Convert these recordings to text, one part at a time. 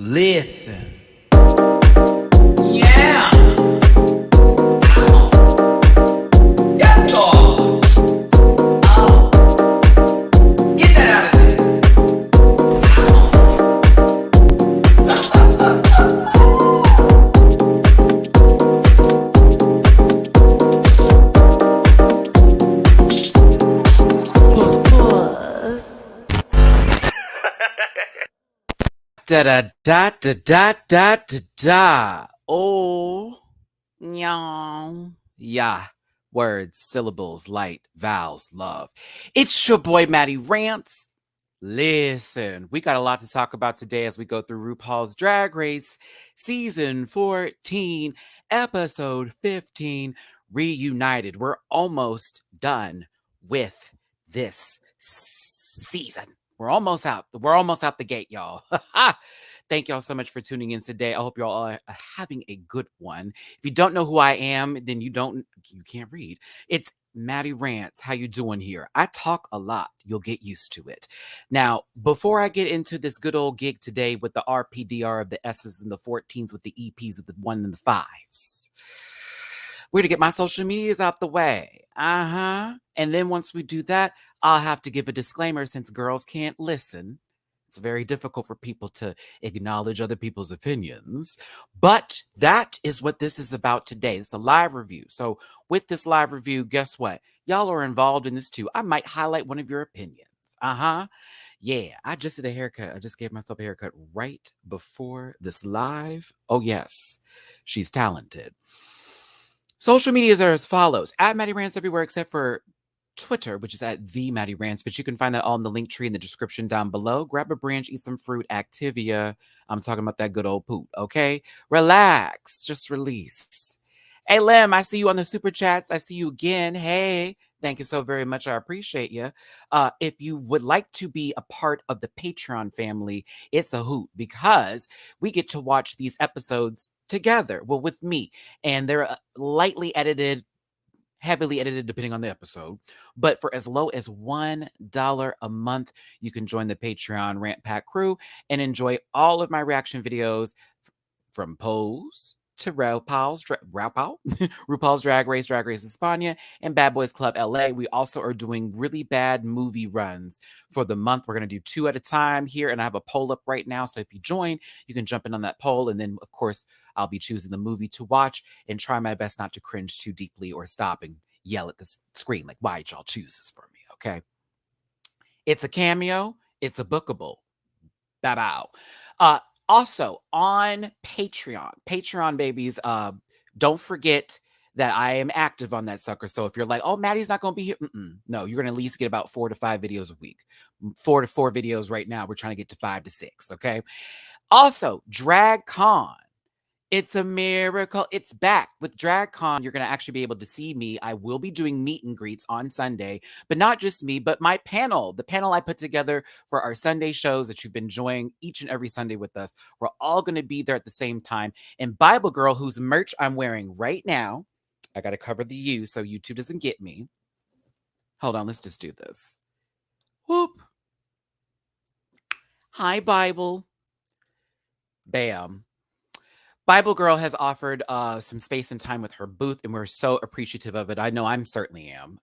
Listen. Yeah. Yes, God. Get that out of there. Da da da da da da da da. Oh, yeah. Words, syllables, light, vowels, love. It's your boy Matty Rants. Listen, we got a lot to talk about today as we go through RuPaul's Drag Race Season 14, Episode 15, Reunited. We're almost done with this season. We're almost out. We're almost out the gate, y'all. Thank y'all so much for tuning in today. I hope y'all are having a good one. If you don't know who I am, then you can't read. It's Matty Rants. How you doing here? I talk a lot. You'll get used to it. Now, before I get into this good old gig today with the RPDR of the S's and the 14s with the EPs of the 1 and the 5s, we're to get my social medias out the way. And then once we do that, I'll have to give a disclaimer since girls can't listen. It's very difficult for people to acknowledge other people's opinions. But that is what this is about today. It's a live review. So with this live review, guess what? Y'all are involved in this too. I might highlight one of your opinions. Yeah, I just did a haircut. I just gave myself a haircut right before this live. Oh, yes, she's talented. Social medias are as follows. At Matty Rants everywhere except for Twitter, which is at the Matty Rants, but you can find that all in the link tree in the description down below. Grab a branch, eat some fruit, Activia. I'm talking about that good old poop, okay? Relax, just release. Hey, Lem, I see you on the super chats. I see you again. Hey, thank you so very much. I appreciate you. If you would like to be a part of the Patreon family, it's a hoot because we get to watch these episodes together, well, with me, and they're lightly edited, heavily edited depending on the episode, but for as low as $1 a month, you can join the Patreon Rant Pack crew and enjoy all of my reaction videos from Pose to RuPaul's Drag Race, Drag Race España, and Bad Boys Club LA. We also are doing really bad movie runs for the month. We're going to do 2 at a time here, and I have a poll up right now. So if you join, you can jump in on that poll, and then, of course, I'll be choosing the movie to watch and try my best not to cringe too deeply or stop and yell at the screen like, why'd y'all choose this for me, okay? It's a cameo. It's a bookable. Bow. Also, on Patreon babies, don't forget that I am active on that sucker. So if you're like, oh, Maddie's not going to be here. No, you're going to at least get about 4 to 5 videos a week. 4 to 4 videos right now. We're trying to get to 5 to 6, okay? Also, DragCon. It's a miracle. It's back with DragCon. You're going to actually be able to see me. I will be doing meet and greets on Sunday, but not just me, but my panel, the panel I put together for our Sunday shows that you've been enjoying each and every Sunday with us. We're all going to be there at the same time. And Bible Girl, whose merch I'm wearing right now, I got to cover the U so YouTube doesn't get me. Hold on, let's just do this. Whoop. Hi, Bible. Bam. Bible Girl has offered some space and time with her booth, and we're so appreciative of it. I know I'm certainly am.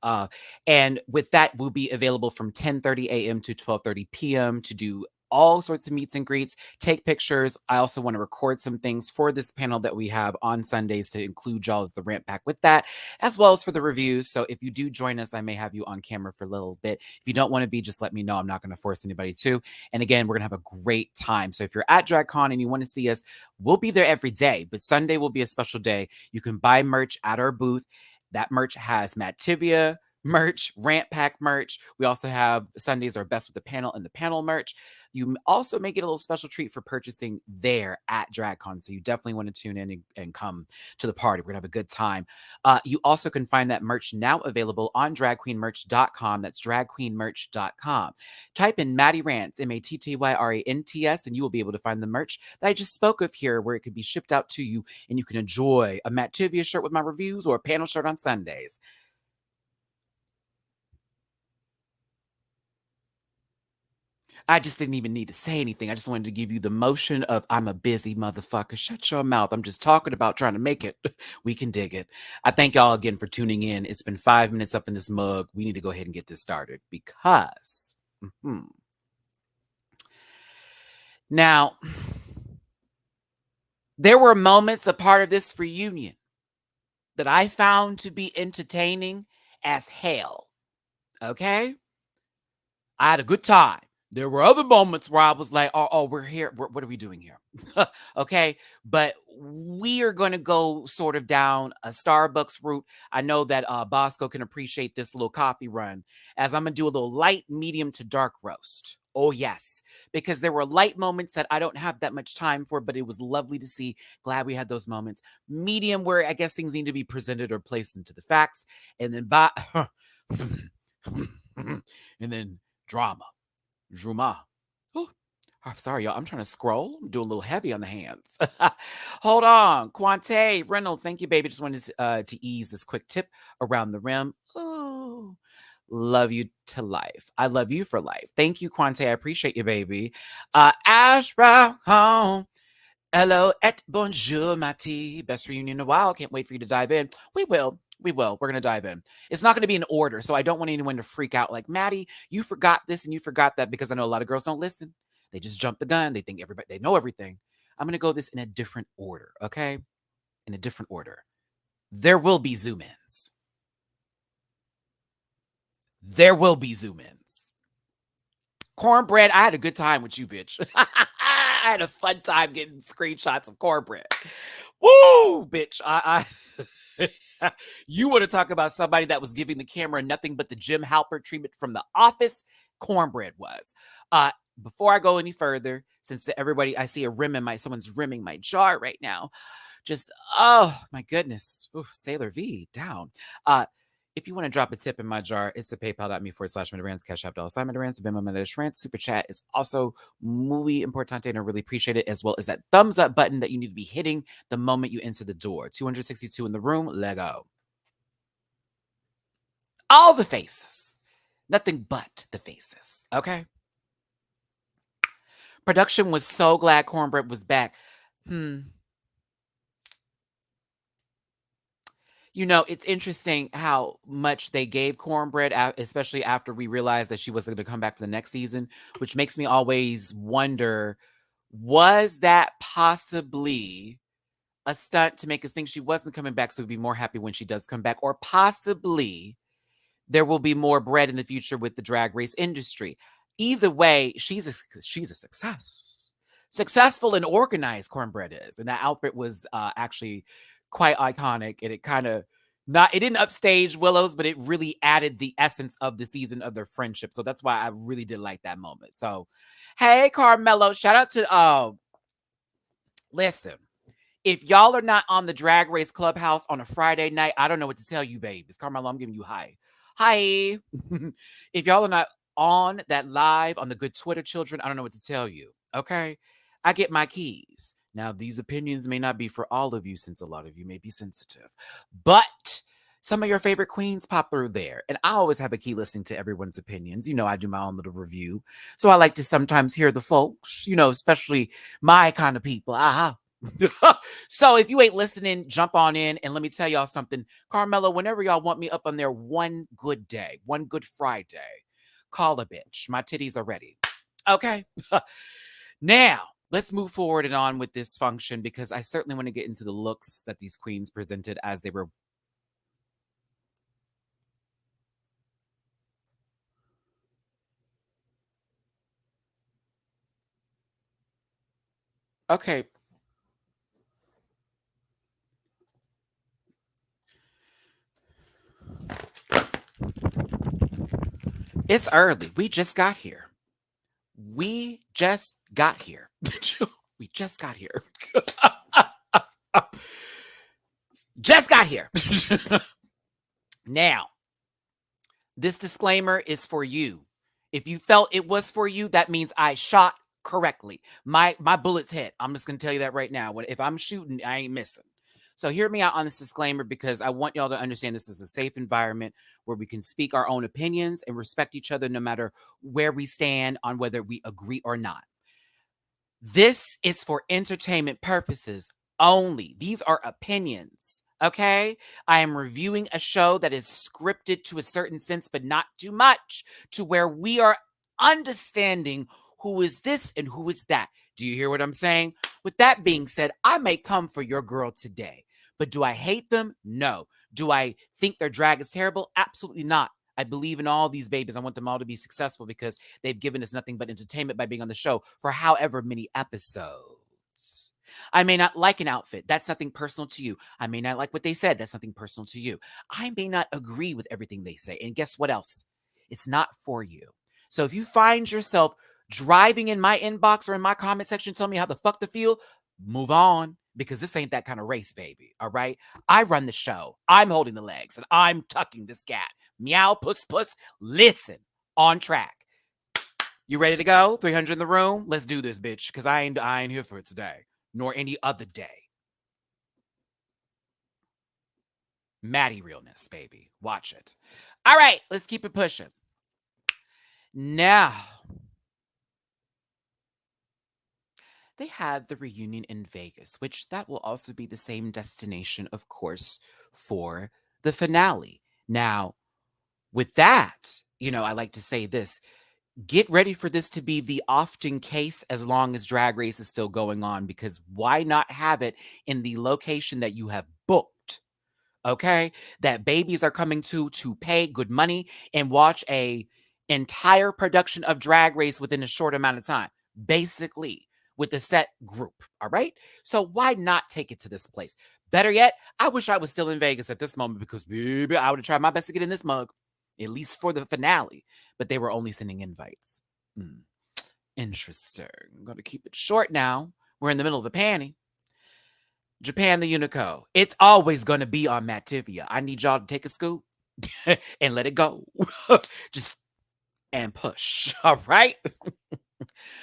And with that, we'll be available from 10:30 a.m. to 12:30 p.m. to do all sorts of meets and greets, take pictures. I also want to record some things for this panel that we have on Sundays to include y'all as the Rant Pack with that, as well as for the reviews. So if you do join us, I may have you on camera for a little bit. If you don't want to be, just let me know. I'm not going to force anybody to. And again, we're going to have a great time. So if you're at DragCon and you want to see us, we'll be there every day, but Sunday will be a special day. You can buy merch at our booth. That merch has Mattivia merch, Rant Pack merch. We also have Sundays are best with the panel and the panel merch. You also may get a little special treat for purchasing there at DragCon. So you definitely want to tune in and come to the party. We're going to have a good time. You also can find that merch now available on dragqueenmerch.com. That's dragqueenmerch.com. Type in Matty Rants, MattyRants, and you will be able to find the merch that I just spoke of here, where it could be shipped out to you and you can enjoy a Mattivia shirt with my reviews or a panel shirt on Sundays. I just didn't even need to say anything. I just wanted to give you the motion of I'm a busy motherfucker. Shut your mouth. I'm just talking about trying to make it. We can dig it. I thank y'all again for tuning in. It's been 5 minutes up in this mug. We need to go ahead and get this started because now there were moments a part of this reunion that I found to be entertaining as hell. Okay? I had a good time. There were other moments where I was like, oh, we're here. What are we doing here? Okay. But we are going to go sort of down a Starbucks route. I know that Bosco can appreciate this little coffee run as I'm going to do a little light, medium to dark roast. Oh, yes. Because there were light moments that I don't have that much time for, but it was lovely to see. Glad we had those moments. Medium, where I guess things need to be presented or placed into the facts. And then and then drama. Druma. Oh, I'm sorry, y'all. I'm trying to scroll. I'm doing a little heavy on the hands. Hold on. Quante Reynolds, thank you, baby. Just wanted to ease this quick tip around the rim. Oh, love you to life. I love you for life. Thank you, Quante. I appreciate you, baby. Ashra home. Hello et bonjour, Matty. Best reunion in a while. Can't wait for you to dive in. We will. We will. We're going to dive in. It's not going to be in order, so I don't want anyone to freak out like, Matty, you forgot this and you forgot that, because I know a lot of girls don't listen. They just jump the gun. They think they know everything. I'm going to go this in a different order, okay? In a different order. There will be zoom ins. There will be zoom ins. Cornbread, I had a good time with you, bitch. I had a fun time getting screenshots of cornbread. Woo, bitch. You want to talk about somebody that was giving the camera nothing but the Jim Halpert treatment from The Office? Cornbread was. Before I go any further, since everybody, I see a rim in someone's rimming my jar right now. Just, oh my goodness. Ooh, Sailor V, down. If you want to drop a tip in my jar, it's a PayPal.me/MattyRants, Cash App $, Venmo MattyRants. Super Chat is also muy importante, and I really appreciate it, as well as that thumbs up button that you need to be hitting the moment you enter the door. 262 in the room, Lego. All the faces. Nothing but the faces, okay? Production was so glad Cornbread was back. You know, it's interesting how much they gave Cornbread, especially after we realized that she wasn't going to come back for the next season, which makes me always wonder, was that possibly a stunt to make us think she wasn't coming back so we'd be more happy when she does come back? Or possibly there will be more bread in the future with the drag race industry. Either way, she's a success. Successful and organized, Cornbread is. And that outfit was actually quite iconic, and it kind of it didn't upstage Willow's, but it really added the essence of the season of their friendship. So that's why I really did like that moment. So, hey, Carmelo, shout out to listen. If y'all are not on the Drag Race Clubhouse on a Friday night, I don't know what to tell you, babe. It's Carmelo. I'm giving you hi. Hi. If y'all are not on that live on the good Twitter children, I don't know what to tell you. Okay. I get my keys. Now, these opinions may not be for all of you, since a lot of you may be sensitive, but some of your favorite queens pop through there. And I always have a key listening to everyone's opinions. You know, I do my own little review. So I like to sometimes hear the folks, you know, especially my kind of people. Aha. So if you ain't listening, jump on in, and let me tell y'all something. Carmelo, whenever y'all want me up on there one good day, one good Friday, call a bitch. My titties are ready. Okay. Now, let's move forward and on with this function, because I certainly want to get into the looks that these queens presented as they were. Okay. It's early. We just got here. We just got here. We just got here. Just got here. Now, this disclaimer is for you. If you felt it was for you, that means I shot correctly. My bullets hit. I'm just gonna tell you that right now. If I'm shooting, I ain't missing. So hear me out on this disclaimer because I want y'all to understand this is a safe environment where we can speak our own opinions and respect each other no matter where we stand on whether we agree or not. This is for entertainment purposes only. These are opinions. Okay. I am reviewing a show that is scripted to a certain sense, but not too much to where we are understanding who is this and who is that. Do you hear what I'm saying? With that being said, I may come for your girl today, but do I hate them? No. Do I think their drag is terrible? Absolutely not. I believe in all these babies. I want them all to be successful because they've given us nothing but entertainment by being on the show for however many episodes. I may not like an outfit. That's nothing personal to you. I may not like what they said. That's nothing personal to you. I may not agree with everything they say. And guess what else? It's not for you. So if you find yourself driving in my inbox or in my comment section telling me how the fuck to feel, move on because this ain't that kind of race, baby. All right. I run the show. I'm holding the legs and I'm tucking this cat. Meow, puss, puss. Listen, on track. You ready to go? 300 in the room? Let's do this, bitch, because I ain't here for it today, nor any other day. Matty realness, baby. Watch it. All right, let's keep it pushing. Now, they had the reunion in Vegas, which that will also be the same destination, of course, for the finale. Now, with that, I like to say this. Get ready for this to be the often case as long as Drag Race is still going on, because why not have it in the location that you have booked? Okay? That babies are coming to pay good money and watch a entire production of Drag Race within a short amount of time. Basically, with the set group, all right? So why not take it to this place? Better yet, I wish I was still in Vegas at this moment because, baby, I would have tried my best to get in this mug, at least for the finale, but they were only sending invites. Interesting. I'm going to keep it short now. We're in the middle of the panty. Japan the Unico. It's always going to be on Mativia. I need y'all to take a scoop and let it go. Just and push. All right.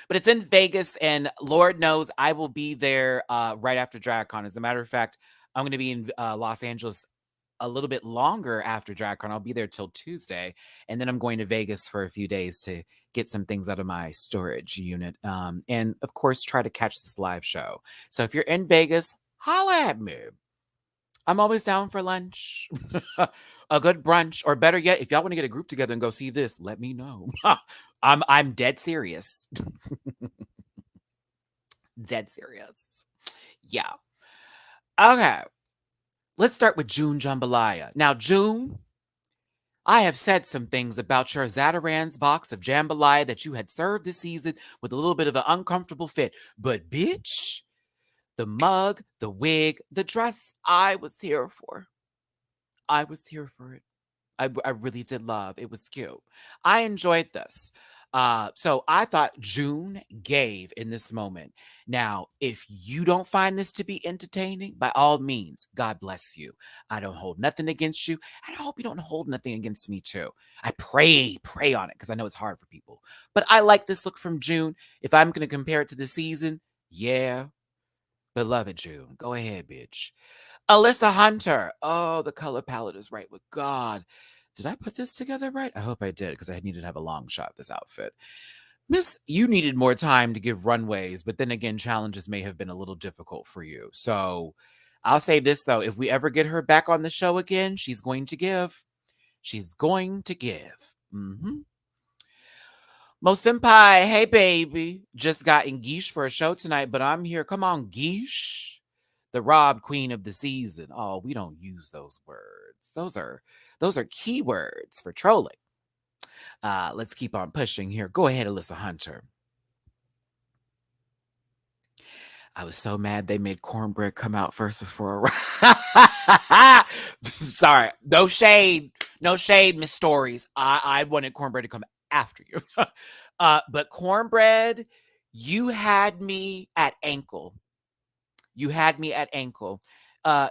But it's in Vegas, and Lord knows I will be there right after DragCon. As a matter of fact, I'm going to be in Los Angeles a little bit longer after DragCon. I'll be there till Tuesday, and then I'm going to Vegas for a few days to get some things out of my storage unit, and of course try to catch this live show. So if you're in Vegas, holla at me. I'm always down for lunch, a good brunch, or better yet, if y'all want to get a group together and go see this, let me know. I'm dead serious. Dead serious. Yeah. Okay. Let's start with June Jambalaya. Now, June, I have said some things about your Zataran's box of jambalaya that you had served this season with a little bit of an uncomfortable fit. But bitch, the mug, the wig, the dress, I was here for. I was here for it. I really did love. It was cute. I enjoyed this. So I thought June gave in this moment. Now, if you don't find this to be entertaining, by all means, God bless you. I don't hold nothing against you. And I hope you don't hold nothing against me too. I pray on it because I know it's hard for people. But I like this look from June. If I'm going to compare it to the season, yeah. Beloved June. Go ahead, bitch. Alyssa Hunter. Oh, the color palette is right with God. Did I put this together right? I hope I did because I needed to have a long shot of this outfit. Miss, you needed more time to give runways, but then again, challenges may have been a little difficult for you. So I'll say this though, if we ever get her back on the show again, she's going to give. She's going to give. Mo Senpai, hey baby. Just got engaged for a show tonight, but I'm here. Come on, Geesh. The Rob Queen of the season. Oh, we don't use those words. Those are keywords for trolling. Let's keep on pushing here. Go ahead, Alyssa Hunter. I was so mad they made cornbread come out first before. Sorry, no shade, Miss Stories. I wanted cornbread to come after you. But cornbread, you had me at ankle.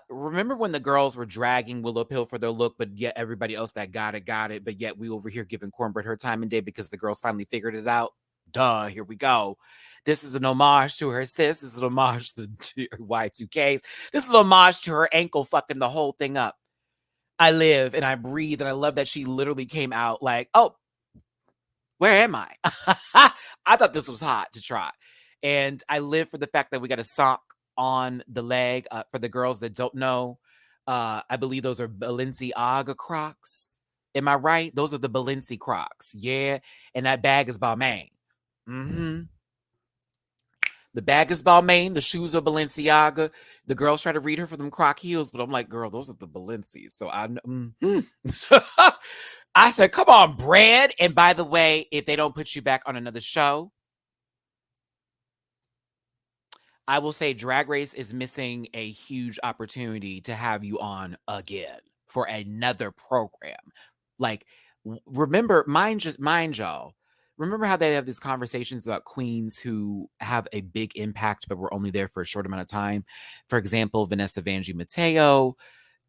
Remember when the girls were dragging Willow Pill for their look, but yet everybody else that got it, but yet we over here giving cornbread her time and day because the girls finally figured it out? Duh, here we go. This is an homage to her sis. This is an homage to Y2Ks. This is an homage to her ankle fucking the whole thing up. I live and I breathe, and I love that she literally came out like, oh, where am I? I thought this was hot to try. And I live for the fact that we got a sock on the leg. For the girls that don't know, I believe those are Balenciaga Crocs. Am I right? Those are the Balenci Crocs. Yeah. And that bag is Balmain. Mm-hmm. The bag is Balmain. The shoes are Balenciaga. The girls try to read her for them Croc heels, but I'm like, girl, those are the Balencis. So I know. I said, come on, Brad. And by the way, if they don't put you back on another show, I will say Drag Race is missing a huge opportunity to have you on again for another program. Like, remember, mind y'all. Remember how they have these conversations about queens who have a big impact, but were only there for a short amount of time? For example, Vanessa Vanjie Mateo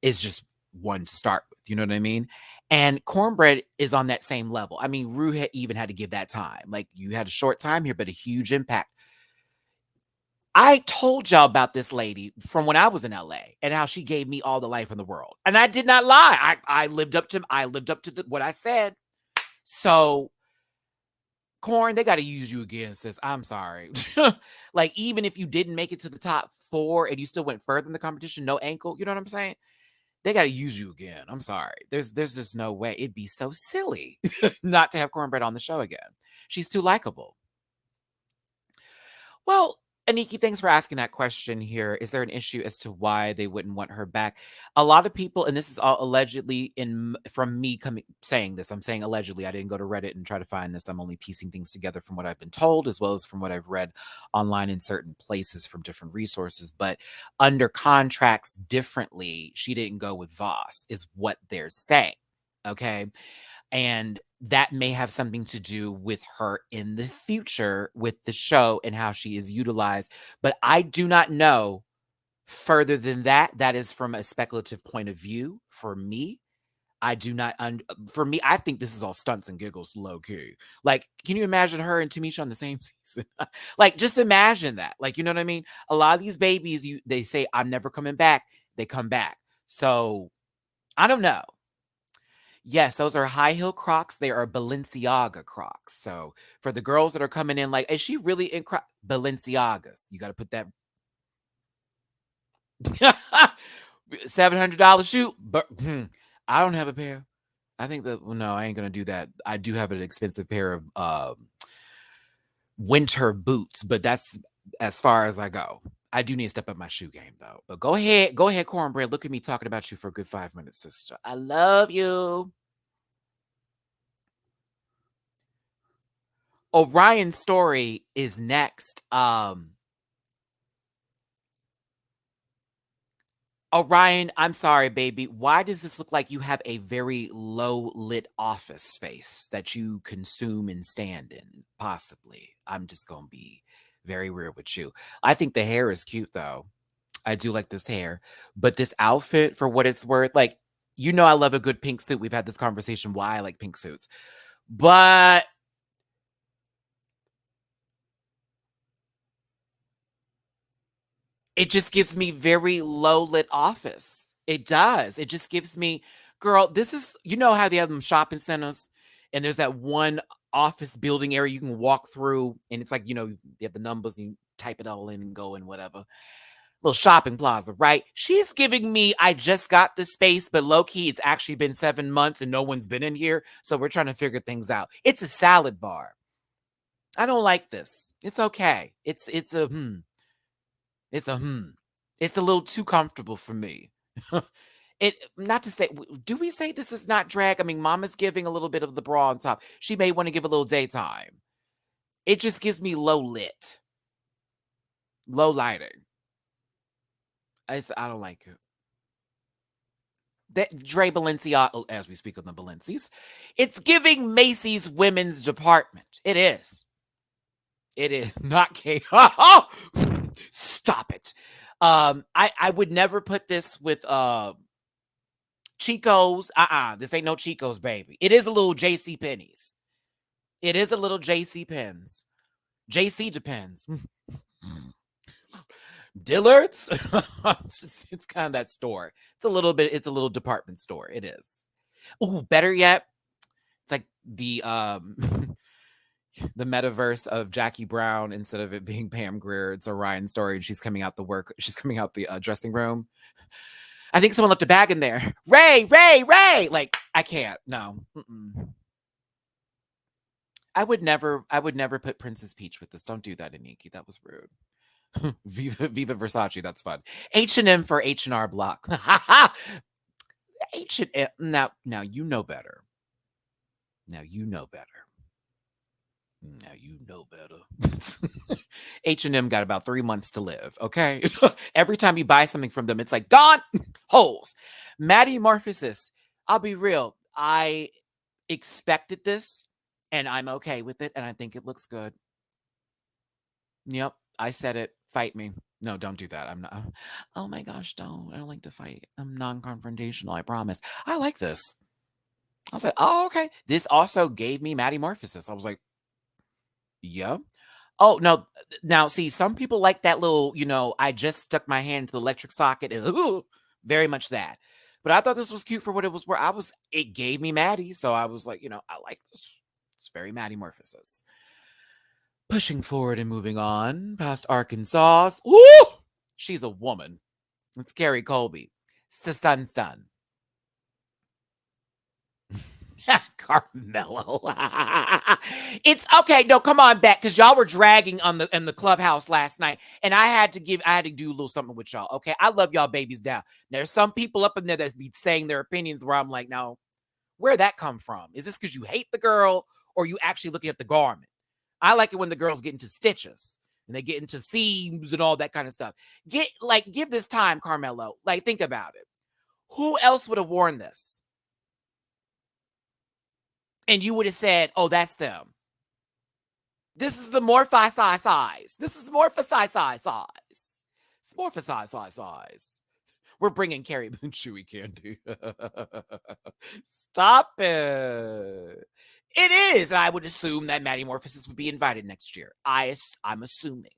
is just one to start with. You know what I mean? And Cornbread is on that same level. I mean, Rue even had to give that time. Like, you had a short time here, but a huge impact. I told y'all about this lady from when I was in LA and how she gave me all the life in the world. And I did not lie. I lived up to what I said. So, Corn, they got to use you again, sis. I'm sorry. Like, even if you didn't make it to the top 4 and you still went further in the competition, no ankle, you know what I'm saying? They got to use you again. I'm sorry. There's just no way. It'd be so silly not to have Cornbread on the show again. She's too likable. Well, Aniki, thanks for asking that question here. Is there an issue as to why they wouldn't want her back? A lot of people, and this is all allegedly from me saying this. I'm saying allegedly. I didn't go to Reddit and try to find this. I'm only piecing things together from what I've been told, as well as from what I've read online in certain places from different resources. But under contracts differently, she didn't go with Voss, is what they're saying. Okay. And that may have something to do with her in the future with the show and how she is utilized. But I do not know further than that. That is from a speculative point of view for me. I do not, for me, I think this is all stunts and giggles, low key. Like, can you imagine her and Tamisha on the same season? Like, just imagine that. Like, you know what I mean? A lot of these babies, they say, I'm never coming back. They come back. So, I don't know. Yes, those are high heel Crocs. They are Balenciaga Crocs. So for the girls that are coming in, like, is she really in Balenciagas? You got to put that $700 shoe. But I don't have a pair. I think that no, I ain't gonna do that. I do have an expensive pair of winter boots, but that's as far as I go. I do need to step up my shoe game though. But go ahead, Cornbread. Look at me talking about you for a good 5 minutes, sister. I love you. Orion's story is next. Orion, I'm sorry, baby. Why does this look like you have a very low lit office space that you consume and stand in? Possibly. I'm just going to be very real with you. I think the hair is cute, though. I do like this hair. But this outfit, for what it's worth, like, you know, I love a good pink suit. We've had this conversation why I like pink suits. But it just gives me very low lit office. It does. It just gives me, girl, this is, you know how they have them shopping centers and there's that one office building area you can walk through and it's like, you know, you have the numbers and you type it all in and go and whatever. Little shopping plaza, right? She's giving me, I just got the space, but low key, it's actually been 7 months and no one's been in here. So we're trying to figure things out. It's a salad bar. I don't like this. It's okay. It's a It's a It's a little too comfortable for me. It not to say, do we say this is not drag? I mean, Mama's giving a little bit of the bra on top. She may want to give a little daytime. It just gives me low lit, low lighting. I don't like it. That Dre Balenciaga, as we speak of the Balencis, it's giving Macy's women's department. It is. It is not Kate. Stop it. I would never put this with Chico's. This ain't no Chico's, baby. It is a little JC Penney's. It is a little JC Penn's. JC depends. Dillard's. It's kind of that store. It's a little department store. It is. Oh, better yet, it's like the the metaverse of Jackie Brown. Instead of it being Pam Grier, it's Orion Story, and she's coming out the dressing room. I think someone left a bag in there. Ray. Like, I can't. No. Mm-mm. I would never put Princess Peach with this. Don't do that, Aniki. That was rude. Viva Versace. That's fun. H&M for H&R Block. H&M. Now you know better. Now you know better. H&M got about 3 months to live, okay? Every time you buy something from them, it's like, gone, holes. Matty Morphosis, I'll be real. I expected this, and I'm okay with it, and I think it looks good. Yep, I said it. Fight me. No, don't do that. I'm not. Oh my gosh, don't. I don't like to fight. I'm non-confrontational, I promise. I like this. I was like, oh, okay. This also gave me Matty Morphosis. I was like, yeah. Oh, no. Now, see, some people like that little, I just stuck my hand into the electric socket and ooh, very much that. But I thought this was cute for what it was where it gave me Maddie. So I was like, I like this. It's very Matty Morphosis. Pushing forward and moving on past Arkansas. Ooh, she's a woman. It's Carrie Colby. Stun. Carmelo. It's okay. No, come on back, because y'all were dragging in the clubhouse last night, and I had to do a little something with y'all. Okay, I love y'all babies down. There's some people up in there that's be saying their opinions where I'm like, no, where'd that come from? Is this because you hate the girl, or you actually looking at the garment? I like it when the girls get into stitches and they get into seams and all that kind of stuff. Give this time, Carmelo. Like, think about it. Who else would have worn this? And you would have said, oh, that's them. This is the morphi size. This is morphi size. It's morphi size. We're bringing Carrie Moon Chewy candy. Stop it. It is. And I would assume that Matty Morphosis would be invited next year. I'm assuming.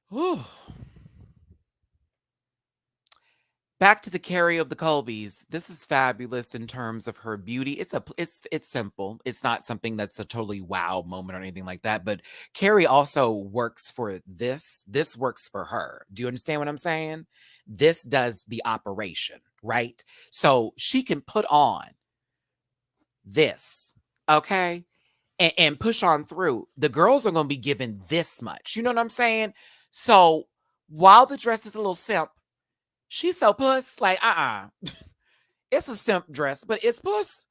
Whew. Back to the Carrie of the Colbys. This is fabulous in terms of her beauty. It's simple. It's not something that's a totally wow moment or anything like that. But Carrie also works for this. This works for her. Do you understand what I'm saying? This does the operation, right? So she can put on this, okay, and push on through. The girls are going to be given this much. You know what I'm saying? So while the dress is a little simp, she's so puss, like, it's a simp dress, but it's puss.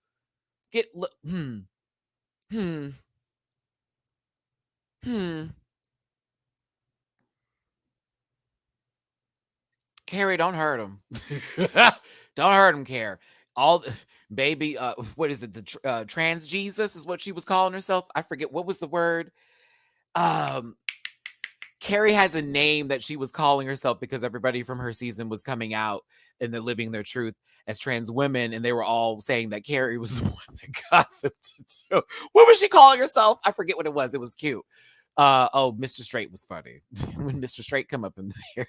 Carrie, don't hurt him. Don't hurt him, Carrie. Baby, what is it? The trans Jesus is what she was calling herself. I forget what was the word. Carrie has a name that she was calling herself because everybody from her season was coming out and they're living their truth as trans women, and they were all saying that Carrie was the one that got them to do. What was she calling herself? I forget what it was. It was cute. Mr. Straight was funny. When Mr. Straight come up in there.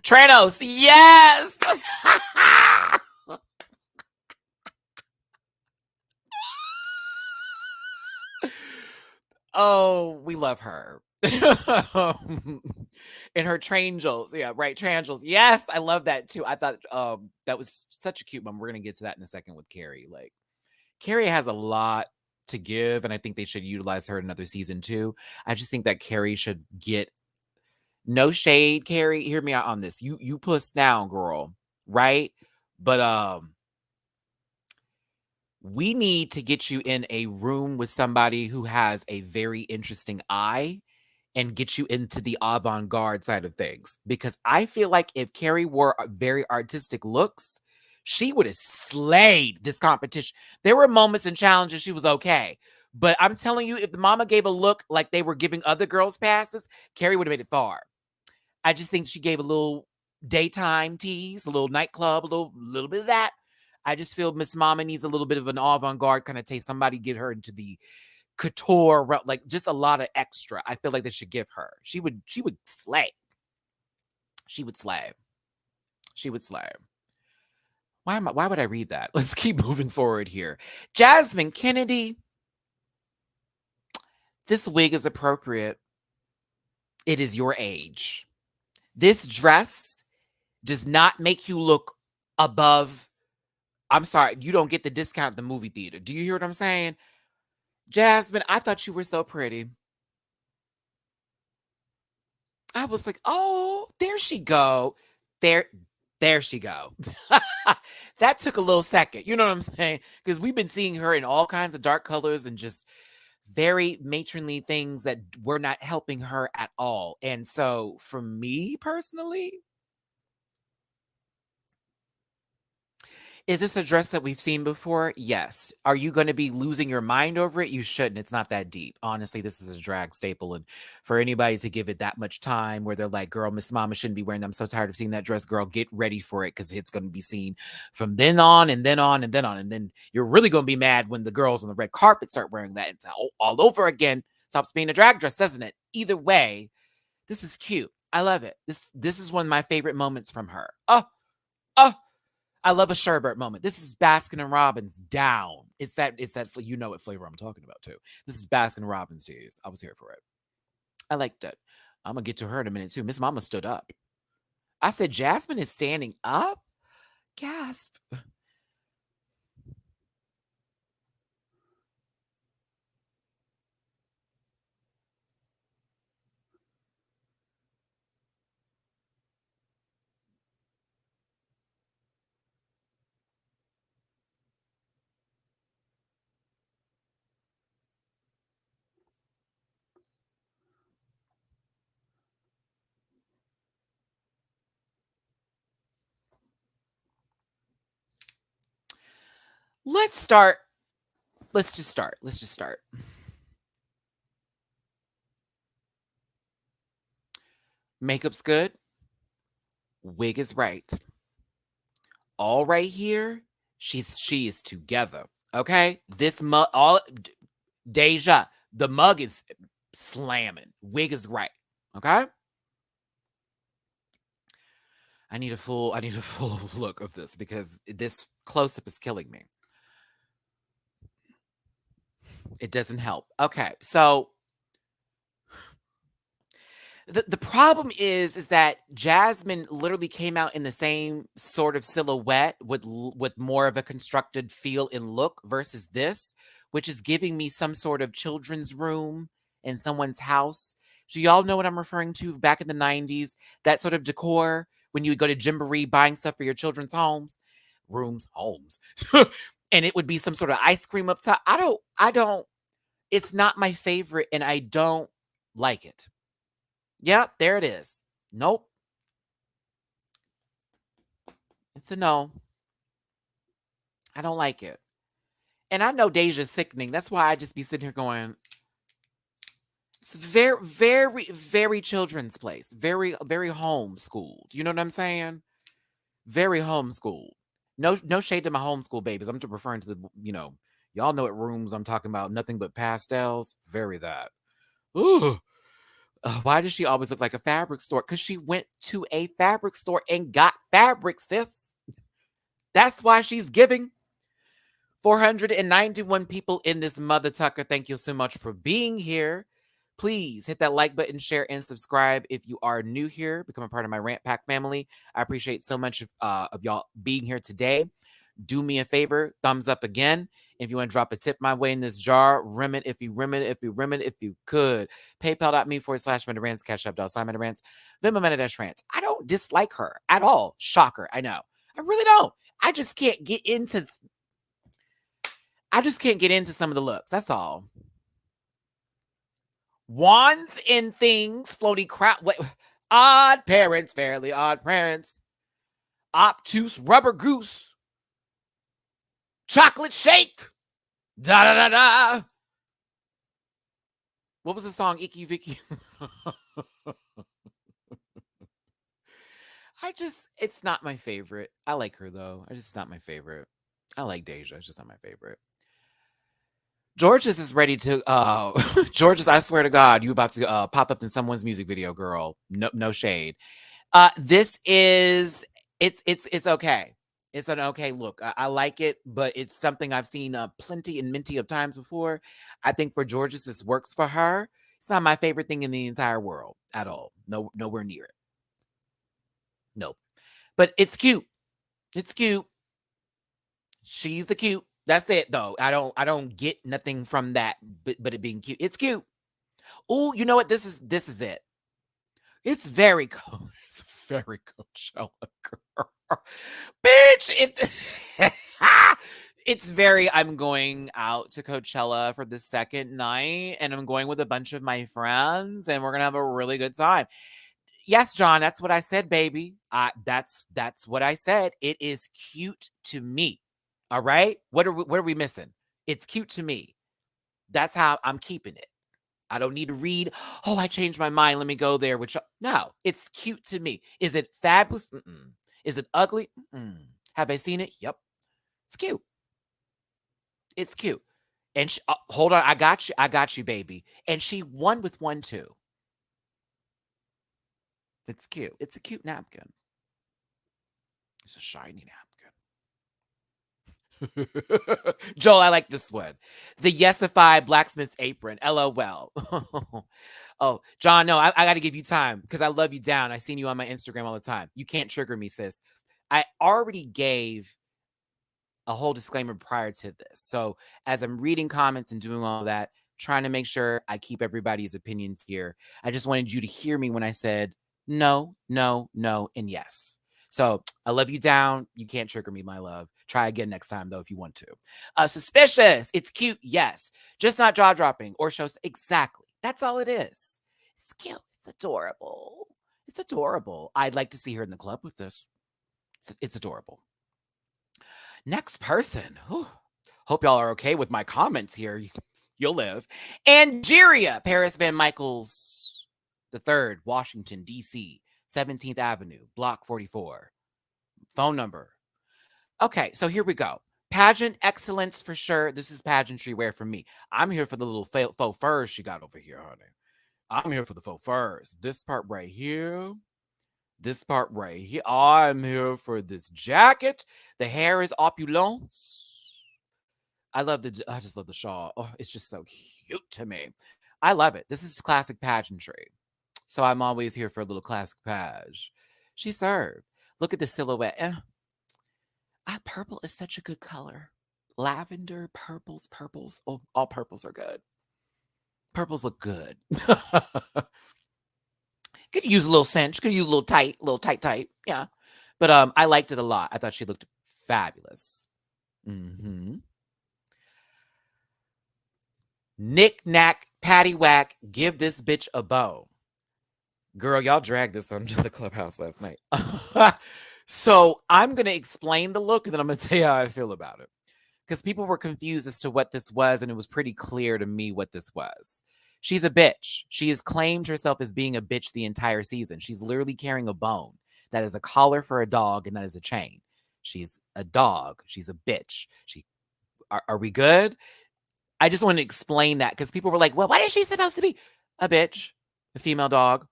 Tranos, yes. Oh, we love her. And her Trangels. Yeah, right. Trangels. Yes, I love that too. I thought that was such a cute one. We're gonna get to that in a second with Carrie. Like, Carrie has a lot to give, and I think they should utilize her in another season too. I just think that Carrie should get no shade, Carrie. Hear me out on this. You puss down, girl. Right? But we need to get you in a room with somebody who has a very interesting eye and get you into the avant-garde side of things. Because I feel like if Carrie wore very artistic looks, she would have slayed this competition. There were moments and challenges she was okay. But I'm telling you, if the mama gave a look like they were giving other girls passes, Carrie would have made it far. I just think she gave a little daytime tease, a little nightclub, a little bit of that. I just feel Miss Mama needs a little bit of an avant-garde kind of taste. Somebody get her into the couture, like just a lot of extra. I feel like they should give her. She would slay. She would slay. She would slay. Why would I read that? Let's keep moving forward here. Jasmine Kennedy, this wig is appropriate. It is your age. This dress does not make you look above. I'm sorry, you don't get the discount at the movie theater. Do you hear what I'm saying? Jasmine, I thought you were so pretty. I was like, oh, there she go. There she go. That took a little second. You know what I'm saying? Because we've been seeing her in all kinds of dark colors and just very matronly things that were not helping her at all. And so for me personally, is this a dress that we've seen before? Yes. Are you going to be losing your mind over it? You shouldn't. It's not that deep. Honestly, this is a drag staple. And for anybody to give it that much time where they're like, girl, Miss Mama shouldn't be wearing them. I'm so tired of seeing that dress. Girl, get ready for it because it's going to be seen from then on and then on and then on. And then you're really going to be mad when the girls on the red carpet start wearing that. It's all over again. Stops being a drag dress, doesn't it? Either way, this is cute. I love it. This is one of my favorite moments from her. Oh, I love a sherbet moment. This is Baskin and Robbins down. It's that you know what flavor I'm talking about too. This is Baskin and Robbins teas. I was here for it. I liked it. I'm gonna get to her in a minute too. Miss Mama stood up. I said Jasmine is standing up. Gasp. Let's start. Let's just start. Let's just start. Makeup's good. Wig is right. All right here. She is together. Okay. This mug all Deja. The mug is slamming. Wig is right. Okay. I need a full look of this because this close up is killing me. It doesn't help. Okay. So the problem is that Jasmine literally came out in the same sort of silhouette with more of a constructed feel and look versus this, which is giving me some sort of children's room in someone's house. Do y'all know what I'm referring to? Back in the 90s, that sort of decor when you would go to Gymboree buying stuff for your children's homes, and it would be some sort of ice cream up top. I don't. It's not my favorite, and I don't like it. Yep, there it is. Nope. It's a no. I don't like it. And I know Deja's sickening. That's why I just be sitting here going, it's very, very, very children's place. Very, very homeschooled. You know what I'm saying? Very homeschooled. No shade to my homeschool babies. I'm just referring to y'all know what rooms I'm talking about. Nothing but pastels. Very that. Ooh. Why does she always look like a fabric store? Because she went to a fabric store and got fabrics, sis. That's why she's giving. 491 people in this mother tucker. Thank you so much for being here. Please hit that like button, share, and subscribe if you are new here. Become a part of my Rant Pack family. I appreciate so much of y'all being here today. Do me a favor, thumbs up again. If you want to drop a tip my way in this jar, rim it if you could. PayPal.me/MattyRants, Cash App $MattyRants, Venmo MattyRants. I don't dislike her at all. Shocker, I know. I really don't. I just can't get into some of the looks. That's all. Wands and things, floaty crowd. Odd parents, fairly odd parents. Obtuse rubber goose. Chocolate shake. Da da da da. What was the song? Icky Vicky. it's not my favorite. I like her though. I just not my favorite. I like Deja. It's just not my favorite. Georges is ready to Georges, I swear to God, you about to pop up in someone's music video, girl. No shade. This is it's okay. It's an okay look. I like it, but it's something I've seen plenty and minty of times before. I think for Georges, this works for her. It's not my favorite thing in the entire world at all. No, nowhere near it. Nope. But it's cute. It's cute. She's the cute. That's it though. I don't get nothing from that, but it being cute. It's cute. Oh, you know what? This is it. It's very it's very Coachella, girl. Bitch, it's very I'm going out to Coachella for the second night and I'm going with a bunch of my friends and we're gonna have a really good time. Yes, John, that's what I said, baby. That's what I said. It is cute to me. All right? What are we missing? It's cute to me. That's how I'm keeping it. I don't need to read, oh, I changed my mind. Let me go there. Which no, it's cute to me. Is it fabulous? Mm-mm. Is it ugly? Mm-mm. Have I seen it? Yep. It's cute. It's cute. And hold on, I got you. I got you, baby. And she won with one too. It's cute. It's a cute napkin. It's a shiny napkin. Joel, I like this one. The Yesify blacksmith's apron. LOL. Oh, John, no, I got to give you time because I love you down. I seen you on my Instagram all the time. You can't trigger me, sis. I already gave a whole disclaimer prior to this. So as I'm reading comments and doing all that, trying to make sure I keep everybody's opinions here, I just wanted you to hear me when I said no, no, no, and yes. So I love you down. You can't trigger me, my love. Try again next time, though, if you want to. Suspicious. It's cute. Yes. Just not jaw dropping or shows. Exactly. That's all it is. It's cute. It's adorable. It's adorable. I'd like to see her in the club with this. It's adorable. Next person. Whew. Hope y'all are okay with my comments here. You'll live. Angeria, Paris Van Michaels the third, Washington, D.C., 17th Avenue, Block 44. Phone number. Okay, so here we go. Pageant excellence for sure. This is pageantry wear for me. I'm here for the little faux furs she got over here, honey. I'm here for the faux furs. This part right here. This part right here. I'm here for this jacket. The hair is opulence. I just love the shawl. Oh, it's just so cute to me. I love it. This is classic pageantry. So I'm always here for a little classic page. She served. Look at the silhouette. Purple is such a good color. Lavender, purples. Oh, all purples are good. Purples look good. Could use a little cinch. Could use a little tight. Yeah. But I liked it a lot. I thought she looked fabulous. Mm-hmm. Knick knack, patty whack, give this bitch a bone. Girl, y'all dragged this onto the clubhouse last night. So I'm gonna explain the look and then I'm gonna tell you how I feel about it. Because people were confused as to what this was, and it was pretty clear to me what this was. She's a bitch. She has claimed herself as being a bitch the entire season. She's literally carrying a bone. That is a collar for a dog, and that is a chain. She's a dog. She's a bitch. Are we good? I just want to explain that because people were like, well, what is she supposed to be? A bitch, a female dog.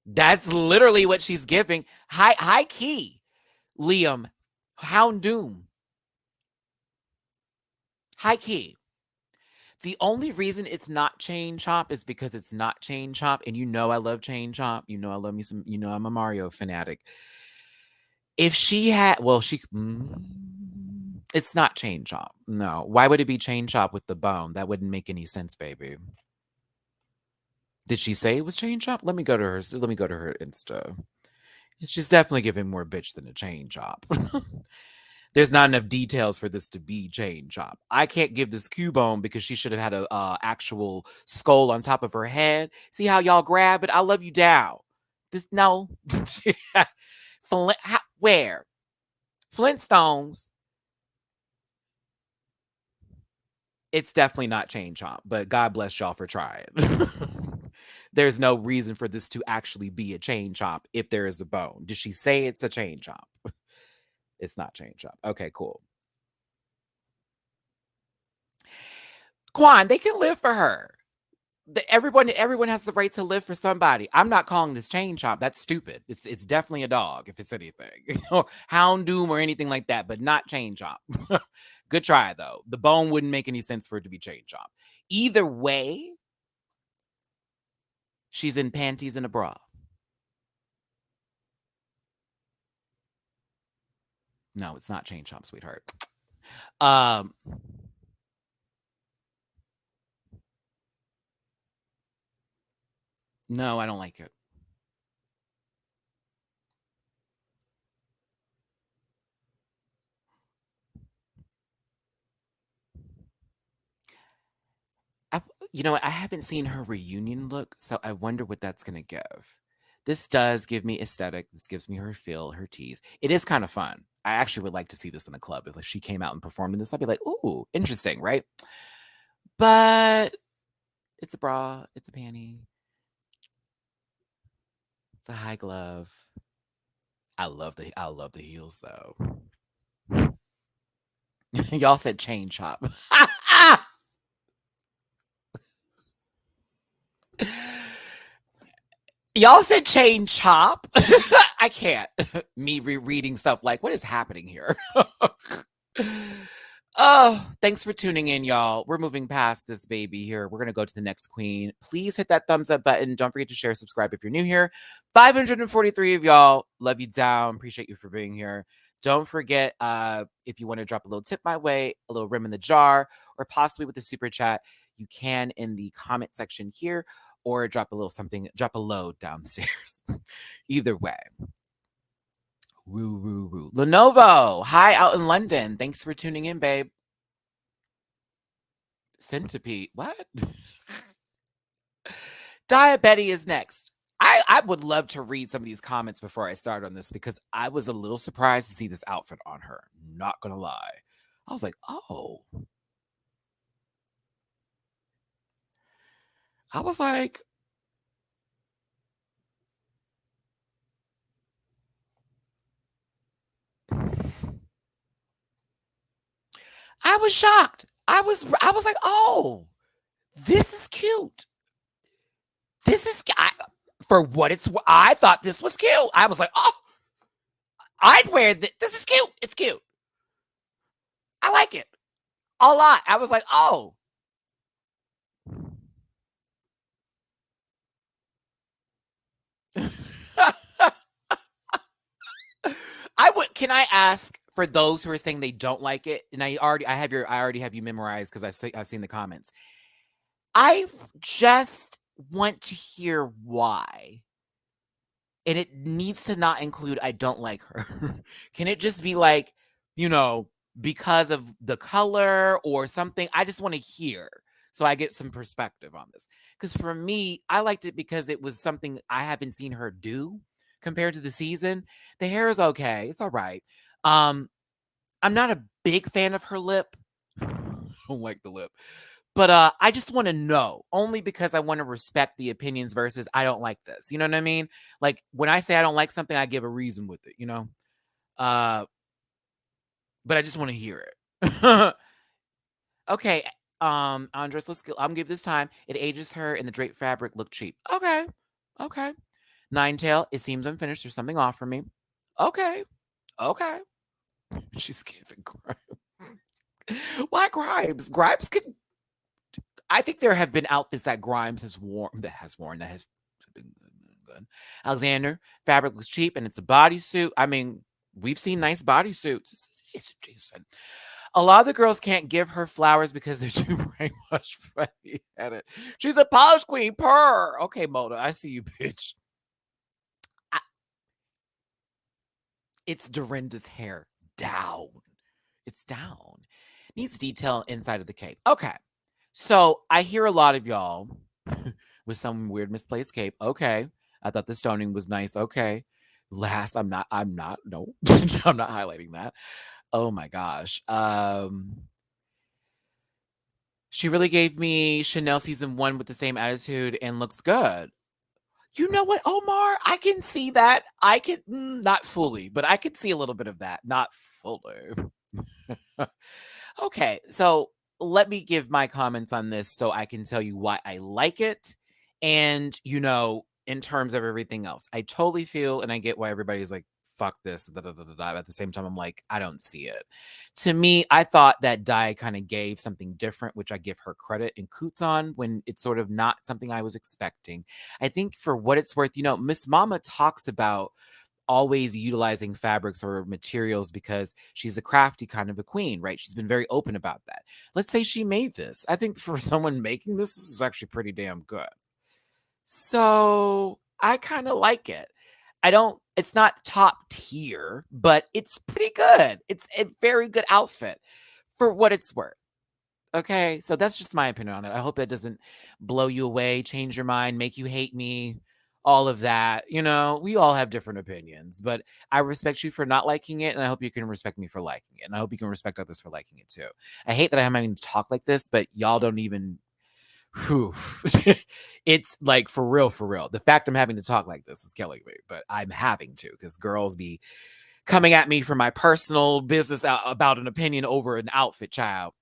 That's literally what she's giving. High key, Liam, Houndoom. High key. The only reason it's not Chain Chomp is because it's not Chain Chomp. And you know I love Chain Chomp. You know I love me some, you know I'm a Mario fanatic. If she had, well, it's not Chain Chomp. No. Why would it be Chain Chomp with the bone? That wouldn't make any sense, baby. Did she say it was Chain Chomp? Let me go to her Insta. She's definitely giving more bitch than a Chain Chomp. There's not enough details for this to be Chain Chomp. I can't give this Cubone because she should have had a actual skull on top of her head. See how y'all grab it? I love you down. No. Where? Flintstones. It's definitely not Chain Chomp, but God bless y'all for trying. There's no reason for this to actually be a chain chomp if there is a bone. Did she say it's a chain chomp? It's not chain chomp. Okay, cool. Quan, they can live for her. Everyone has the right to live for somebody. I'm not calling this chain chomp. That's stupid. It's definitely a dog if it's anything. Hound doom or anything like that, but not chain chomp. Good try though. The bone wouldn't make any sense for it to be chain chomp. Either way, she's in panties and a bra. No, it's not chain chomp, sweetheart. Um no, I don't like it. I, you know what? I haven't seen her reunion look, so I wonder what that's gonna give. This does give me aesthetic. This gives me her feel, her tease. It is kind of fun. I actually would like to see this in a club. If like, she came out and performed in this, I'd be like, ooh, interesting, right? But it's a bra, it's a panty, it's a high glove. I love the heels though. Y'all said chain chop. Y'all said chain chop. I can't. Me rereading stuff like, what is happening here? Oh, thanks for tuning in, y'all. We're moving past this baby here. We're going to go to the next queen. Please hit that thumbs up button. Don't forget to share, subscribe if you're new here. 543 of y'all. Love you down. Appreciate you for being here. Don't forget, if you want to drop a little tip my way, a little rim in the jar, or possibly with the super chat, you can in the comment section here, or drop a little something, drop a load downstairs. Either way. Woo, woo, woo. Lenovo, hi out in London. Thanks for tuning in, babe. Centipede, what? Diabetes is next. I would love to read some of these comments before I start on this because I was a little surprised to see this outfit on her. Not gonna lie. I was like, oh. I was like, I was shocked. I was like, oh, this is cute. This is for what it's. I thought this was cute. I was like, oh, I'd wear this. This is cute. It's cute. I like it a lot. I was like, oh. I would. Can I ask for those who are saying they don't like it? And I already have you memorized because I've seen the comments. I just want to hear why. And it needs to not include I don't like her. Can it just be like, you know, because of the color or something? I just want to hear so I get some perspective on this. Because for me, I liked it because it was something I haven't seen her do compared to the season. The hair is okay. It's all right. Um, I'm not a big fan of her lip. I don't like the lip. But I just want to know only because I want to respect the opinions versus I don't like this. You know what I mean? Like when I say I don't like something, I give a reason with it, you know? Uh, but I just want to hear it. Okay. Andres, let's go. I'm give this time. It ages her and the draped fabric look cheap. Okay. Okay. Nine tail, it seems unfinished. There's something off for me. Okay. Okay. She's giving Grimes. Why Grimes? Grimes could. I think there have been outfits that Grimes has worn that has been good. Alexander, fabric looks cheap and it's a bodysuit. I mean, we've seen nice bodysuits. A lot of the girls can't give her flowers because they're too brainwashed by the edit. She's a polish queen, purr. Okay, Mona, I see you, bitch. It's Dorinda's hair down. It's down. Needs detail inside of the cape. Okay. So I hear a lot of y'all with some weird misplaced cape. Okay. I thought the stoning was nice. Okay. Last, I'm not, no, I'm not highlighting that. Oh my gosh. She really gave me Chanel season 1 with the same attitude and looks good. You know what, Omar? I can see that. I can, not fully, but I can see a little bit of that. Not fully. Okay, so let me give my comments on this so I can tell you why I like it. And, in terms of everything else, I totally feel and I get why everybody's like, fuck this. Da, da, da, da, da. At the same time, I'm like, I don't see it. To me, I thought that Di kind of gave something different, which I give her credit and coots on when it's sort of not something I was expecting. I think for what it's worth, Miss Mama talks about always utilizing fabrics or materials because she's a crafty kind of a queen, right? She's been very open about that. Let's say she made this. I think for someone making this is actually pretty damn good. So I kind of like it. It's not top tier, but it's pretty good. It's a very good outfit for what it's worth. Okay. So that's just my opinion on it. I hope that doesn't blow you away, change your mind, make you hate me, all of that. We all have different opinions, but I respect you for not liking it. And I hope you can respect me for liking it. And I hope you can respect others for liking it too. I hate that I'm having to talk like this, but y'all don't even. Whew. It's like for real, for real. The fact I'm having to talk like this is killing me, but I'm having to because girls be coming at me for my personal business about an opinion over an outfit, child.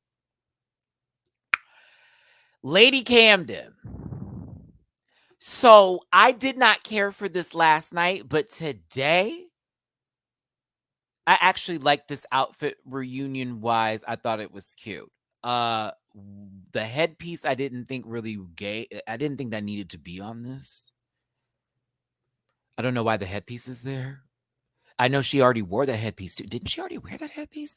Lady Camden. So I did not care for this last night, but today I actually liked this outfit reunion wise. I thought it was cute. Uh the headpiece I didn't think really gay. I didn't think that needed to be on this. I don't know why the headpiece is there. I know she already wore that headpiece too. Didn't she already wear that headpiece?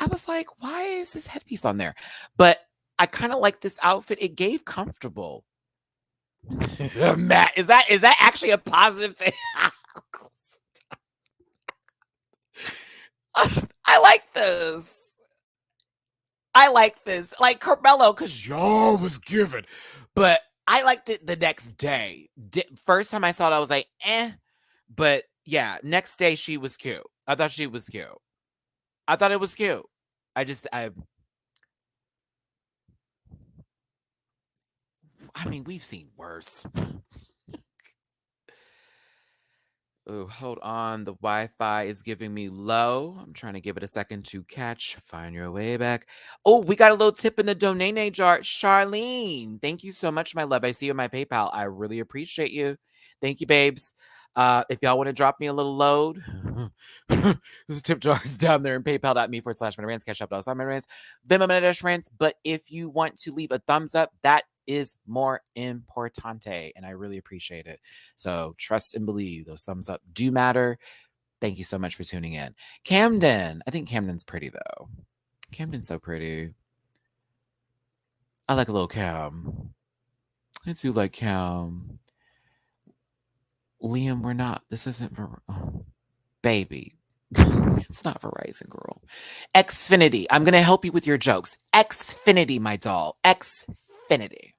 I was like, why is this headpiece on there? But I kind of like this outfit. It gave comfortable. Matt, is that actually a positive thing? I like this. I like this. Like Carmelo, because y'all was given. But I liked it the next day. First time I saw it, I was like, eh. But yeah, next day she was cute. I thought she was cute. I thought it was cute. I mean, we've seen worse. Oh, hold on. The Wi-Fi is giving me low. I'm trying to give it a second to catch. Find your way back. Oh, we got a little tip in the donate jar. Charlene, thank you so much, my love. I see you in my PayPal. I really appreciate you. Thank you, babes. If y'all want to drop me a little load, this tip jar is down there in paypal.me/MattyRants, cash up $MattyRants, Venmo MattyRants. But if you want to leave a thumbs up, that is more importante, and I really appreciate it. So trust and believe those thumbs up do matter. Thank you so much for tuning in. Camden. I think Camden's pretty though. Camden's so pretty. I like a little Cam. I do like Cam. Liam, we're not. This isn't for baby. It's not Verizon, girl. Xfinity. I'm gonna help you with your jokes. Xfinity, my doll. Xfinity.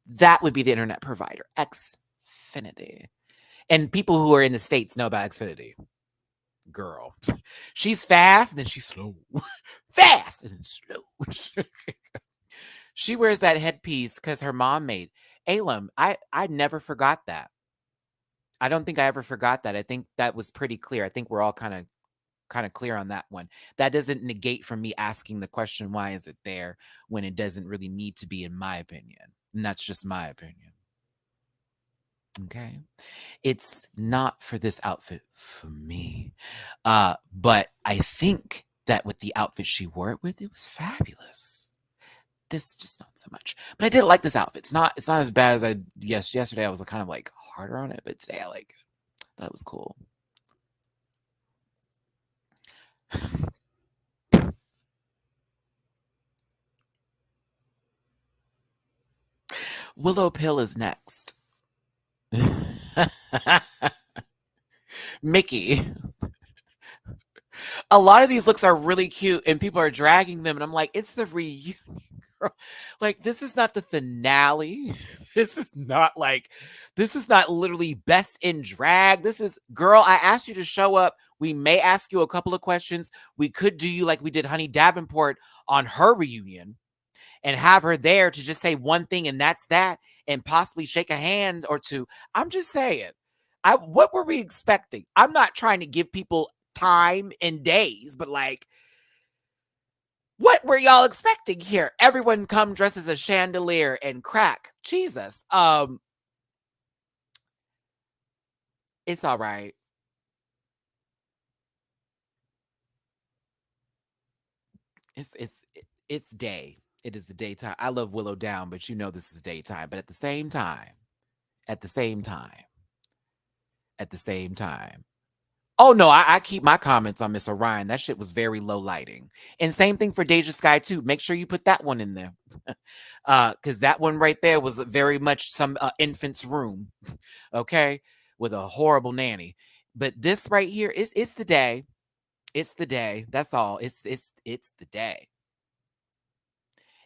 That would be the internet provider. Xfinity. And people who are in the States know about Xfinity. Girl. She's fast and then she's slow. Fast and then slow. She wears that headpiece because her mom made. Alem, I never forgot that. I don't think I ever forgot that. I think that was pretty clear. I think we're all kind of clear on that one. That doesn't negate from me asking the question, why is it there, when it doesn't really need to be, in my opinion. And that's just my opinion. Okay. It's not for this outfit for me. But I think that with the outfit she wore it with, it was fabulous. This just not so much. But I did like this outfit. It's not as bad as yesterday I was kind of like harder on it, but today I like it. Thought it was cool. Willow Pill is next. Mickey. A lot of these looks are really cute and people are dragging them and I'm like, it's the reunion, girl. Like, this is not the finale. This is not literally best in drag. This is, girl, I asked you to show up. We may ask you a couple of questions. We could do you like we did Honey Davenport on her reunion. and have her there to just say one thing and that's that, and possibly shake a hand or two. I'm just saying, what were we expecting? I'm not trying to give people time and days, but like, what were y'all expecting here? Everyone come dressed as a chandelier and crack. Jesus. It's all right. It's day. It is the daytime. I love Willow Down, but you know this is daytime. But at the same time, at the same time. Oh no, I keep my comments on Miss Orion. That shit was very low lighting. And same thing for Deja Sky too. Make sure you put that one in there. Because that one right there was very much some infant's room. Okay. With a horrible nanny. But this right here is it's the day. It's the day. That's all. It's the day.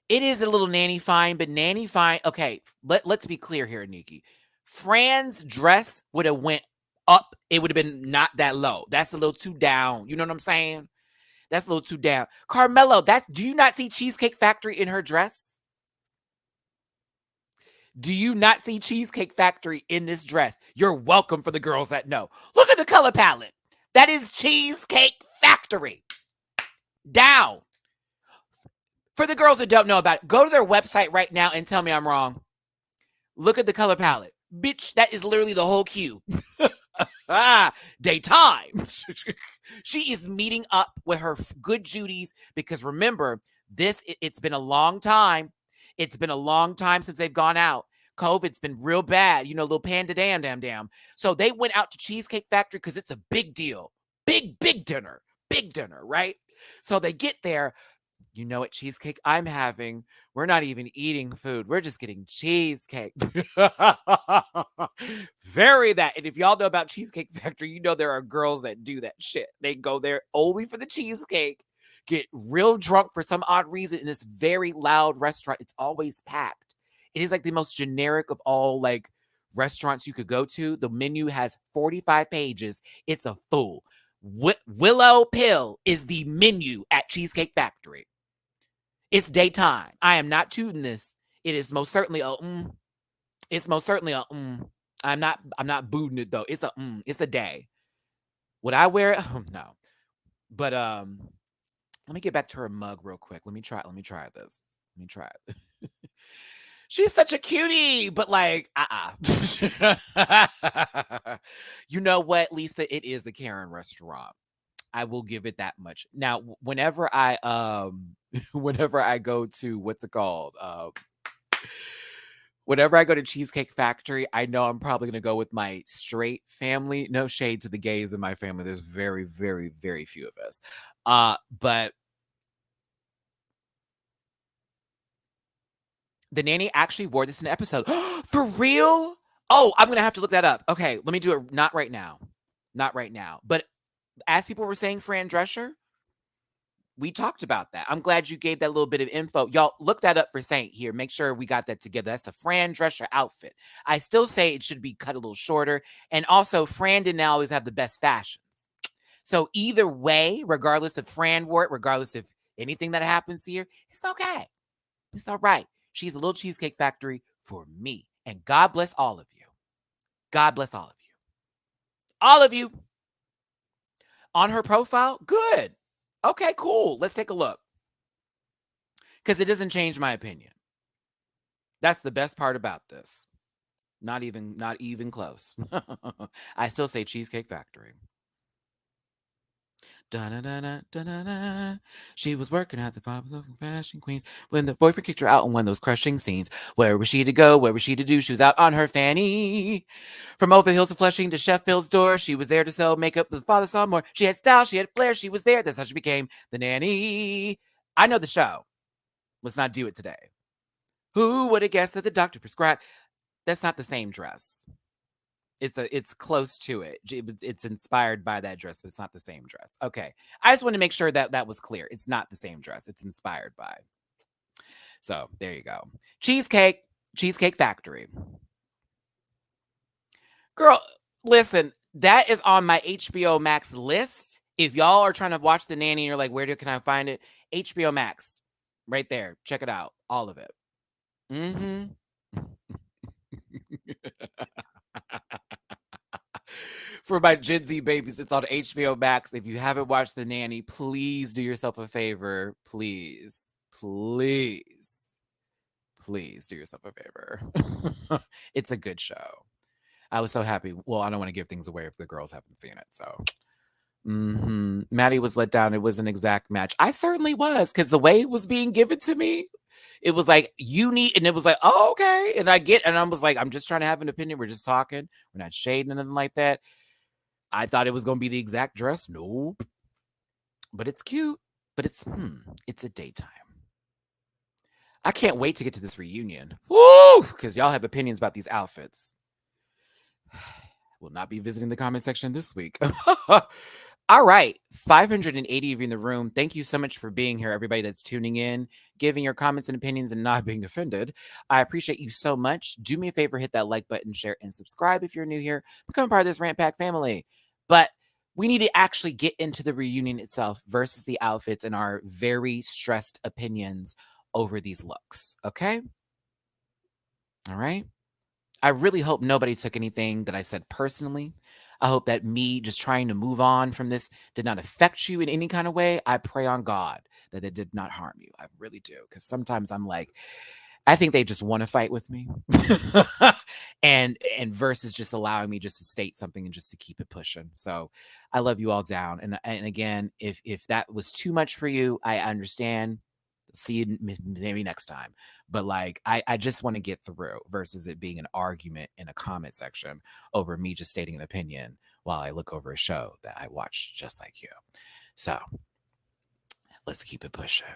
It is a little nanny fine, but nanny fine. Okay, let's be clear here, Nikki. Fran's dress would have went up. It would have been not that low. That's a little too down. You know what I'm saying? That's a little too down. Carmelo, do you not see Cheesecake Factory in her dress? Do you not see Cheesecake Factory in this dress? You're welcome for the girls that know. Look at the color palette. That is Cheesecake Factory. Down. For the girls that don't know about it, go to their website right now and tell me I'm wrong. Look at the color palette. Bitch, that is literally the whole queue. Daytime. She is meeting up with her good Judies because remember, it's been a long time. It's been a long time since they've gone out. COVID's been real bad. You know, little panda damn. So they went out to Cheesecake Factory because it's a big deal. Big dinner. Big dinner, right? So they get there. You know what cheesecake I'm having? We're not even eating food. We're just getting cheesecake. Very that. And if y'all know about Cheesecake Factory, you know there are girls that do that shit. They go there only for the cheesecake, get real drunk for some odd reason in this very loud restaurant. It's always packed. It is like the most generic of all like restaurants you could go to. The menu has 45 pages. It's a fool. Willow Pill is the menu at Cheesecake Factory. It's daytime. I am not tooting this. It is most certainly a It's most certainly a I'm not booting it though. It's a It's a day. Would I wear it? Oh, no. But let me get back to her mug real quick. Let me try this. Let me try it. She's such a cutie, but like, you know what, Lisa? It is a Karen restaurant. I will give it that much. Now, whenever I whenever I go to what's it called? Whenever I go to Cheesecake Factory, I know I'm probably gonna go with my straight family. No shade to the gays in my family. There's very, very, very few of us. But the nanny actually wore this in the episode. For real? Oh, I'm gonna have to look that up. Okay, let me do it. Not right now. Not right now. But as people were saying, Fran Drescher, we talked about that. I'm glad you gave that little bit of info. Y'all look that up for Saint here. Make sure we got that together. That's a Fran Drescher outfit. I still say it should be cut a little shorter. And also, Fran didn't always have the best fashions. So either way, regardless if Fran wore it, regardless if anything that happens here, it's okay. It's all right. She's a little Cheesecake Factory for me. And God bless all of you. God bless all of you. All of you. On her profile, good. Okay, cool. Let's take a look. Because it doesn't change my opinion. That's the best part about this. Not even close. I still say Cheesecake Factory. Da-na-na-na-da-na-na. She was working at the Popular Fashion Queens when the boyfriend kicked her out in one of those crushing scenes. Where was she to go? Where was she to do? She was out on her fanny. From over the hills of Flushing to Sheffield's door, she was there to sell makeup. The father saw more. She had style. She had flair. She was there. That's how she became the nanny. I know the show. Let's not do it today. Who would have guessed that the doctor prescribed? That's not the same dress. It's close to it. It's inspired by that dress, but it's not the same dress. Okay. I just want to make sure that was clear. It's not the same dress. It's inspired by. So there you go. Cheesecake Factory. Girl, listen, that is on my HBO Max list. If y'all are trying to watch The Nanny and you're like, can I find it? HBO Max. Right there. Check it out. All of it. Mm-hmm. For my Gen Z babies, it's on HBO Max. If you haven't watched The Nanny, please do yourself a favor. Please. Please. Please do yourself a favor. It's a good show. I was so happy. Well, I don't want to give things away if the girls haven't seen it. So, Maddie was let down. It was an exact match. I certainly was, because the way it was being given to me, it was like, you need, and it was like, oh, okay. And I was like, I'm just trying to have an opinion. We're just talking. We're not shading or nothing like that. I thought it was going to be the exact dress. Nope. But it's cute. But it's a daytime. I can't wait to get to this reunion. Woo! Because y'all have opinions about these outfits. Will not be visiting the comment section this week. All right. 580 of you in the room. Thank you so much for being here, everybody that's tuning in, giving your comments and opinions and not being offended. I appreciate you so much. Do me a favor, hit that like button, share, and subscribe if you're new here. Become part of this Rant Pack family. But we need to actually get into the reunion itself versus the outfits and our very stressed opinions over these looks. Okay? All right? I really hope nobody took anything that I said personally. I hope that me just trying to move on from this did not affect you in any kind of way. I pray on God that it did not harm you. I really do. Because sometimes I'm like, I think they just want to fight with me. and versus just allowing me just to state something and just to keep it pushing. So I love you all down. And again, if that was too much for you, I understand. See you maybe next time. But like, I just want to get through versus it being an argument in a comment section over me just stating an opinion while I look over a show that I watch just like you. So let's keep it pushing.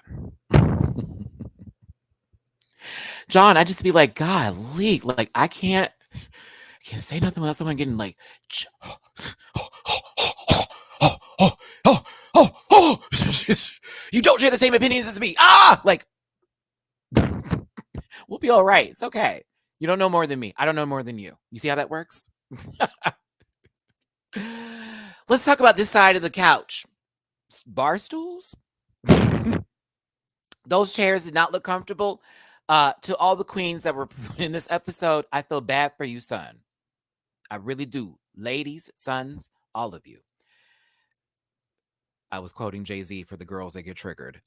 John, I just be like, golly, like I can't say nothing without someone getting like, you don't share the same opinions as me. Like, we'll be all right. It's okay. You don't know more than me. I don't know more than you. You see how that works? Let's talk about this side of the couch. Bar stools? Those chairs did not look comfortable. To all the queens that were in this episode, I feel bad for you, son. I really do. Ladies, sons, all of you. I was quoting Jay-Z for the girls that get triggered.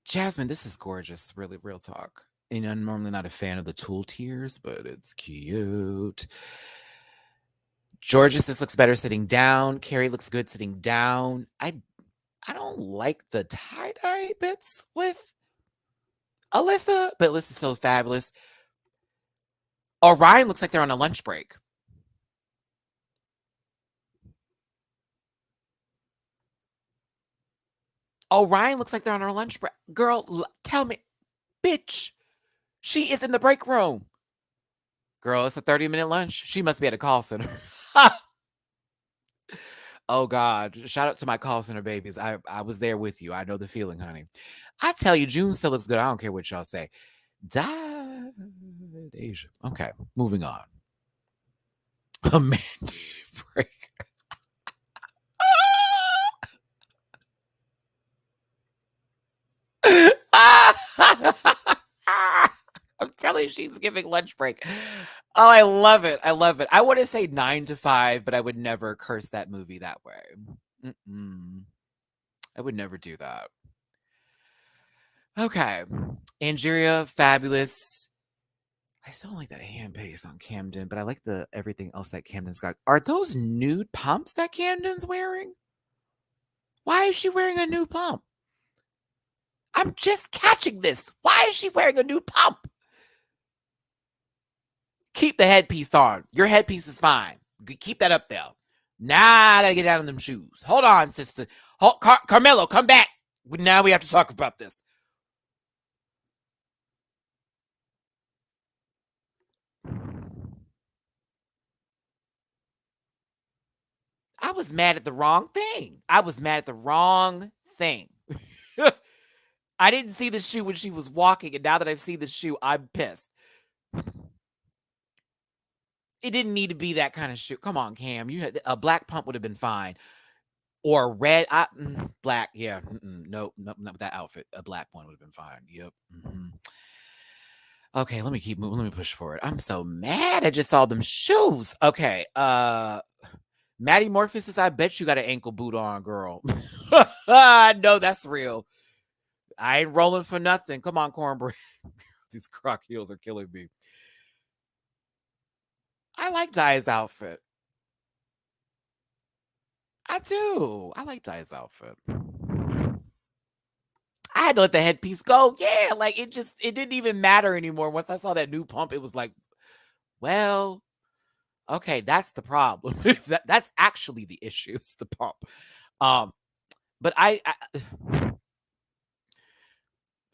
Jasmine, this is gorgeous. Really, real talk. And I'm normally not a fan of the tulle tears, but it's cute. Georges, this looks better sitting down. Carrie looks good sitting down. I don't like the tie-dye bits with Alyssa, but Alyssa's so fabulous. Orion looks like they're on a lunch break. Orion looks like they're on her lunch break. Girl, tell me, bitch, she is in the break room. Girl, it's a 30-minute lunch. She must be at a call center. Oh, God. Shout out to my call center babies. I was there with you. I know the feeling, honey. I tell you, June still looks good. I don't care what y'all say. Asia. Okay, moving on. A mandated break. I'm telling you, she's giving lunch break. Oh, I love it. I love it. I want to say 9 to 5, but I would never curse that movie that way. I would never do that. Okay. Angeria, fabulous. I still don't like that hand paste on Camden, but I like the everything else that Camden's got. Are those nude pumps that Camden's wearing? Why is she wearing a nude pump? I'm just catching this. Why is she wearing a nude pump? Keep the headpiece on. Your headpiece is fine. Keep that up there. Now I gotta get down in them shoes. Hold on, sister. Carmelo, come back. Now we have to talk about this. I was mad at the wrong thing. I didn't see the shoe when she was walking, and now that I've seen the shoe, I'm pissed. It didn't need to be that kind of shoe. Come on, Cam. A black pump would have been fine. or red. Black. Yeah. Nope. Nope. Not with that outfit. A black one would have been fine. Yep. Okay, let me keep moving. Let me push forward. I'm so mad. I just saw them shoes. Okay. Maddie Morpheus, I bet you got an ankle boot on, girl. I know that's real. I ain't rolling for nothing. Come on, cornbread. These croc heels are killing me. I like Di's outfit. I do. I like Di's outfit. I had to let the headpiece go. Yeah, like it didn't even matter anymore. Once I saw that new pump, it was like, well, okay, that's the problem. That's actually the issue. It's the pump. But I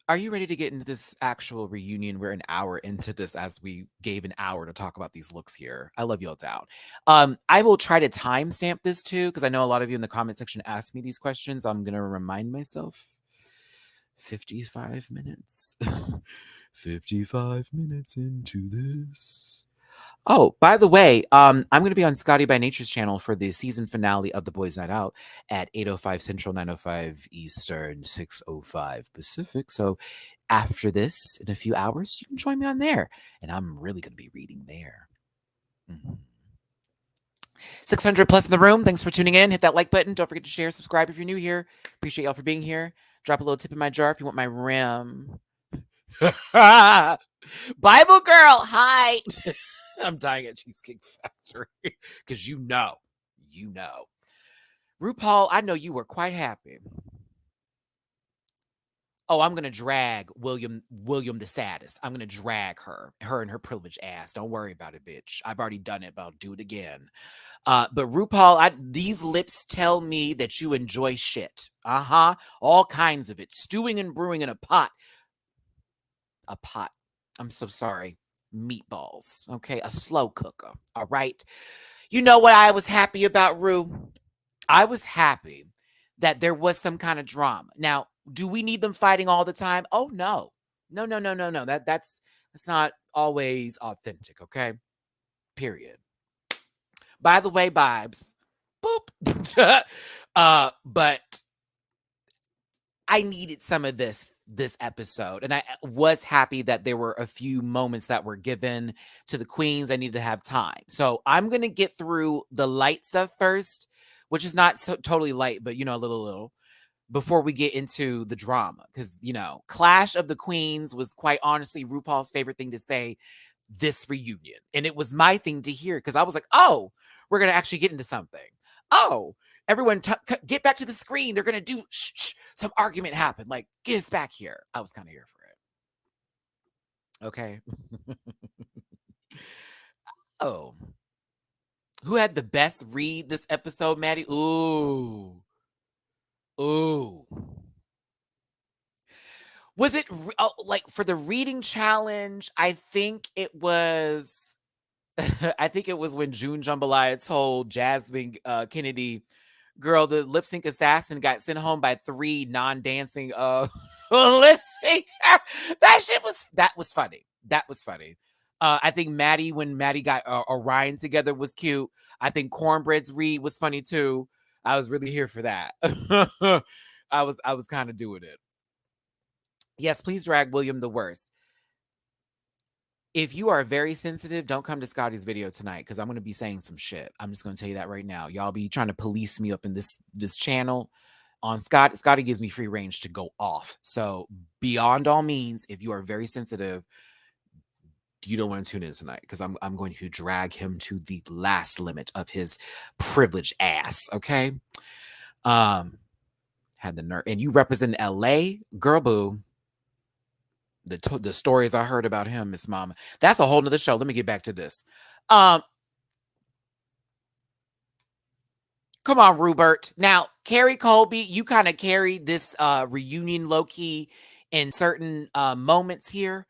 are you ready to get into this actual reunion? We're an hour into this as we gave an hour to talk about these looks here. I love y'all down. I will try to timestamp this too, because I know a lot of you in the comment section asked me these questions. I'm gonna remind myself. 55 minutes. 55 minutes into this. Oh, by the way, I'm going to be on Scotty by Nature's channel for the season finale of The Boys Night Out at 8:05 Central, 9:05 Eastern, 6:05 Pacific. So after this, in a few hours, you can join me on there. And I'm really going to be reading there. 600 plus in the room. Thanks for tuning in. Hit that like button. Don't forget to share, subscribe if you're new here. Appreciate y'all for being here. Drop a little tip in my jar if you want my rim. Bible girl, hi. I'm dying at Cheesecake Factory because you know. RuPaul, I know you were quite happy. Oh, I'm gonna drag William the saddest. I'm gonna drag her and her privileged ass. Don't worry about it, bitch. I've already done it, but I'll do it again. But RuPaul, these lips tell me that you enjoy shit. All kinds of it. Stewing and brewing in a pot. A pot. I'm so sorry. Meatballs. Okay, a slow cooker. All right. You know what I was happy about, Ru? I was happy that there was some kind of drama. Now, do we need them fighting all the time? Oh no. No. That's not always authentic, okay? Period. By the way, vibes. Boop. But I needed some of this episode, and I was happy that there were a few moments that were given to the queens. I needed to have time. So I'm going to get through the light stuff first, which is not so totally light, but a little before we get into the drama. Because, Clash of the Queens was quite honestly RuPaul's favorite thing to say this reunion. And it was my thing to hear because I was like, oh, we're going to actually get into something. Oh, everyone get back to the screen. They're going to do some argument happen. Like, get us back here. I was kind of here for it. Okay. Oh. Who had the best read this episode, Matty? Ooh. Was it like for the reading challenge? I think it was when June Jambalaya told Jasmine Kennedy, girl, the lip sync assassin got sent home by 3 non-dancing lip sync. That was funny. I think Maddie, when Maddie got Orion together, was cute. I think Cornbread's read was funny too. I was really here for that. I was kind of doing it. Yes, please drag William the worst. If you are very sensitive, don't come to Scotty's video tonight because I'm going to be saying some shit. I'm just going to tell you that right now. Y'all be trying to police me up in this channel. On Scotty gives me free range to go off. So beyond all means, if you are very sensitive, you don't want to tune in tonight because I'm going to drag him to the last limit of his privileged ass. Okay. Had the nerve. And you represent LA, girl boo. The stories I heard about him, Miss Mama. That's a whole nother show. Let me get back to this. Come on, Rupert. Now, Carrie Colby, you kind of carried this reunion low-key in certain moments here.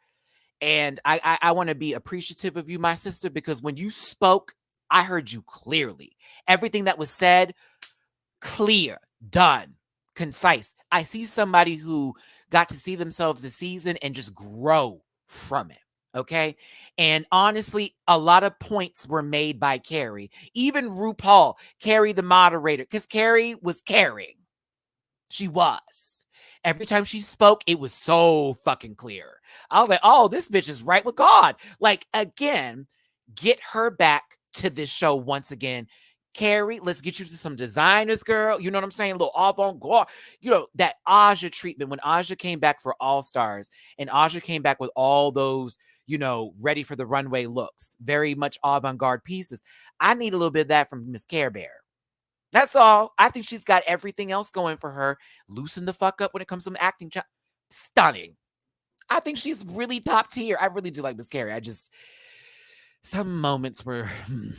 And I want to be appreciative of you, my sister, because when you spoke, I heard you clearly. Everything that was said, clear, done, concise. I see somebody who got to see themselves this season and just grow from it. Okay. And honestly, a lot of points were made by Carrie. Even RuPaul, Carrie the moderator, because Carrie was caring. She was. Every time she spoke, it was so fucking clear. I was like, oh, this bitch is right with God. Like, again, get her back to this show once again. Carrie, let's get you to some designers, girl. You know what I'm saying? A little avant-garde. You know, that Aja treatment when Aja came back for All Stars and Aja came back with all those, you know, ready for the runway looks, very much avant-garde pieces. I need a little bit of that from Miss Care Bear. That's all. I think she's got everything else going for her. Loosen the fuck up when it comes to some acting. Stunning. I think she's really top tier. I really do like Miss Carrie. I just some moments were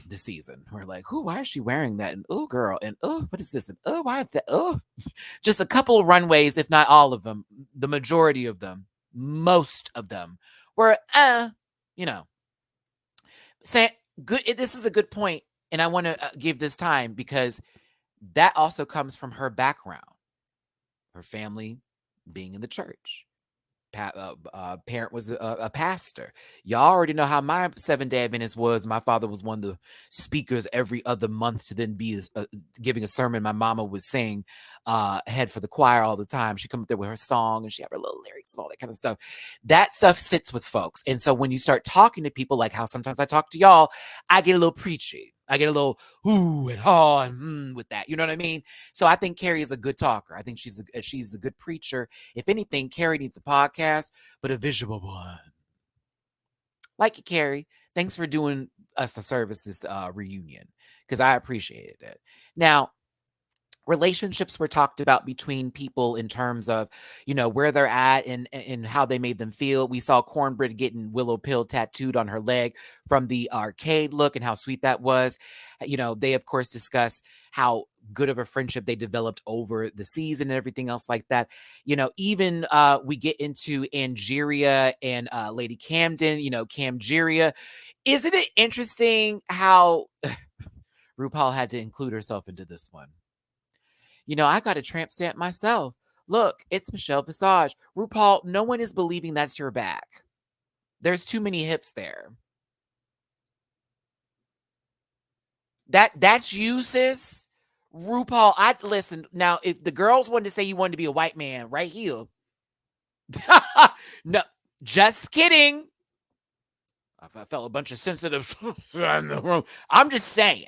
this season were like, "Who? Why is she wearing that?" And oh, girl, and oh, what is this? And oh, why is that? Oh, just a couple of runways, if not all of them. The majority of them, most of them, were you know, say good. This is a good point, and I want to give this time because that also comes from her background, her family being in the church. Parent was a pastor. Y'all already know how my 7-day Adventist was. My father was one of the speakers every other month to then be giving a sermon. My mama was saying head for the choir all the time. She'd come up there with her song and she had her little lyrics and all that kind of stuff. That stuff sits with folks. And so when you start talking to people like how sometimes I talk to y'all, I get a little preachy. I get a little ooh and ha and with that. You know what I mean? So I think Carrie is a good talker. I think she's a good preacher. If anything, Carrie needs a podcast, but a visual one. Like you, Carrie. Thanks for doing us a service this reunion because I appreciated it. Now, relationships were talked about between people in terms of, you know, where they're at and how they made them feel. We saw Cornbread getting Willow Pill tattooed on her leg from the arcade look and how sweet that was. You know, they of course discussed how good of a friendship they developed over the season and everything else like that. You know, even we get into Angeria and Lady Camden, you know, Camgeria. Isn't it interesting how RuPaul had to include herself into this one? You know, I got a tramp stamp myself. Look, it's Michelle Visage. RuPaul, no one is believing that's your back. There's too many hips there. That's you, sis. RuPaul, I listen. Now, if the girls wanted to say you wanted to be a white man, right here. No, just kidding. I felt a bunch of sensitive in the room. I'm just saying.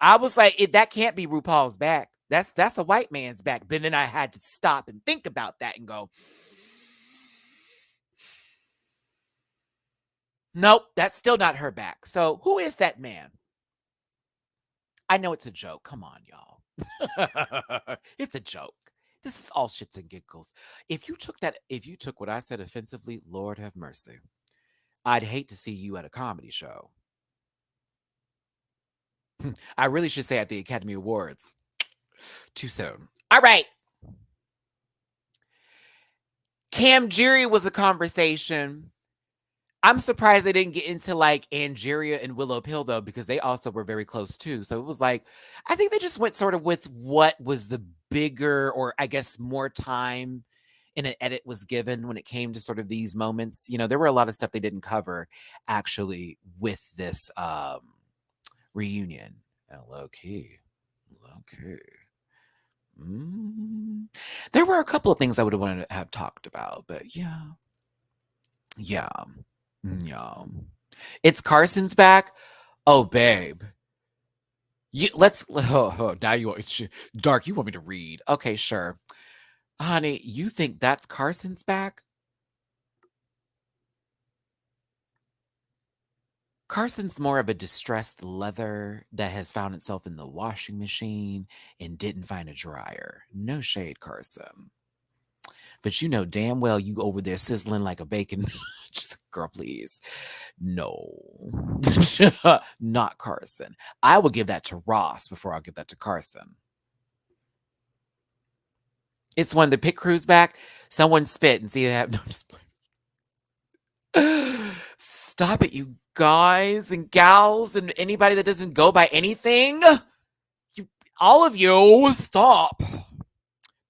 I was like, that can't be RuPaul's back. That's a white man's back. But then I had to stop and think about that and go, nope, that's still not her back. So who is that man? I know it's a joke. Come on, y'all. It's a joke. This is all shits and giggles. If you took what I said offensively, Lord have mercy. I'd hate to see you at a comedy show. I really should say at the Academy Awards. Too soon. All right. Camgeria was a conversation. I'm surprised they didn't get into like Angeria and Willow Pill though, because they also were very close too. So it was like, I think they just went sort of with what was the bigger, or I guess more time in an edit was given when it came to sort of these moments. You know, there were a lot of stuff they didn't cover actually with this reunion. And low key. There were a couple of things I would have wanted to have talked about, but yeah. Yeah. Yeah. It's Carson's back. Oh, babe. Now you want Dark, you want me to read. Okay, sure. Honey, you think that's Carson's back? Carson's more of a distressed leather that has found itself in the washing machine and didn't find a dryer. No shade, Carson. But you know damn well you over there sizzling like a bacon. Just girl, please. No. Not Carson. I will give that to Ross before I'll give that to Carson. It's when the pit crew's back. Someone spit and see it happen. No, just stop it, you guys and gals and anybody that doesn't go by anything. All of you, stop.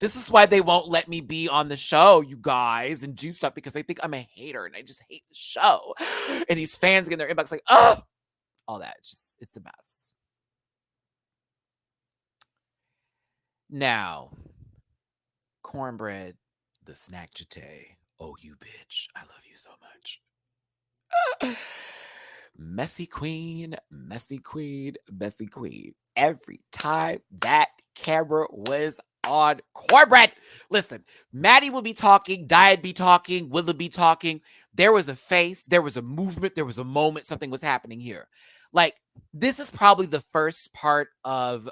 This is why they won't let me be on the show, you guys, and do stuff because they think I'm a hater and I just hate the show. And these fans get in their inbox like, oh, all that. It's a mess. Now, Cornbread, the snack jete. Oh, you bitch. I love you so much. Messy queen, messy queen, messy queen. Every time that camera was on Cornbread. Listen, Matty will be talking, Dia'd be talking, Willa be talking. There was a face, there was a movement, there was a moment, something was happening here. Like, this is probably the first part of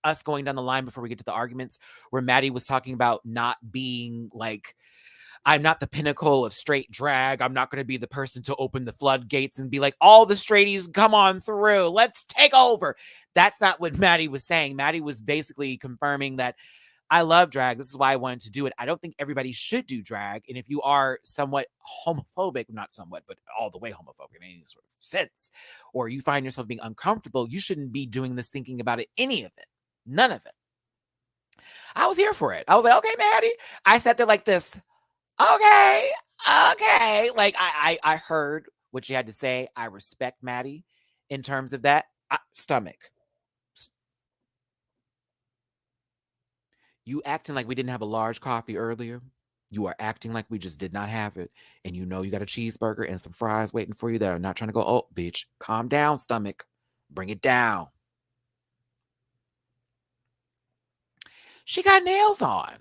us going down the line before we get to the arguments where Matty was talking about not being like, I'm not the pinnacle of straight drag. I'm not going to be the person to open the floodgates and be like, all the straighties, come on through. Let's take over. That's not what Matty was saying. Matty was basically confirming that I love drag. This is why I wanted to do it. I don't think everybody should do drag. And if you are somewhat homophobic, not somewhat, but all the way homophobic in any sort of sense, or you find yourself being uncomfortable, you shouldn't be doing this thinking about it, any of it. None of it. I was here for it. I was like, okay, Matty. I sat there like this. Okay. Like I heard what you had to say. I respect Matty in terms of that. Stomach. You acting like we didn't have a large coffee earlier. You are acting like we just did not have it. And you know you got a cheeseburger and some fries waiting for you that are not trying to go, oh, bitch, calm down, stomach. Bring it down. She got nails on.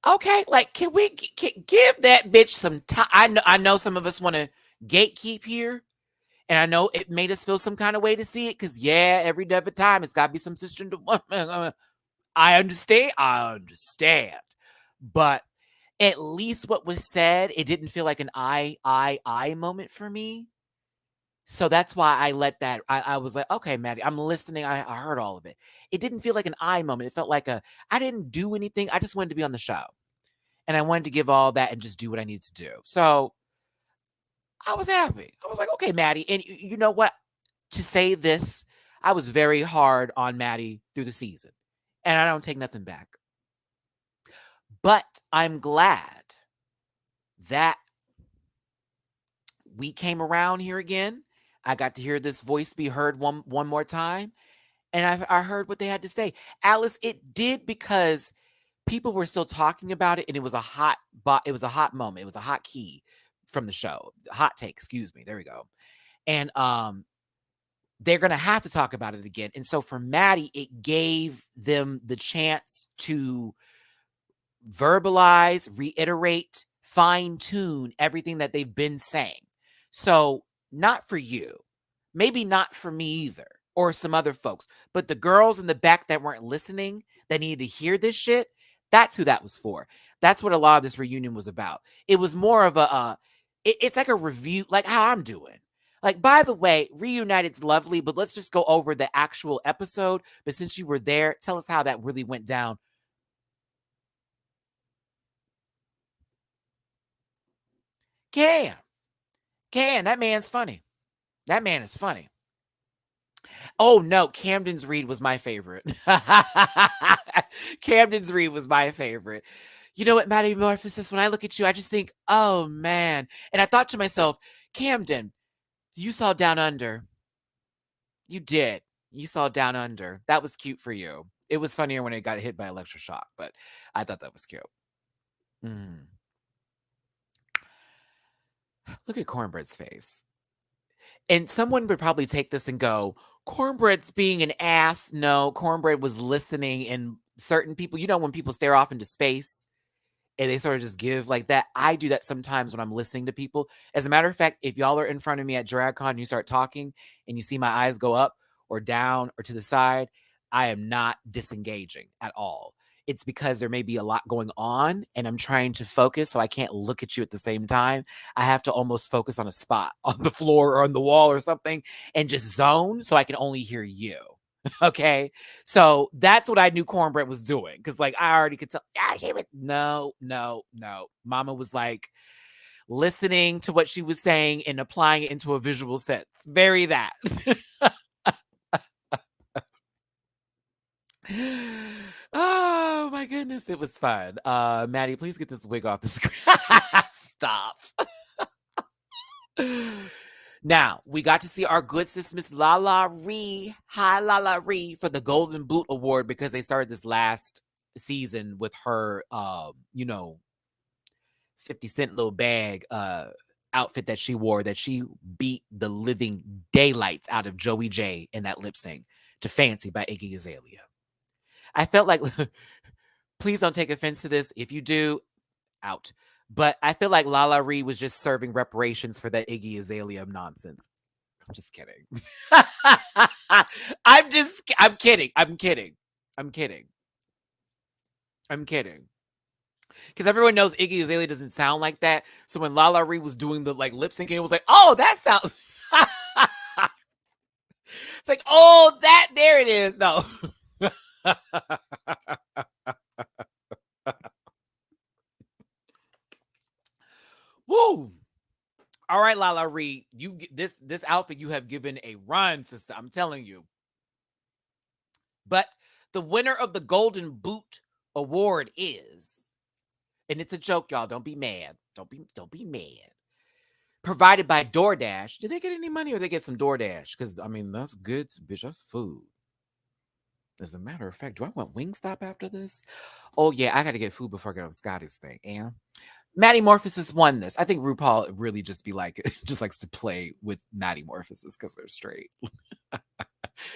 Okay, like, can we give that bitch some time? I know some of us want to gatekeep here. And I know it made us feel some kind of way to see it because, yeah, every other time it's got to be some sister to woman. I understand. But at least what was said, it didn't feel like an I moment for me. So that's why I let that, I was like, okay, Matty, I'm listening. I heard all of it. It didn't feel like an I moment. It felt like I didn't do anything. I just wanted to be on the show. And I wanted to give all that and just do what I needed to do. So I was happy. I was like, okay, Matty. And you know what? To say this, I was very hard on Matty through the season. And I don't take nothing back. But I'm glad that we came around here again. I got to hear this voice be heard one more time. And I heard what they had to say. Alice, it did because people were still talking about it, and it was a hot moment. It was a hot key from the show. Hot take, excuse me. There we go. And they're gonna have to talk about it again. And so for Matty, it gave them the chance to verbalize, reiterate, fine-tune everything that they've been saying. So not for you, maybe not for me either, or some other folks, but the girls in the back that weren't listening, that needed to hear this shit, that's who that was for. That's what a lot of this reunion was about. It was more of it's like a review, like how I'm doing. Like, by the way, Reunited's lovely, but let's just go over the actual episode. But since you were there, tell us how that really went down. Cam, that man's funny. That man is funny. Oh no, Camden's read was my favorite. Camden's read was my favorite. You know what, Metamorphosis, when I look at you, I just think, oh man. And I thought to myself, Camden, you saw Down Under. You did. You saw Down Under. That was cute for you. It was funnier when it got hit by electroshock, but I thought that was cute. Mm. Look at Cornbread's face. And someone would probably take this and go, Cornbread's being an ass. No, Cornbread was listening, and certain people, you know, when people stare off into space and they sort of just give like that. I do that sometimes when I'm listening to people. As a matter of fact, if y'all are in front of me at DragCon and you start talking and you see my eyes go up or down or to the side, I am not disengaging at all. It's because there may be a lot going on and I'm trying to focus, so I can't look at you at the same time. I have to almost focus on a spot on the floor or on the wall or something and just zone so I can only hear you. Okay. So that's what I knew Cornbread was doing. Cause like I already could tell. I hear it. No. Mama was like listening to what she was saying and applying it into a visual sense. Very that. Oh my goodness. goodness, it was fun. Maddie, please get this wig off the screen. Stop. Now, we got to see our good sis, Miss Lala Ree. Hi, Lala Ree, for the Golden Boot Award because they started this last season with her, 50 cent little bag outfit that she wore, that she beat the living daylights out of Joey J in that lip sync to Fancy by Iggy Azalea. I felt like, please don't take offense to this. If you do, out. But I feel like Lala Ree was just serving reparations for that Iggy Azalea nonsense. I'm just kidding. I'm kidding. Because everyone knows Iggy Azalea doesn't sound like that. So when Lala Ree was doing the like lip syncing, it was like, oh, that sounds. It's like, oh, there it is. No. Woo. All right, Lala Ree, you this outfit you have given a run, sister. I'm telling you. But the winner of the Golden Boot Award is, and it's a joke, y'all. Don't be mad. Don't be mad. Provided by DoorDash. Did they get any money or they get some DoorDash? Because I mean, that's good, bitch. That's food. As a matter of fact, do I want Wingstop after this? Oh yeah, I gotta get food before I get on Scotty's thing. And Matty Morphosis won this. I think RuPaul really just likes to play with Matty Morphosis because they're straight.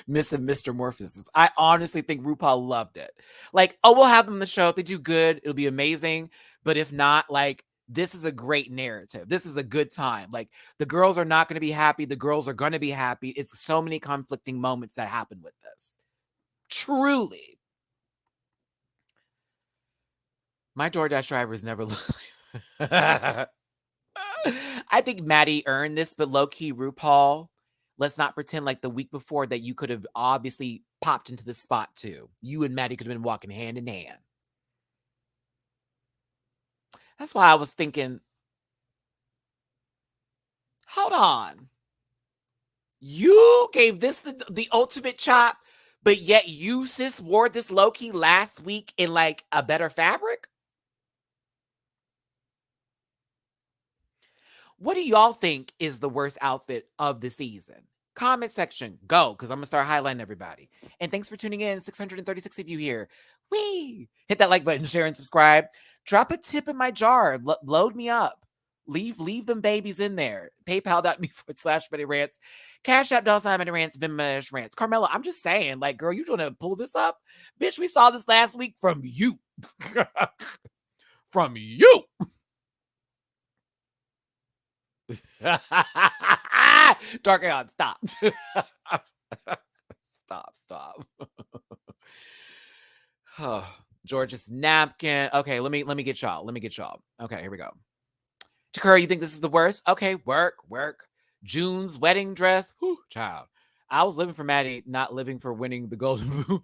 Miss and Mr. Morphosis. I honestly think RuPaul loved it. Like, oh, we'll have them on the show. If they do good, it'll be amazing. But if not, like, this is a great narrative. This is a good time. Like, the girls are not going to be happy. The girls are going to be happy. It's so many conflicting moments that happen with this. Truly. My DoorDash drivers never look. I think Matty earned this, but low-key RuPaul, let's not pretend like the week before that you could have obviously popped into this spot too. You and Matty could have been walking hand in hand. That's why I was thinking, hold on. You gave this the ultimate chop, but yet you, sis, wore this low-key last week in like a better fabric? What do y'all think is the worst outfit of the season? Comment section, go, because I'm going to start highlighting everybody. And thanks for tuning in. 636 of you here. Whee! Hit that like button, share, and subscribe. Drop a tip in my jar. Load me up. Leave them babies in there. PayPal.me/MattyRants. Cash App $MattyRants. Venmo Rants. Carmela, I'm just saying, like, girl, you gonna pull this up? Bitch, we saw this last week from you. From you. Dark Aeon, stop. Stop. Oh, George's napkin. Okay, let me get y'all. Okay, here we go. Takura, you think this is the worst? Okay, work. June's wedding dress. Whew, child. I was living for Matty, not living for winning the Golden Boot.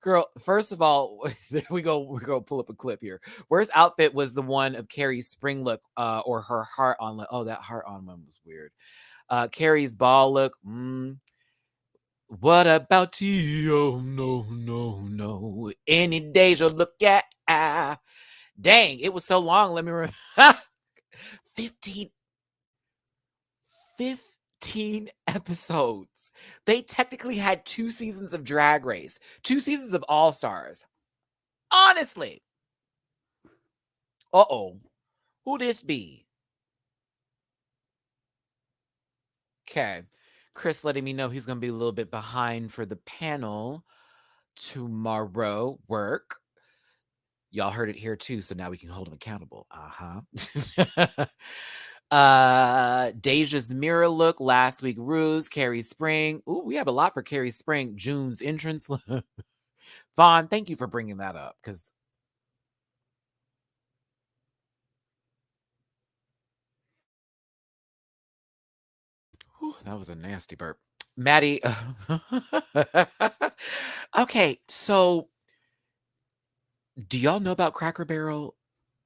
Girl, first of all, we're going to pull up a clip here. Worst outfit was the one of Carrie's spring look or her heart on look. Oh, that heart on one was weird. Carrie's ball look. What about you? Oh, no. Any days you'll look at. Dang, it was so long. Let me remember. 15 episodes. They technically had 2 seasons of Drag Race, 2 seasons of All Stars. Honestly. Uh-oh. Who this be? Okay. Chris letting me know he's going to be a little bit behind for the panel tomorrow. Work. Y'all heard it here too, so now we can hold him accountable. Deja's mirror look last week. Ruse, Carrie Spring. Ooh, we have a lot for Carrie Spring. June's entrance. Vaughn, thank you for bringing that up because that was a nasty burp. Matty. Okay, so do y'all know about Cracker Barrel?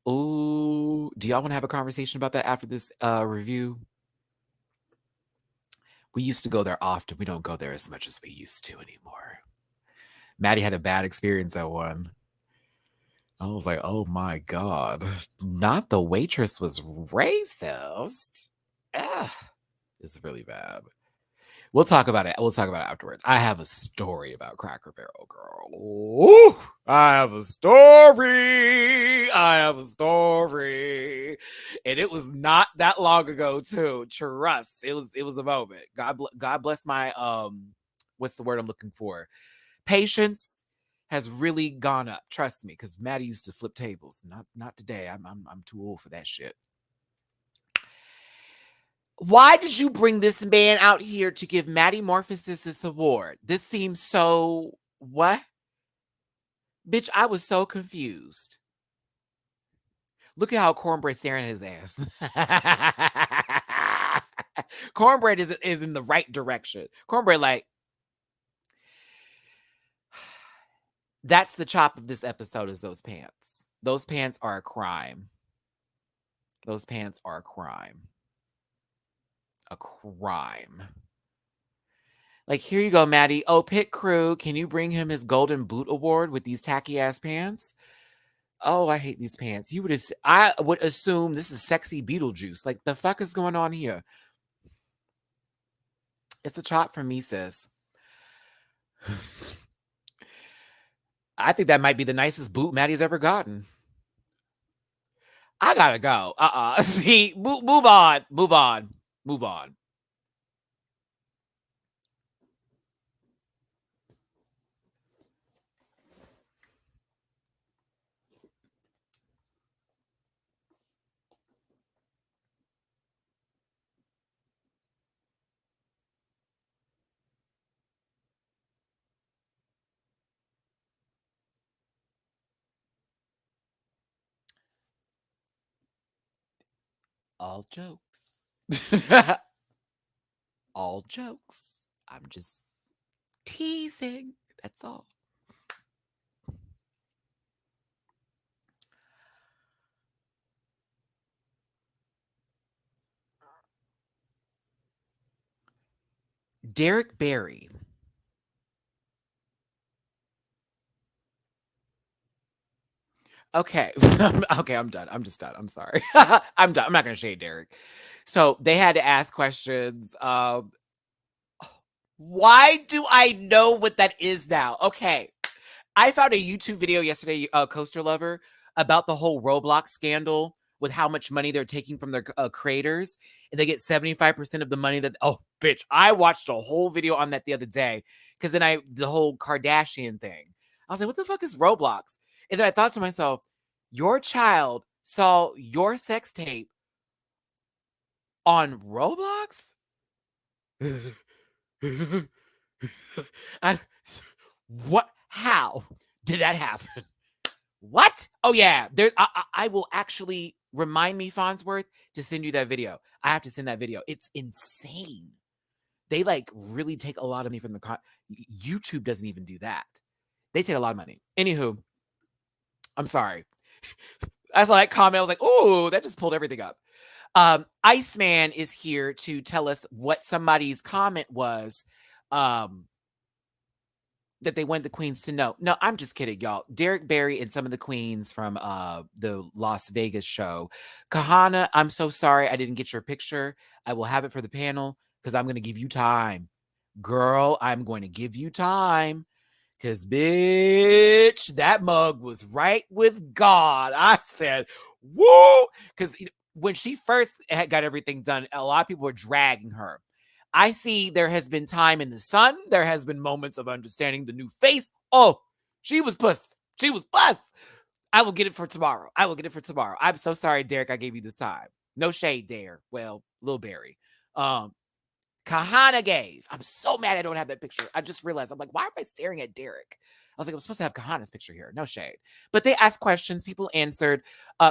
Oh, do y'all want to have a conversation about that after this review? We used to go there often. We don't go there as much as we used to anymore. Matty had a bad experience at one. I was like, oh my God. Not the waitress was racist. Ugh, it's really bad. We'll talk about it. We'll talk about it afterwards. I have a story about Cracker Barrel, girl. Ooh, I have a story. I have a story. And it was not that long ago, too. Trust. It was a moment. God bless my what's the word I'm looking for? Patience has really gone up. Trust me, because Maddie used to flip tables. Not today. I'm too old for that shit. Why did you bring this man out here to give Matty Morphosis this award? This seems so what? Bitch, I was so confused. Look at how Cornbread staring at his ass. Cornbread is in the right direction. Cornbread, like, that's the chop of this episode is those pants. Those pants are a crime. Those pants are a crime. A crime. Like, here you go, Maddie. Oh, pit crew, can you bring him his golden boot award with these tacky ass pants? Oh, I hate these pants. I would assume this is sexy Beetlejuice. Like, the fuck is going on here? It's a chop from me, sis. I think that might be the nicest boot Maddie's ever gotten. I gotta go. See, move on. Move on. Move on. All jokes. All jokes. I'm just teasing. That's all. Derek Barry. Okay. Okay, I'm done. I'm just done. I'm sorry. I'm done. I'm not going to shade Derek. So they had to ask questions. Why do I know what that is now? Okay. I found a YouTube video yesterday, Coaster Lover, about the whole Roblox scandal with how much money they're taking from their creators. And they get 75% of the money that, oh, bitch, I watched a whole video on that the other day. Because then the whole Kardashian thing. I was like, what the fuck is Roblox? And then I thought to myself, your child saw your sex tape on Roblox? What? How did that happen? What? Oh yeah, I will actually remind me, Farnsworth, to send you that video. I have to send that video. It's insane. They like really take a lot of money from the YouTube doesn't even do that. They take a lot of money. Anywho, I'm sorry. I saw that comment. I was like, oh, that just pulled everything up. Iceman is here to tell us what somebody's comment was. That they want the queens to know. No, I'm just kidding, y'all. Derek Barry and some of the queens from the Las Vegas show. Kahana, I'm so sorry I didn't get your picture. I will have it for the panel because I'm going to give you time. Girl, I'm going to give you time. Because, bitch, that mug was right with God. I said, woo! Because when she first got everything done, a lot of people were dragging her. I see there has been time in the sun. There has been moments of understanding the new face. Oh, she was puss. She was puss. I will get it for tomorrow. I will get it for tomorrow. I'm so sorry, Derek, I gave you this time. No shade there. Well, Lil Barry. Kahana gave. I'm so mad I don't have that picture. I just realized, I'm like, why am I staring at Derek? I was like, I'm supposed to have Kahana's picture here. No shade. But they asked questions. People answered.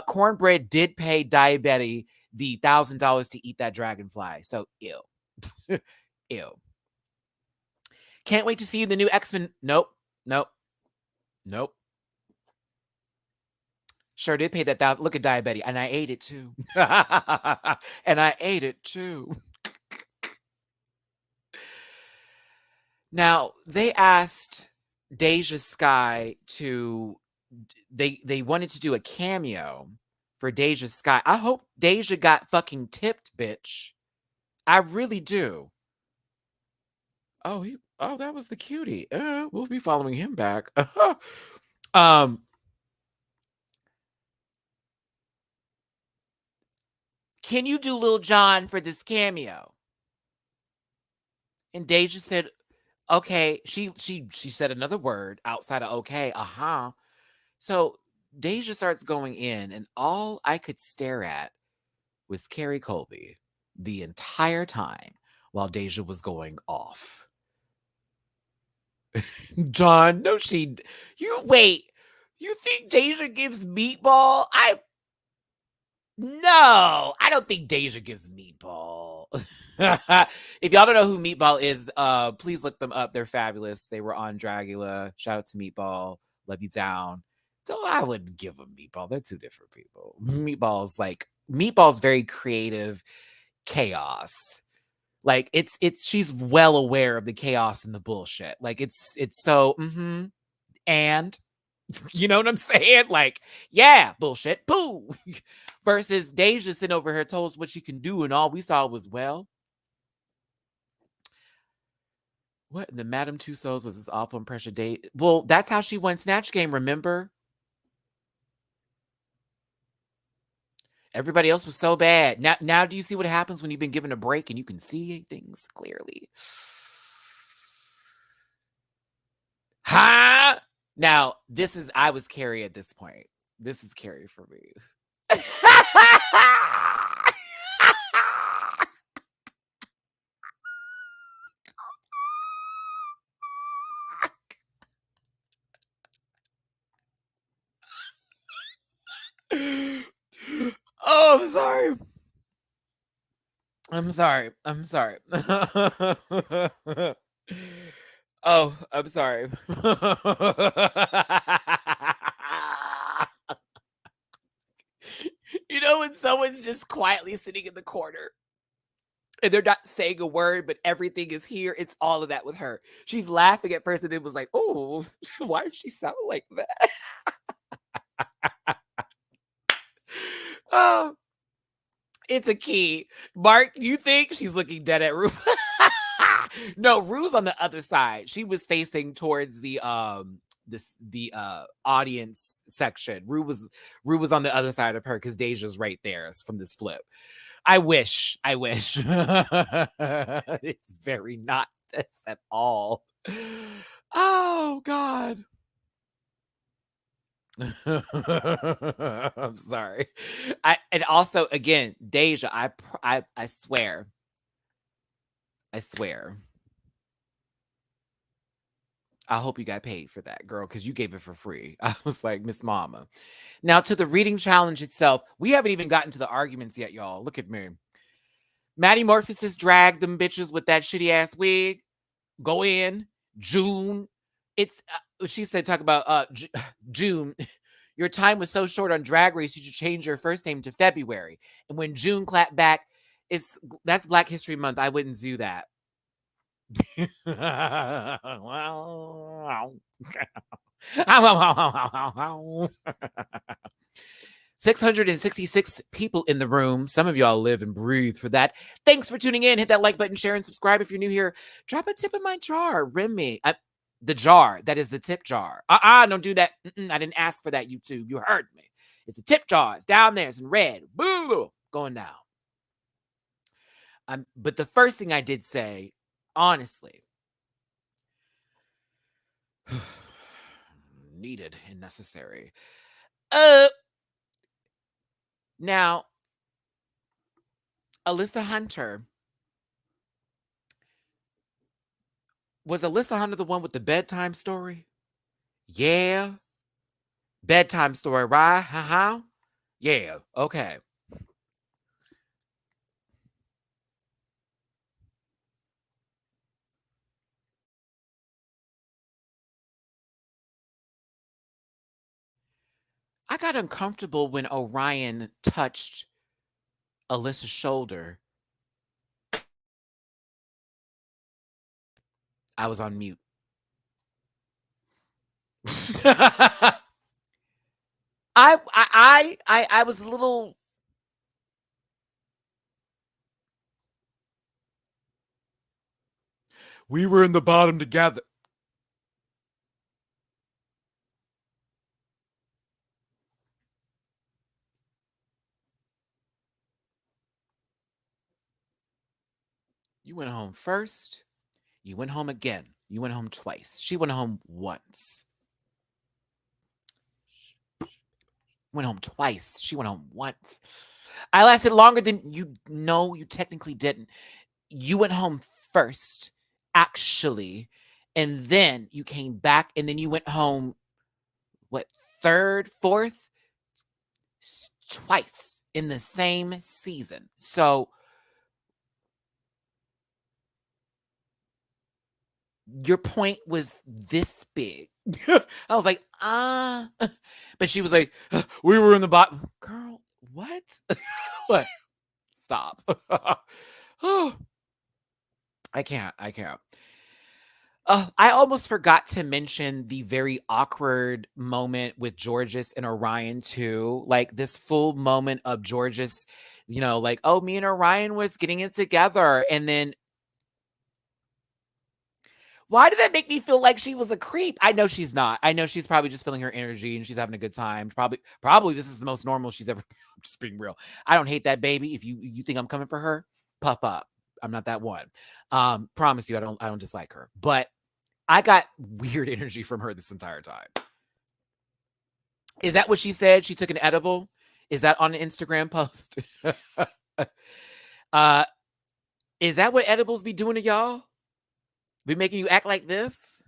Cornbread did pay Diabetti the $1,000 to eat that dragonfly. So, ew. Ew. Can't wait to see you in the new X-Men. Nope. Nope. Nope. Sure did pay that $1,000. Look at Diabetti. And I ate it too. And I ate it too. Now, they asked Deja Sky to they wanted to do a cameo for Deja Sky. I hope Deja got fucking tipped, bitch. I really do. Oh, that was the cutie. We'll be following him back. um, can you do Lil Jon for this cameo? And Deja said, okay. She said another word outside of okay. So Deja starts going in, and all I could stare at was Carrie Colby the entire time while Deja was going off. John, no, you wait. You think Deja gives meatball? No, I don't think Deja gives meatball. If y'all don't know who Meatball is, please look them up. They're fabulous. They were on Dragula. Shout out to Meatball. Love you down. So I wouldn't give them Meatball. They're two different people. Meatball's very creative chaos. Like she's well aware of the chaos and the bullshit. Like it's so and you know what I'm saying? Like, yeah, bullshit. Boo. Versus Deja sitting over here told us what she can do, and all we saw was, well, what? The Madame Tussauds was this awful impression date. Well, that's how she won Snatch Game, remember? Everybody else was so bad. Now do you see what happens when you've been given a break and you can see things clearly? Huh? Now, I was Carrie at this point. This is Carrie for me. Oh, I'm sorry. I'm sorry. I'm sorry. Oh, I'm sorry. You know when someone's just quietly sitting in the corner and they're not saying a word, but everything is here? It's all of that with her. She's laughing at first and then was like, oh, why does she sound like that? Oh, it's a key. Mark, you think she's looking dead at Rue? No, Rue's on the other side. She was facing towards the audience section. Rue was on the other side of her because Deja's right there from this flip. I wish. It's very not this at all. Oh God. I'm sorry. And also again, Deja, I swear. I swear. I hope you got paid for that, girl, because you gave it for free. I was like, Miss Mama. Now to the reading challenge itself, we haven't even gotten to the arguments yet, y'all. Look at me. Matty Morphosis dragged them bitches with that shitty ass wig. Go in. June. She said, talk about June. Your time was so short on Drag Race, you should change your first name to February. And when June clapped back, that's Black History Month. I wouldn't do that. 666 people in the room. Some of y'all live and breathe for that. Thanks for tuning in. Hit that like button, share, and subscribe if you're new here. Drop a tip in my jar. Rim me. The jar. That is the tip jar. Don't do that. I didn't ask for that, YouTube. You heard me. It's a tip jar. It's down there. It's in red. Boo! Going down. But the first thing I did say, honestly, needed and necessary. Now, Alyssa Hunter. Was Alyssa Hunter the one with the bedtime story? Yeah. Bedtime story, right? Uh-huh. Yeah. Okay. I got uncomfortable when Orion touched Alyssa's shoulder. I was on mute. I was a little. We were in the bottom together. You went home first. You went home again. You went home twice. She went home once. Went home twice. She went home once. I lasted longer than you know you technically didn't. You went home first, actually, and then you came back, and then you went home, what, third, fourth? Twice in the same season. So your point was this big. I was like, but she was like, we were in the bottom. Girl, what? What? Stop. Oh, I can't. I almost forgot to mention the very awkward moment with Georges and Orion too. Like this full moment of Georges, like, oh, me and Orion was getting it together. And then why did that make me feel like she was a creep? I know she's not. I know she's probably just feeling her energy and she's having a good time. Probably this is the most normal she's ever. I'm just being real. I don't hate that baby. If you think I'm coming for her, puff up. I'm not that one. Promise you, I don't dislike her. But I got weird energy from her this entire time. Is that what she said? She took an edible? Is that on an Instagram post? Is that what edibles be doing to y'all? Be making you act like this?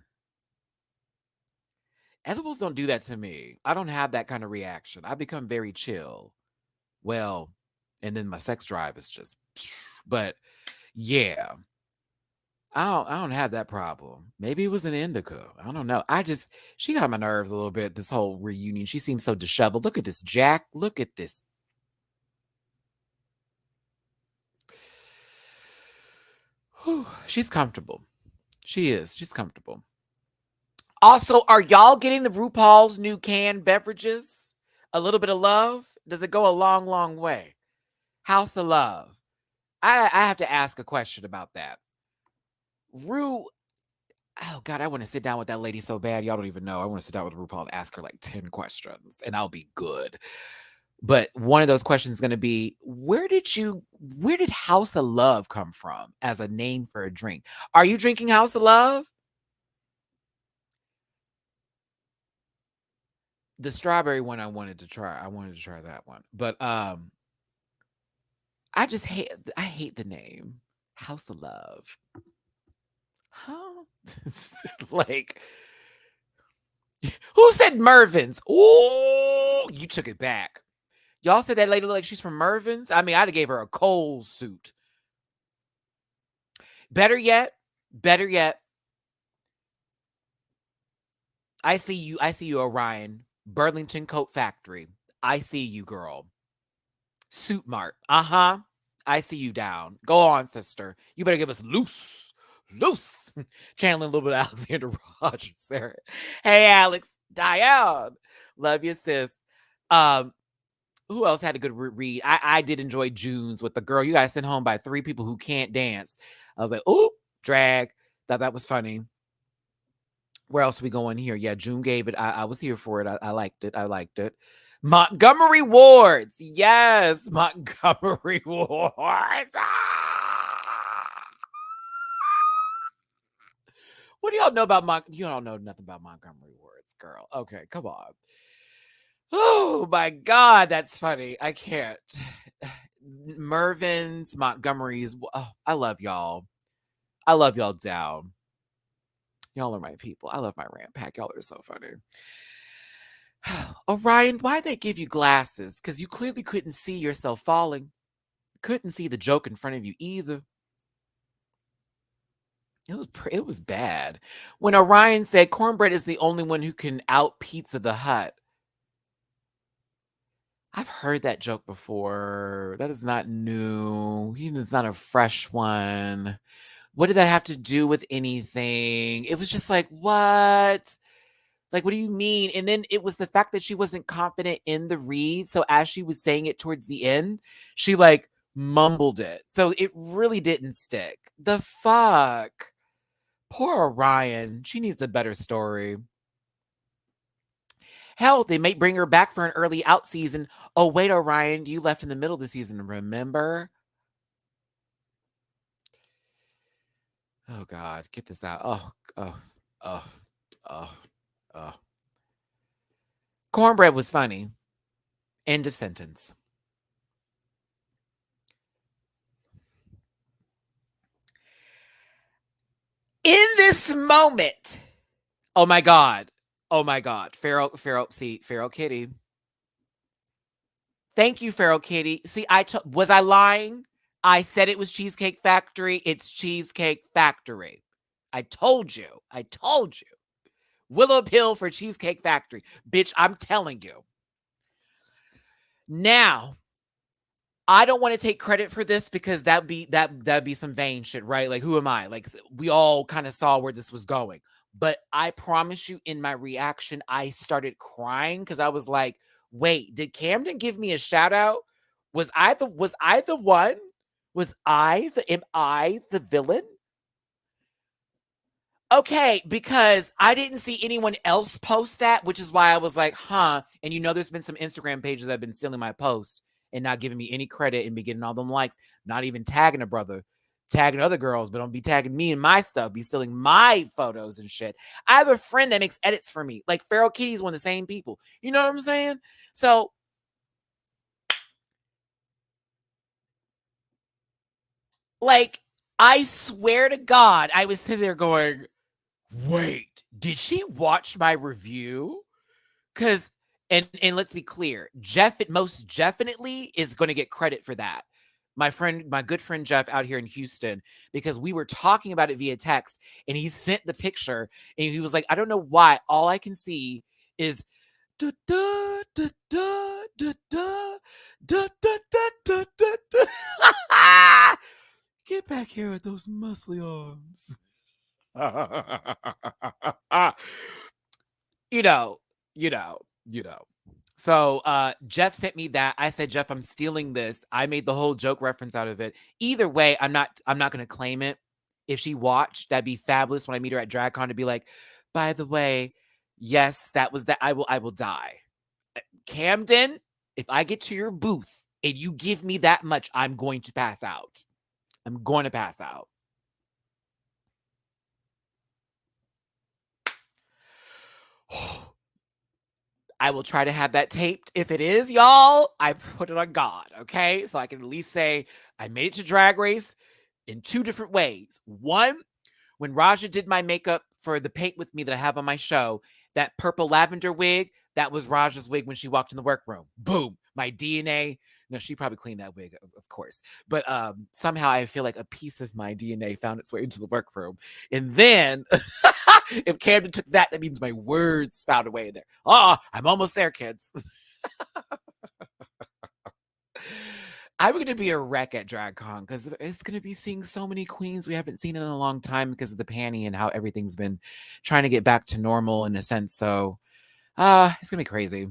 Edibles don't do that to me. I don't have that kind of reaction. I become very chill. Well, and then my sex drive is just, but yeah. I don't have that problem. Maybe it was an indica. I don't know. She got on my nerves a little bit, this whole reunion. She seems so disheveled. Look at this, Jack. Look at this. Whew, she's comfortable. She is. She's comfortable. Also, are y'all getting the RuPaul's new canned beverages? A little bit of love? Does it go a long, long way? House of Love. I have to ask a question about that. Ru, oh God, I want to sit down with that lady so bad. Y'all don't even know. I want to sit down with RuPaul and ask her like 10 questions and I'll be good. But one of those questions is going to be, where did House of Love come from as a name for a drink? Are you drinking House of Love? The strawberry one I wanted to try. I wanted to try that one. But I hate the name. House of Love. Huh? Like, who said Mervin's? Ooh, you took it back. Y'all said that lady looked like she's from Mervin's? I mean, I'd have gave her a coal suit. Better yet, I see you, Orion. Burlington Coat Factory. I see you, girl. Suit Mart. Uh-huh. I see you down. Go on, sister. You better give us loose. Channeling a little bit of Alexander Rogers there. Hey, Alex. Diane. Love you, sis. Who else had a good read? I did enjoy June's with the girl. You guys sent home by 3 people who can't dance. I was like, oh, drag. Thought that was funny. Where else are we going here? Yeah, June gave it. I was here for it. I liked it. Montgomery Wards. Yes, Montgomery Wards. What do y'all know about You don't know nothing about Montgomery Wards, girl. Okay, come on. Oh my God, that's funny. I can't. Mervin's, Montgomery's. Oh, I love y'all. I love y'all down. Y'all are my people. I love my rant pack. Y'all are so funny. Orion, why'd they give you glasses? Because you clearly couldn't see yourself falling. Couldn't see the joke in front of you either. It was bad. When Orion said Cornbread is the only one who can out Pizza the Hut. I've heard that joke before. That is not new. It's not a fresh one. What did that have to do with anything? It was just like, what? Like, what do you mean? And then it was the fact that she wasn't confident in the read. So as she was saying it towards the end, she like mumbled it. So it really didn't stick. The fuck? Poor Orion. She needs a better story. Hell, they may bring her back for an early out season. Oh, wait, Orion, you left in the middle of the season, remember? Oh, God, get this out. Oh. Cornbread was funny. End of sentence. In this moment, oh my God. Feral Kitty. Thank you, Feral Kitty. See, was I lying? I said it was Cheesecake Factory. It's Cheesecake Factory. I told you. Willow Pill for Cheesecake Factory. Bitch, I'm telling you. Now, I don't want to take credit for this because that'd be some vain shit, right? Like, who am I? Like, we all kind of saw where this was going. But I promise you, in my reaction, I started crying because I was like, wait, did Camden give me a shout out? Was I the one? Am I the villain? Okay, because I didn't see anyone else post that, which is why I was like, huh. And there's been some Instagram pages that have been stealing my post and not giving me any credit and be getting all them likes, not even tagging a brother, tagging other girls, but don't be tagging me and my stuff, be stealing my photos and shit. I have a friend that makes edits for me. Like Feral Kitty's one of the same people. You know what I'm saying? So like, I swear to God, I was sitting there going, wait, did she watch my review? Because, and let's be clear, Jeff most definitely is going to get credit for that. My good friend Jeff out here in Houston, because we were talking about it via text and he sent the picture and he was like, I don't know why. All I can see is da da da da da da da da da da da. Get back here with those muscly arms. you know. So Jeff sent me that. I said, Jeff, I'm stealing this. I made the whole joke reference out of it. Either way, I'm not gonna claim it. If she watched, that'd be fabulous when I meet her at DragCon to be like, by the way, yes, that was that. I will die. Camden, if I get to your booth and you give me that much, I'm going to pass out. I'm going to pass out. I will try to have that taped. If it is, y'all, I put it on God, okay? So I can at least say I made it to Drag Race in 2 different ways. One, when Raja did my makeup for the paint with me that I have on my show, that purple lavender wig, that was Raja's wig when she walked in the workroom. Boom. My DNA. No, she probably cleaned that wig, of course. But somehow I feel like a piece of my DNA found its way into the workroom. And then if Camden took that, that means my words found a way in there. Oh, I'm almost there, kids. I'm going to be a wreck at DragCon because it's going to be seeing so many queens we haven't seen in a long time because of the panty and how everything's been trying to get back to normal in a sense. So it's going to be crazy.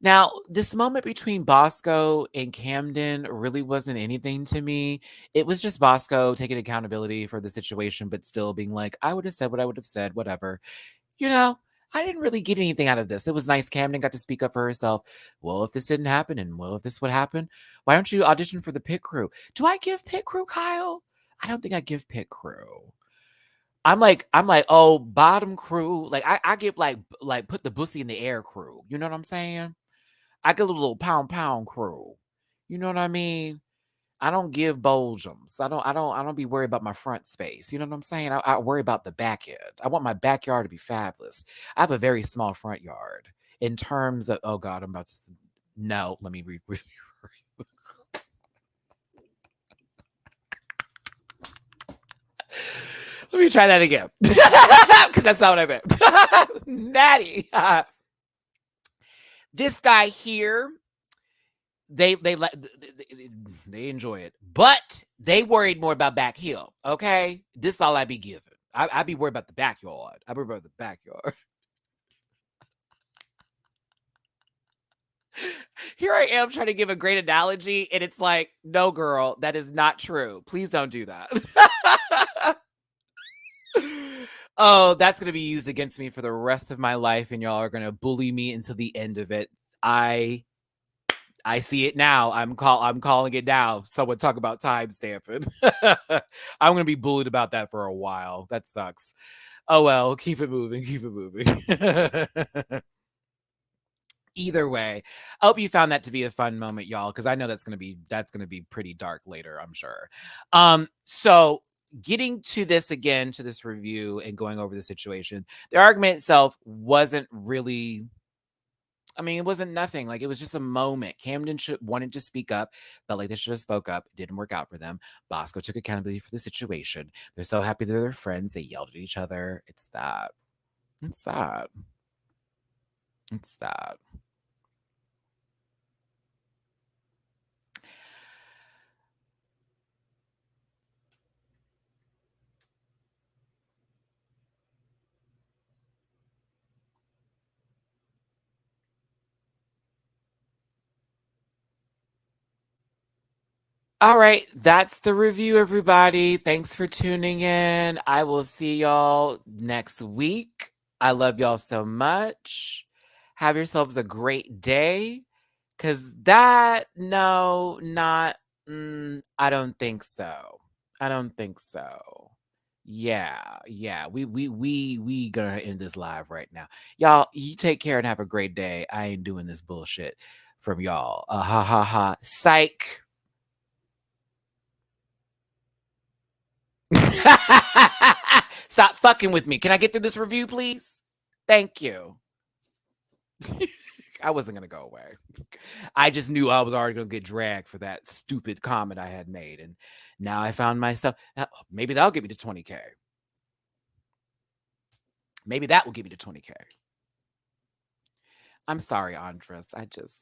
Now, this moment between Bosco and Camden really wasn't anything to me. It was just Bosco taking accountability for the situation, but still being like, I would have said what I would have said, whatever. I didn't really get anything out of this. It was nice. Camden got to speak up for herself. Well, if this didn't happen, and well, if this would happen, why don't you audition for the pit crew? Do I give pit crew, Kyle? I don't think I give pit crew. I'm like, oh, bottom crew. Like I give like put the bussy in the air crew. You know what I'm saying? I get a little pound crew. You know what I mean? I don't give Boljums. I don't be worried about my front space. You know what I'm saying? I worry about the back end. I want my backyard to be fabulous. I have a very small front yard in terms of, oh God, I'm about to, no, let me read. Let me try that again. Because that's not what I meant. Matty. This guy here, they enjoy it, but they worried more about back heel. Okay, this is all I be giving. I'd be worried about the backyard. I'd worry about the backyard. Here I am trying to give a great analogy, and it's like, no, girl, that is not true. Please don't do that. Oh, that's gonna be used against me for the rest of my life, and y'all are gonna bully me until the end of it. I see it now. I'm calling it now. Someone talk about time stamping. I'm gonna be bullied about that for a while. That sucks. Oh well, keep it moving, keep it moving. Either way, I hope you found that to be a fun moment, y'all, because I know that's gonna be pretty dark later, I'm sure. So getting to this again, to this review and going over the situation, the argument itself wasn't really, I mean, it wasn't nothing. Like, it was just a moment. Camden wanted to speak up, felt like they should have spoke up. It didn't work out for them. Bosco took accountability for the situation. They're so happy they're their friends. They yelled at each other. It's that. It's that. It's that. All right, that's the review, everybody. Thanks for tuning in. I will see y'all next week. I love y'all so much. Have yourselves a great day. Cause that, no, not, I don't think so. I don't think so. Yeah. We gonna end this live right now. Y'all, you take care and have a great day. I ain't doing this bullshit from y'all. Ha ha ha. Psych. Stop fucking with me. Can I get through this review, please? Thank you. I wasn't gonna go away. I just knew I was already gonna get dragged for that stupid comment I had made, and now I found myself. Maybe that'll get me to 20K. Maybe that will get me to 20K. I'm sorry, Andres. I just,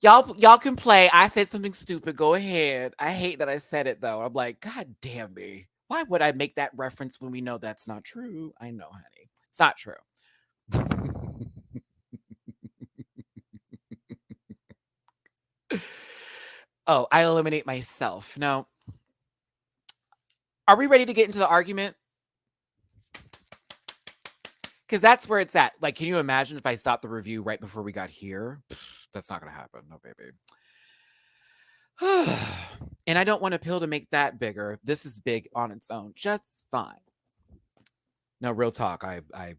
y'all can play. I said something stupid. Go ahead. I hate that I said it though. I'm like, God damn me. Why would I make that reference when we know that's not true? I know, honey. It's not true. Oh, I eliminate myself. No. Are we ready to get into the argument? Because that's where it's at. Like, can you imagine if I stopped the review right before we got here? That's not going to happen. No, baby. And I don't want a pill to make that bigger. This is big on its own. Just fine. No, real talk. Okay.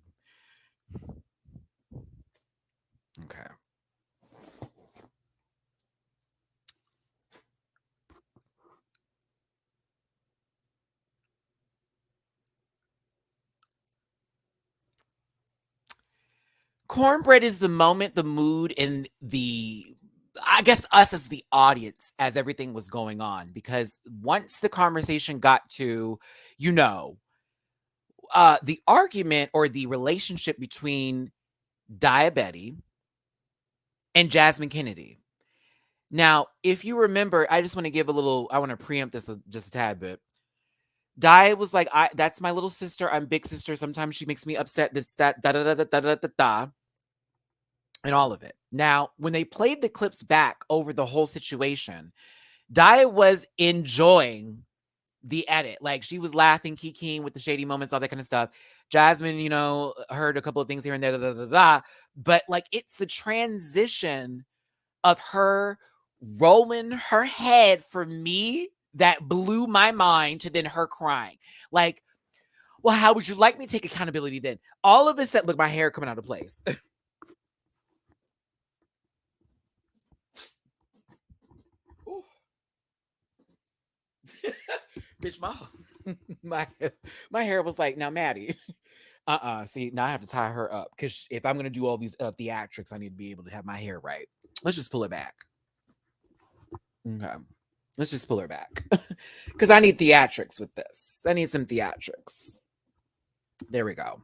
Cornbread is the moment, the mood, and I guess us as the audience as everything was going on. Because once the conversation got to, the argument or the relationship between Diabetes and Jasmine Kennedy. Now, if you remember, I just want to give I want to preempt this just a tad bit. Di was like, that's my little sister. I'm big sister. Sometimes she makes me upset. That's that, da da da da da da da da, and all of it. Now, when they played the clips back over the whole situation, Di was enjoying the edit. Like, she was laughing, kikiing with the shady moments, all that kind of stuff. Jasmine, heard a couple of things here and there, da, da, da, da. But like, it's the transition of her rolling her head for me that blew my mind, to then her crying. Like, well, how would you like me to take accountability then? All of a sudden, look, my hair coming out of place. Bitch, my my hair was like, now, Matty. See, now I have to tie her up, because if I'm gonna do all these theatrics, I need to be able to have my hair right. Let's just pull it back. Okay. Let's just pull her back. Because I need theatrics with this. I need some theatrics. There we go.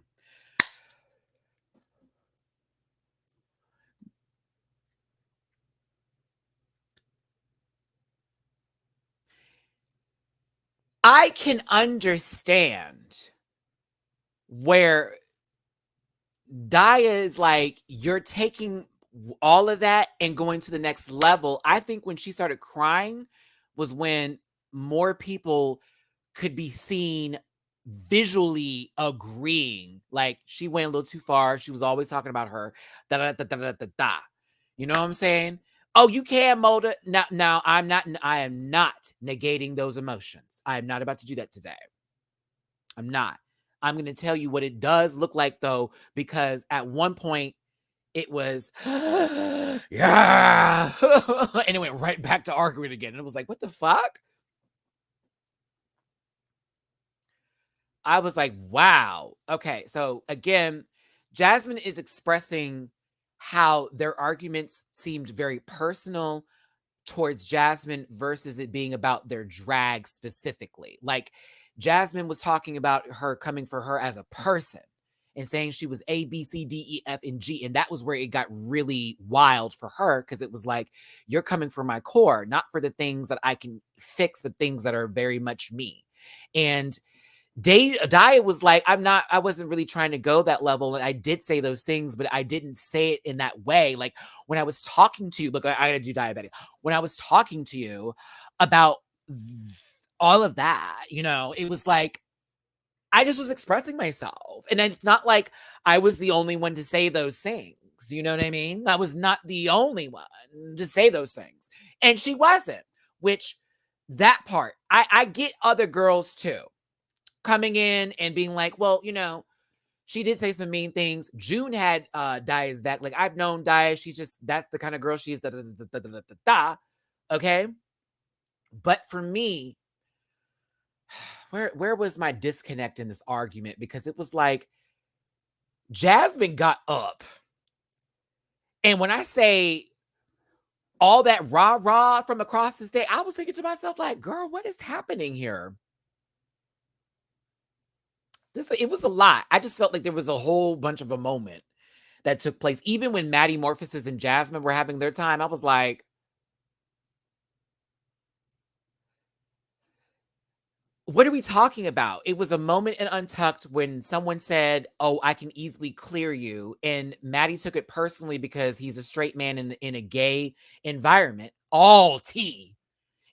I can understand where Daya is like, you're taking all of that and going to the next level. I think when she started crying was when more people could be seen visually agreeing. Like, she went a little too far. She was always talking about her. Da da da da da da da. You know what I'm saying? Oh, you can mold it. Now I am not negating those emotions. I am not about to do that today. I'm not. I'm going to tell you what it does look like, though, because at one point it was, yeah. And it went right back to arguing again. And it was like, what the fuck? I was like, wow. Okay. So again, Jasmine is expressing how their arguments seemed very personal towards Jasmine versus it being about their drag specifically. Like, Jasmine was talking about her coming for her as a person and saying she was A, B, C, D, E, F, and G. And that was where it got really wild for her, because it was like, you're coming for my core, not for the things that I can fix, but things that are very much me. And Diet was like, I wasn't really trying to go that level. And I did say those things, but I didn't say it in that way. Like, when I was talking to you, look, I gotta do diabetic. When I was talking to you about all of that, it was like, I just was expressing myself. And it's not like I was the only one to say those things. You know what I mean? I was not the only one to say those things. And she wasn't, which that part, I get other girls too coming in and being like, well, she did say some mean things. June had Daya's back. Like, I've known Daya. She's just, that's the kind of girl she is. Da, da, da, da, da, da, da, da. Okay. But for me, where was my disconnect in this argument? Because it was like, Jasmine got up. And when I say all that rah-rah from across the stage, I was thinking to myself, like, girl, what is happening here? It was a lot. I just felt like there was a whole bunch of a moment that took place. Even when Matty Morphosis and Jasmine were having their time, I was like, what are we talking about? It was a moment in Untucked when someone said, oh, I can easily clear you. And Matty took it personally because he's a straight man in a gay environment, all tea,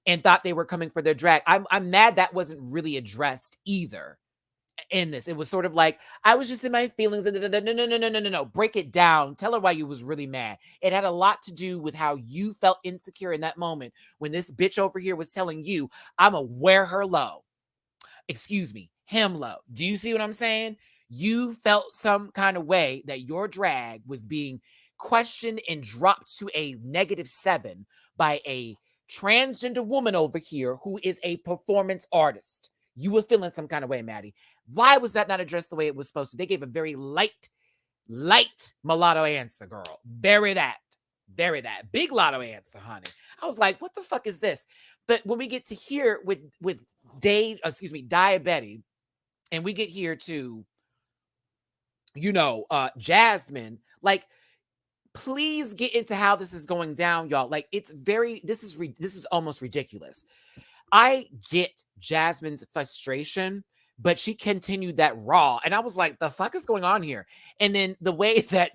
and thought they were coming for their drag. I'm mad that wasn't really addressed either in this. It was sort of like, I was just in my feelings. No. Break it down. Tell her why you was really mad. It had a lot to do with how you felt insecure in that moment when this bitch over here was telling you, I'ma wear her low. Excuse me, him low. Do you see what I'm saying? You felt some kind of way that your drag was being questioned and dropped to a -7 by a transgender woman over here who is a performance artist. You were feeling some kind of way, Matty. Why was that not addressed the way it was supposed to? They gave a very light mulatto answer, girl. Very that. Big lotto answer, honey. I was like, what the fuck is this? But when we get to here with Diabetes, and we get here to, Jasmine, like, please get into how this is going down, y'all. Like, this is almost ridiculous. I get Jasmine's frustration, but she continued that raw. And I was like, the fuck is going on here? And then the way that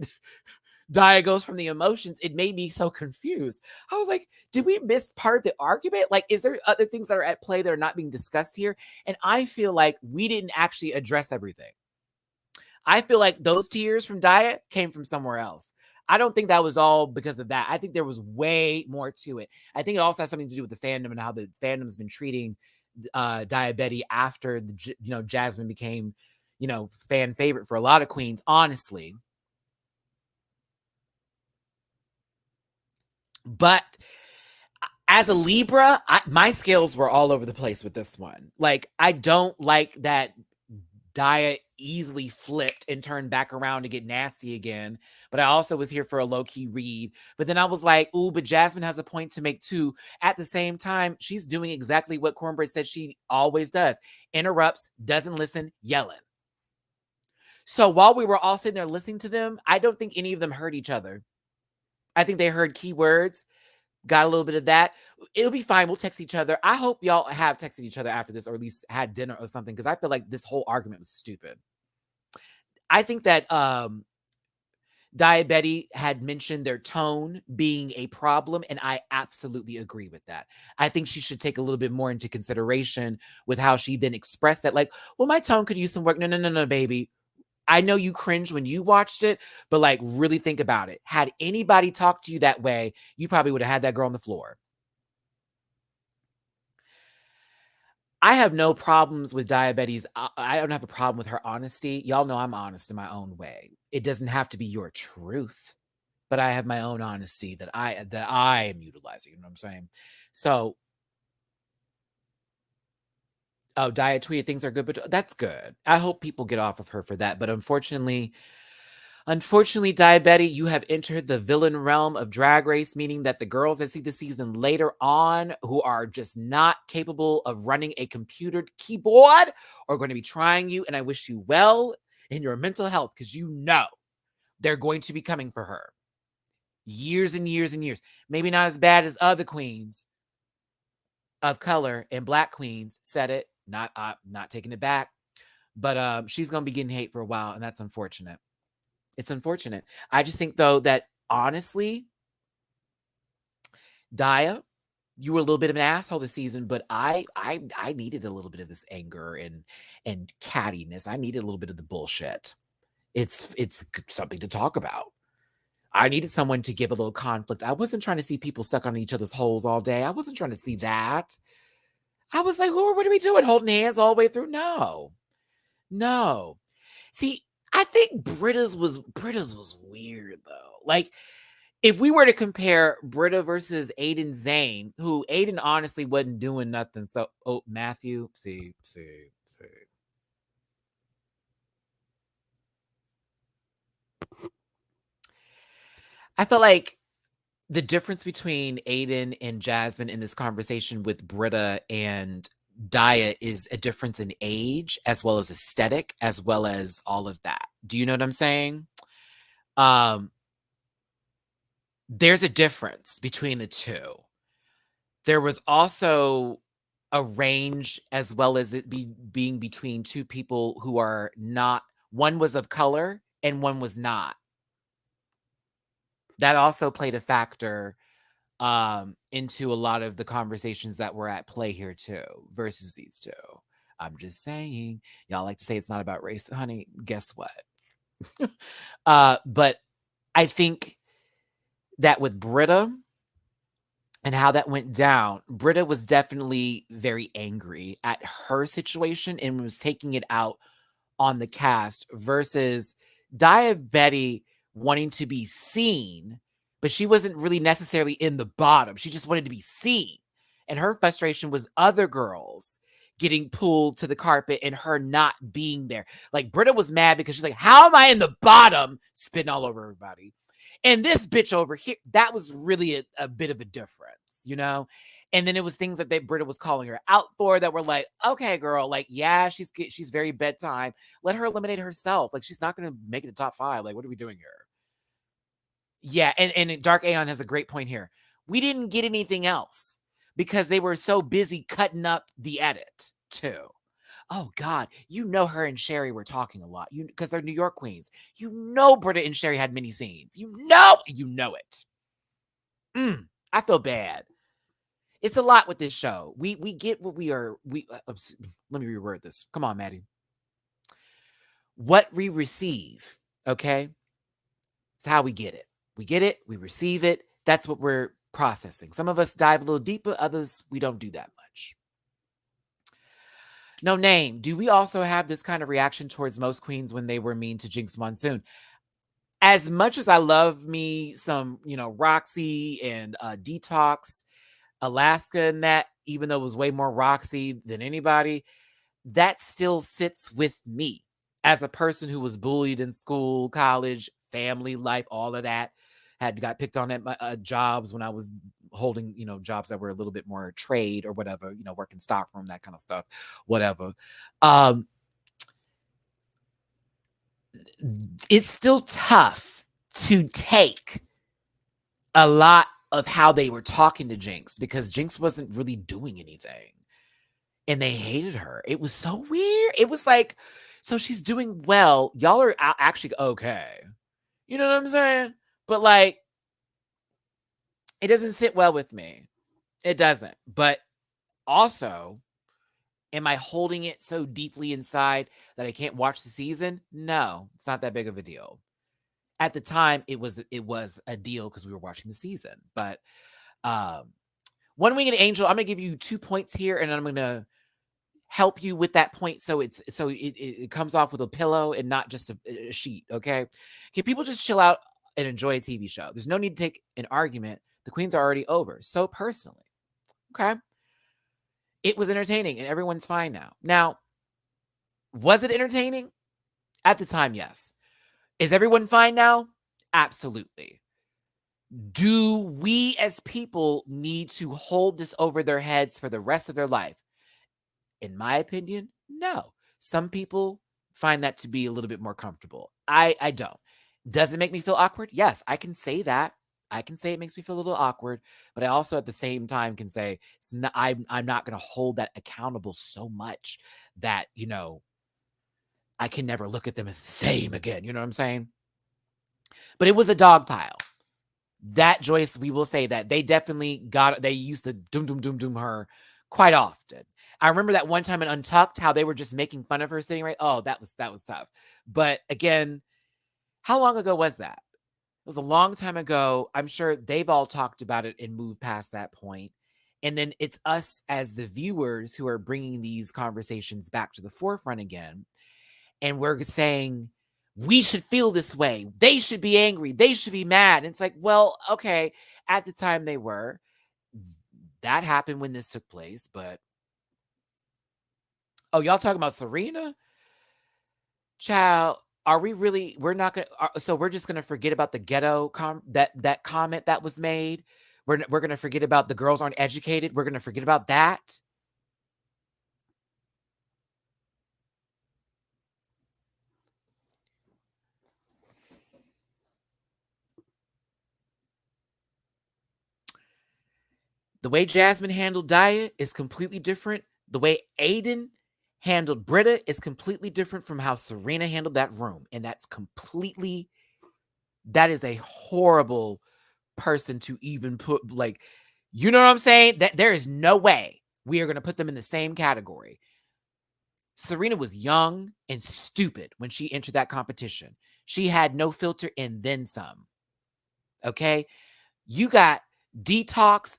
Daya goes from the emotions, it made me so confused. I was like, did we miss part of the argument? Like, is there other things that are at play that are not being discussed here? And I feel like we didn't actually address everything. I feel like those tears from Daya came from somewhere else. I don't think that was all because of that. I think there was way more to it. I think it also has something to do with the fandom and how the fandom's been treating Diabetes after Jasmine became, fan favorite for a lot of queens, honestly. But as a Libra, my scales were all over the place with this one. Like, I don't like that Daya easily flipped and turned back around to get nasty again. But I also was here for a low-key read. But then I was like, ooh, but Jasmine has a point to make too. At the same time, she's doing exactly what Cornbread said she always does. Interrupts, doesn't listen, yelling. So while we were all sitting there listening to them, I don't think any of them heard each other. I think they heard keywords. got a little bit of that. It'll be fine. We'll text each other. I hope y'all have texted each other after this, or at least had dinner or something, because I feel like this whole argument was stupid. I think that Diabetti had mentioned their tone being a problem, and I absolutely agree with that. I think she should take a little bit more into consideration with how she then expressed that, like, well, my tone could use some work. No, no, no, no, baby. I know you cringed when you watched it, but like, really think about it. Had anybody talked to you that way, you probably would have had that girl on the floor. I have no problems with Diabetes. I don't have a problem with her honesty. Y'all know I'm honest in my own way. It doesn't have to be your truth, but I have my own honesty that I am utilizing. You know what I'm saying? So, oh, Diet tweeted things are good, but that's good. I hope people get off of her for that. But unfortunately, Diabetti, you have entered the villain realm of Drag Race, meaning that the girls that see the season later on who are just not capable of running a computer keyboard are going to be trying you. And I wish you well in your mental health, because you know they're going to be coming for her. Years and years and years. Maybe not as bad as other queens of color and Black queens said it. Not taking it back. But she's going to be getting hate for a while, and that's unfortunate. It's unfortunate. I just think, though, that honestly, Dia, you were a little bit of an asshole this season, but I needed a little bit of this anger and cattiness. I needed a little bit of the bullshit. It's something to talk about. I needed someone to give a little conflict. I wasn't trying to see people suck on each other's holes all day. I wasn't trying to see that. I was like, what are we doing? Holding hands all the way through? No. See, I think Britta's was weird though. Like, if we were to compare Britta versus Aiden Zane, who Aiden honestly wasn't doing nothing. So, Matthew, see. I feel like the difference between Aiden and Jasmine in this conversation with Britta and Dia is a difference in age, as well as aesthetic, as well as all of that. Do you know what I'm saying? Um, there's a difference between the two. There was also a range, as well as it being between two people who are not, one was of color and one was not. That also played a factor into a lot of the conversations that were at play here too, versus these two. I'm just saying, y'all like to say it's not about race, honey. Guess what? But I think that with Britta and how that went down, Britta was definitely very angry at her situation and was taking it out on the cast, versus Diabetti wanting to be seen, but she wasn't really necessarily in the bottom. She just wanted to be seen. And her frustration was other girls getting pulled to the carpet and her not being there. Like, Britta was mad because she's like, how am I in the bottom? Spitting all over everybody. And this bitch over here, that was really a bit of a difference, you know? And then it was things that Britta was calling her out for that were like, okay, girl, like, yeah, she's very bedtime. Let her eliminate herself. Like, she's not going to make it to top 5. Like, what are we doing here? Yeah, and Dark Aeon has a great point here. We didn't get anything else because they were so busy cutting up the edit, too. Oh, God. You know her and Sherry were talking a lot because they're New York queens. You know Britta and Sherry had many scenes. You know it. I feel bad. It's a lot with this show. We get what we are. Let me reword this. Come on, Matty. What we receive, okay? It's how we get it. We get it. We receive it. That's what we're processing. Some of us dive a little deeper. Others, we don't do that much. No name. Do we also have this kind of reaction towards most queens when they were mean to Jinx Monsoon? As much as I love me some, Roxy and Detox, Alaska, and that, even though it was way more Roxy than anybody, that still sits with me as a person who was bullied in school, college, family life, all of that. Got picked on at my jobs when I was holding, jobs that were a little bit more trade or whatever, working stockroom, that kind of stuff, whatever. It's still tough to take a lot of how they were talking to Jinx, because Jinx wasn't really doing anything. And they hated her. It was so weird. It was like, so she's doing well. Y'all are actually okay. You know what I'm saying? But like, it doesn't sit well with me. It doesn't. But also, am I holding it so deeply inside that I can't watch the season? No, it's not that big of a deal. At the time, it was a deal because we were watching the season. But One Winged Angel, I'm gonna give you 2 points here, and I'm gonna help you with that point so it comes off with a pillow and not just a sheet. Okay, people just chill out and enjoy a TV show. There's no need to take an argument. The queens are already over. So personally, okay, it was entertaining and everyone's fine now. Now, was it entertaining at the time? Yes. Is everyone fine now? Absolutely. Do we as people need to hold this over their heads for the rest of their life? In my opinion, no. Some people find that to be a little bit more comfortable. I don't. Does it make me feel awkward? Yes, I can say that. I can say it makes me feel a little awkward, but I also at the same time can say I'm not going to hold that accountable so much that, I can never look at them as the same again. You know what I'm saying? But it was a dog pile. That Joyce, we will say that they definitely they used to doom her quite often. I remember that one time in Untucked, how they were just making fun of her sitting right. Oh, that was tough. But again, how long ago was that? It was a long time ago. I'm sure they've all talked about it and moved past that point. And then it's us as the viewers who are bringing these conversations back to the forefront again. And we're saying, we should feel this way. They should be angry. They should be mad. And it's like, well, okay, at the time they were. That happened when this took place. But, oh, y'all talking about Serena? Child, are we really, we're not going to, so we're just going to forget about the ghetto, that comment that was made? We're going to forget about the girls aren't educated. We're going to forget about that. The way Jasmine handled Daya is completely different. The way Aiden handled Britta is completely different from how Serena handled that room. And that is a horrible person to even put, like, you know what I'm saying? That there is no way we are going to put them in the same category. Serena was young and stupid when she entered that competition. She had no filter and then some. Okay? You got Detox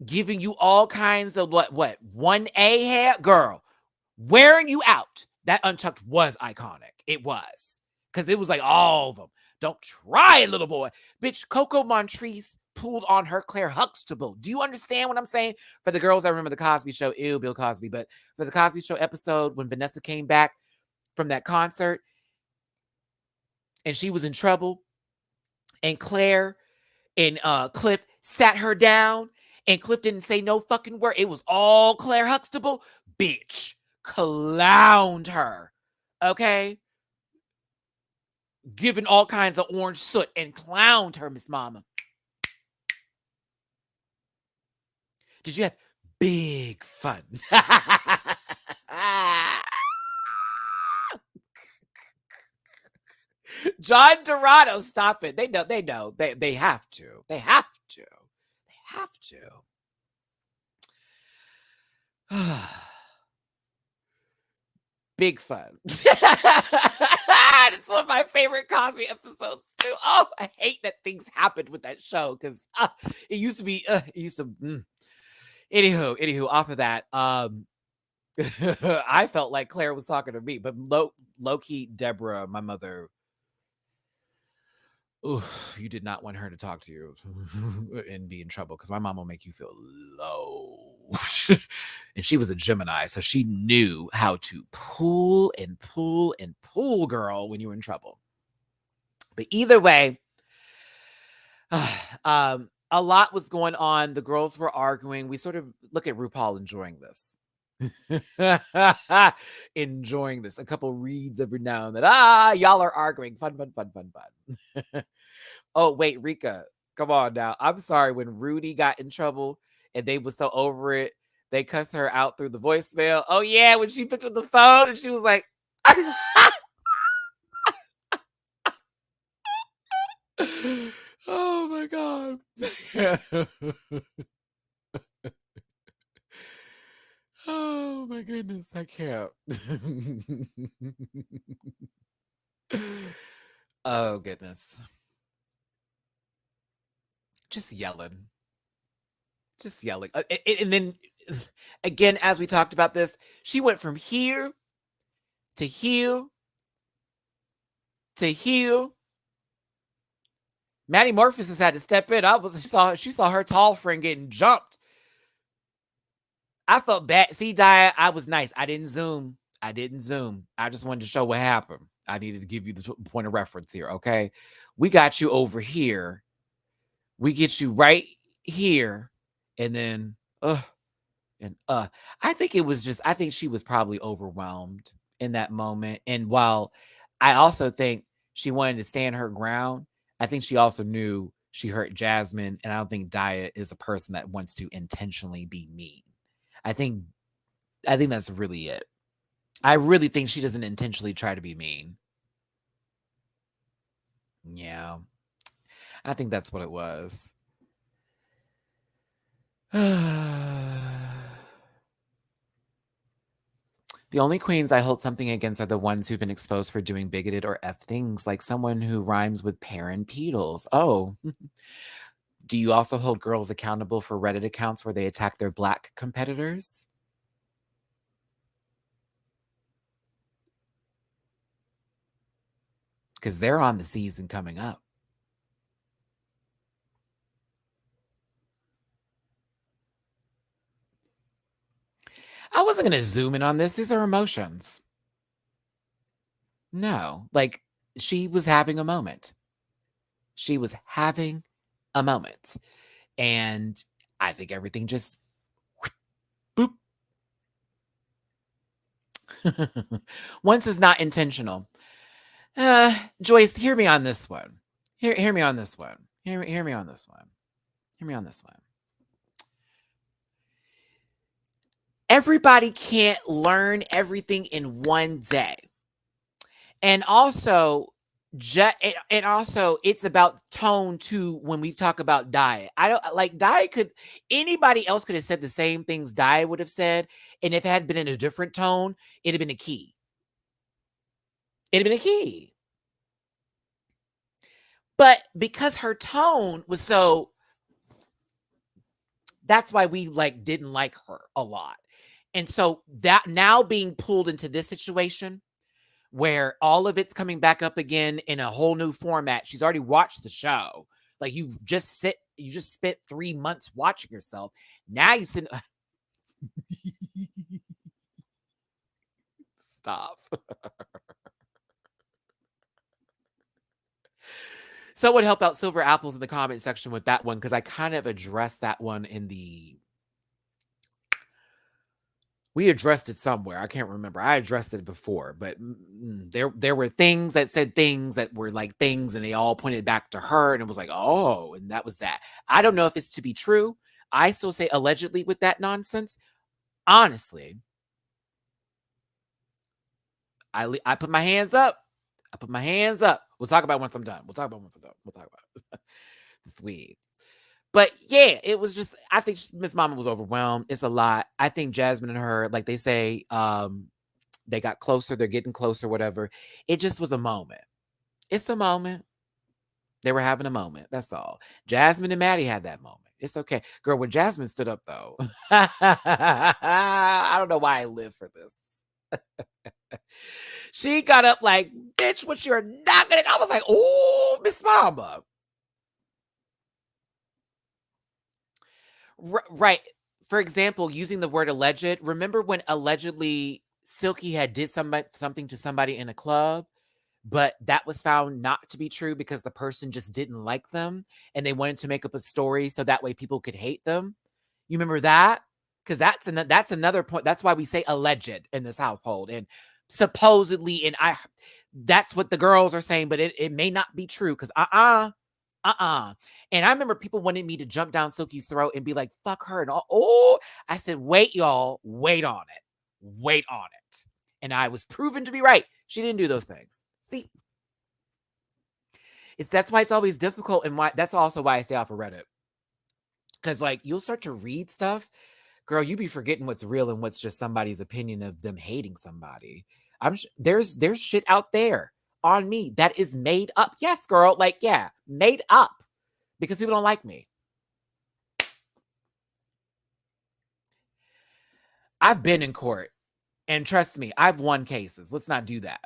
giving you all kinds of what 1A hair, girl, wearing you out. That Untucked was iconic. It was, because it was like all of them. Don't try it, little boy. Bitch, Coco Montrese pulled on her Claire Huxtable. Do you understand what I'm saying? For the girls that remember the Cosby Show, ew, Bill Cosby, but for the Cosby Show episode when Vanessa came back from that concert and she was in trouble, and Claire and Cliff sat her down, and Cliff didn't say no fucking word. It was all Claire Huxtable. Bitch, clowned her. Okay? Giving all kinds of orange soot and clowned her, Miss Mama. Did you have big fun? John Dorado, stop it. They know. They have to. They have to. They have to. Big fun. It's one of my favorite Cosby episodes too. Oh, I hate that things happened with that show because it used to be. Anywho, off of that, I felt like Claire was talking to me, but low key, Deborah, my mother. Ooh, you did not want her to talk to you and be in trouble, because my mom will make you feel low. And she was a Gemini, so she knew how to pull and pull and pull, girl, when you were in trouble. But either way, a lot was going on. The girls were arguing. We sort of look at RuPaul enjoying this. Enjoying this. A couple reads every now and then. Y'all are arguing. Fun. Oh, wait, Rika. Come on now. I'm sorry when Rudy got in trouble and they was so over it, they cussed her out through the voicemail. Oh yeah, when she picked up the phone and she was like, "Oh my god." Oh my goodness, I can't. Oh goodness. Just yelling. Just yelling. And then again, as we talked about this, she went from here to here to here. Maddie Morpheus has had to step in. She saw her tall friend getting jumped. I felt bad. See, Dia, I was nice. I didn't zoom. I just wanted to show what happened. I needed to give you the point of reference here, okay? We got you over here. We get you right here. And then, I think I think she was probably overwhelmed in that moment. And while I also think she wanted to stand her ground, I think she also knew she hurt Jasmine. And I don't think Dia is a person that wants to intentionally be mean. I think that's really it. I really think she doesn't intentionally try to be mean. Yeah. I think that's what it was. The only queens I hold something against are the ones who've been exposed for doing bigoted or F things, like someone who rhymes with parent-pedals. Oh. Do you also hold girls accountable for Reddit accounts where they attack their Black competitors? Because they're on the season coming up. I wasn't going to zoom in on this. These are emotions. No, like she was having a moment. She was having a moment. And I think everything just boop. Once is not intentional. Joyce, hear me on this one. Hear me on this one. Hear me on this one. Hear me on this one. Everybody can't learn everything in one day. And also, it's about tone too when we talk about diet. I don't like diet anybody else could have said the same things diet would have said, and if it had been in a different tone, it'd have been a key. It'd have been a key. But because her tone was so, that's why we didn't like her a lot. And so that now being pulled into this situation where all of it's coming back up again in a whole new format. She's already watched the show. Like you just spent 3 months watching yourself. Now you sit. Stop. Someone help out Silver Apples in the comment section with that one, because I kind of addressed that one we addressed it somewhere. I can't remember. I addressed it before, but there were things that said things that were like things, and they all pointed back to her, and it was like, oh, and that was that. I don't know if it's to be true. I still say allegedly with that nonsense. Honestly, I put my hands up. I put my hands up. We'll talk about it once I'm done. We'll talk about it. Sweet. But yeah, it was just, I think Miss Mama was overwhelmed. It's a lot. I think Jasmine and her, like they say, they got closer. They're getting closer, whatever. It just was a moment. It's a moment. They were having a moment. That's all. Jasmine and Matty had that moment. It's okay. Girl, when Jasmine stood up, though, I don't know why I live for this. She got up like, bitch, what you're not gonna. I was like, oh, Miss Mama. Right. For example, using the word alleged. Remember when allegedly Silky had did something to somebody in a club, but that was found not to be true because the person just didn't like them and they wanted to make up a story so that way people could hate them. You remember that? Because that's another point. That's why we say alleged in this household. And supposedly, that's what the girls are saying, but it may not be true because And I remember people wanted me to jump down Silky's throat and be like, fuck her. And all. Oh, I said, wait, y'all, wait on it. Wait on it. And I was proven to be right. She didn't do those things. See, that's why it's always difficult. And that's also why I stay off of Reddit. Because like you'll start to read stuff, girl, you be forgetting what's real and what's just somebody's opinion of them hating somebody. There's shit out there on me that is made up. Yes, girl, like yeah, made up because people don't like me. I've been in court. And trust me, I've won cases. Let's not do that.